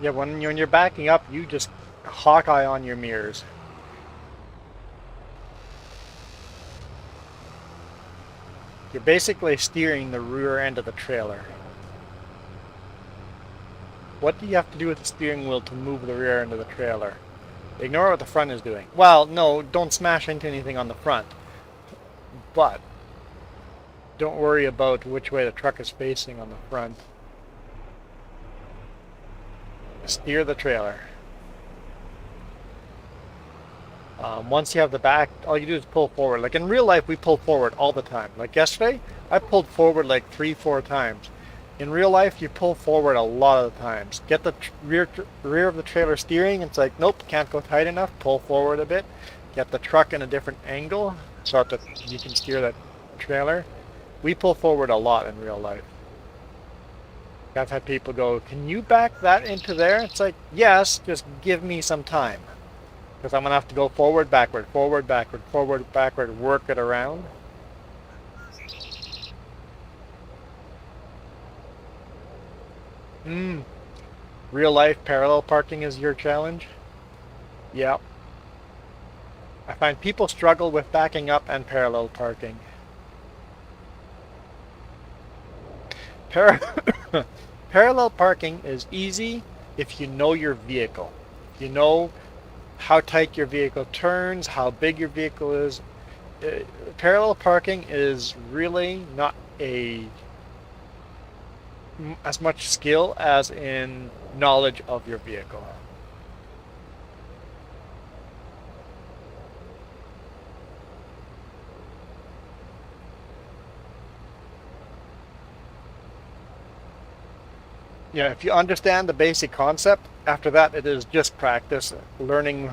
Yeah, when you're backing up, you just hawkeye on your mirrors. You're basically steering the rear end of the trailer. What do you have to do with the steering wheel to move the rear end of the trailer? Ignore what the front is doing. Well, no, don't smash into anything on the front. But don't worry about which way the truck is facing on the front. Steer the trailer. Once you have the back, all you do is pull forward. Like in real life, we pull forward all the time. Like yesterday, I pulled forward like 3-4 times. In real life, you pull forward a lot of the times. Get the rear of the trailer steering. It's like, nope, can't go tight enough. Pull forward a bit. Get the truck in a different angle so that you can steer that trailer. We pull forward a lot in real life. I've had people go, can you back that into there? It's like, yes, just give me some time. Because I'm going to have to go forward, backward, forward, backward, forward, backward, work it around. Real life parallel parking is your challenge? Yep. I find people struggle with backing up and parallel parking. Parallel parking is easy if you know your vehicle. You know how tight your vehicle turns, how big your vehicle is. Parallel parking is really not as much skill as in knowledge of your vehicle. Yeah, if you understand the basic concept, after that it is just practice, learning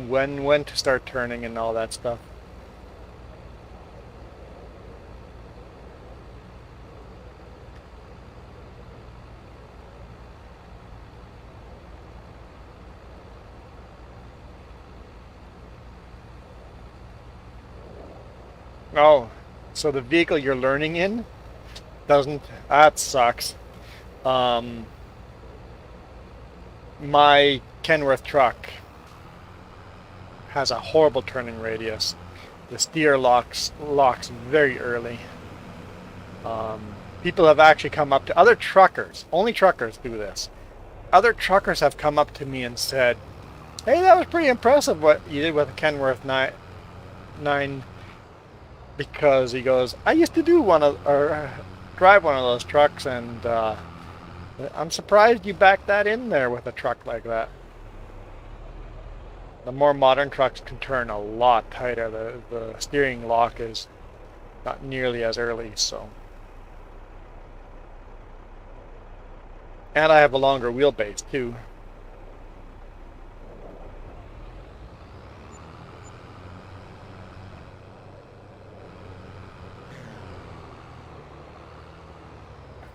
when to start turning and all that stuff. Oh, so the vehicle you're learning in doesn't, that sucks. Um, my Kenworth truck has a horrible turning radius. The steer locks very early. People have actually come up to other truckers. Only truckers do this. Other truckers have come up to me and said, "Hey, that was pretty impressive what you did with a Kenworth 9." Because he goes, "I used to do one of or drive one of those trucks, and I'm surprised you backed that in there with a truck like that." The more modern trucks can turn a lot tighter. The steering lock is not nearly as early, so. And I have a longer wheelbase too.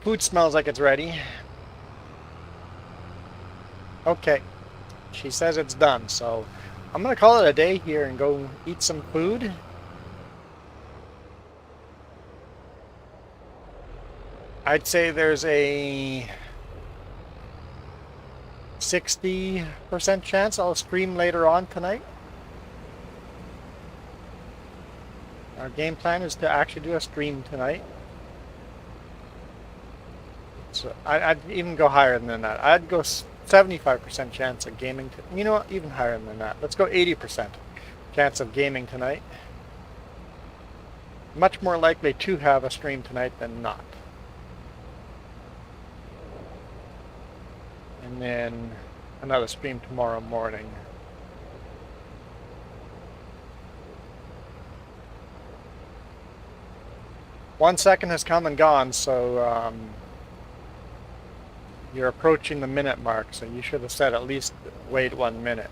Food smells like it's ready. Okay, she says it's done, so I'm gonna call it a day here and go eat some food. I'd say there's a 60% chance I'll stream later on tonight. Our game plan is to actually do a stream tonight. So I'd even go higher than that. I'd go 75% chance of gaming. You know what? Even higher than that. Let's go 80% chance of gaming tonight. Much more likely to have a stream tonight than not. And then another stream tomorrow morning. One second has come and gone, so you're approaching the minute mark, so you should have said at least wait 1 minute.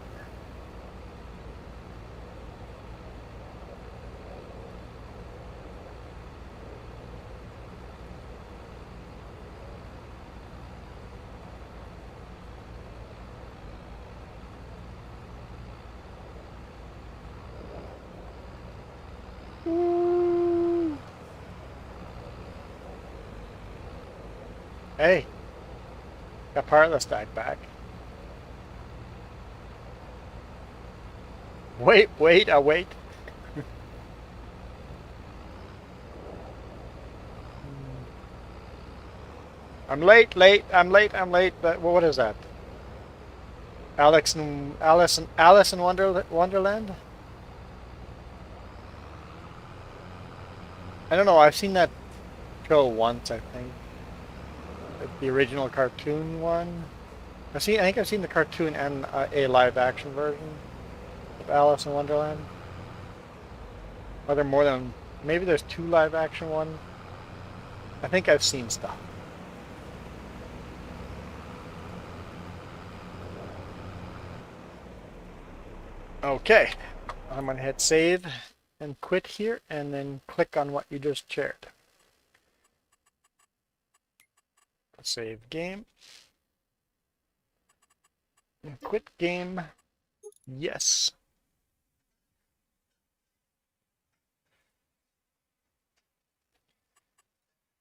Woo. Hey, got part of the stack back. Wait, I'll wait. I'm late, but what is that? Alice in Wonderland? I don't know, I've seen that show once, I think. The original cartoon one. I think I've seen the cartoon and a live action version of Alice in Wonderland. Are there more than, maybe there's 2 live action ones? I think I've seen stuff. Okay, I'm gonna hit save and quit here and then click on what you just shared. Save game. And quit game. Yes.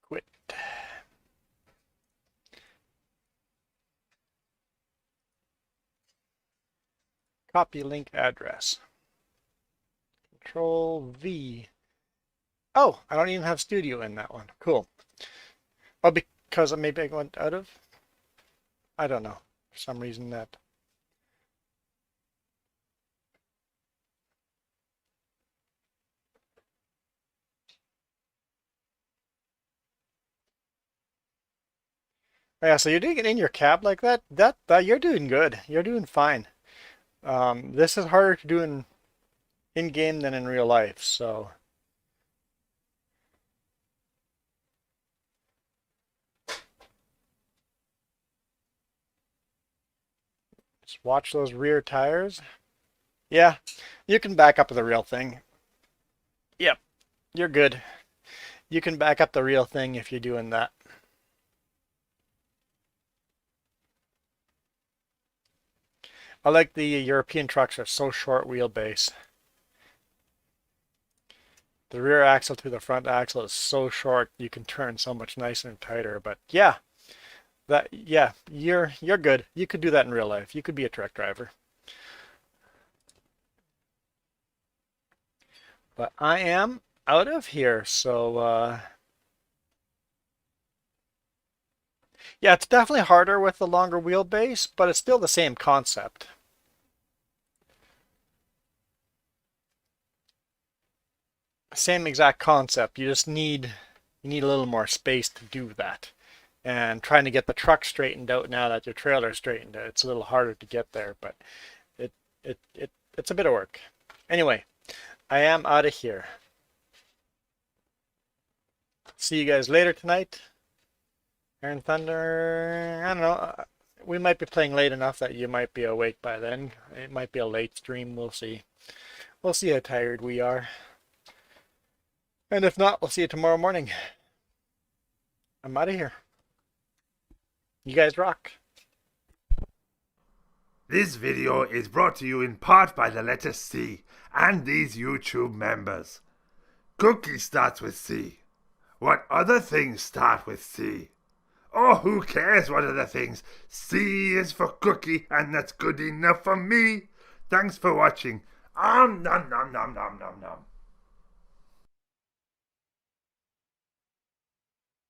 Quit. Copy link address. Control V. Oh, I don't even have studio in that one. Cool. Oh, because maybe I went out of? I don't know. For some reason that. Yeah, so you're doing it in your cab like that? That you're doing good. You're doing fine. This is harder to do in game than in real life, so. watch those rear tires. Yeah, you can back up the real thing. Yep, you're good. You can back up the real thing if you're doing that. I like the European trucks are so short wheelbase. The rear axle to the front axle is so short you can turn so much nicer and tighter. But yeah, you're good. You could do that in real life. You could be a truck driver. But I am out of here, so yeah, it's definitely harder with the longer wheelbase, but it's still the same concept. Same exact concept. You just need a little more space to do that. And trying to get the truck straightened out now that your trailer is straightened out, it's a little harder to get there, but it's a bit of work. Anyway, I am out of here. See you guys later tonight. Iron Thunder, I don't know. We might be playing late enough that you might be awake by then. It might be a late stream. We'll see. We'll see how tired we are. And if not, we'll see you tomorrow morning. I'm out of here. You guys rock. This video is brought to you in part by the letter C and these YouTube members. Cookie starts with C. What other things start with C? Oh, who cares what other things? C is for cookie, and that's good enough for me. Thanks for watching. Nom nom nom nom nom nom nom.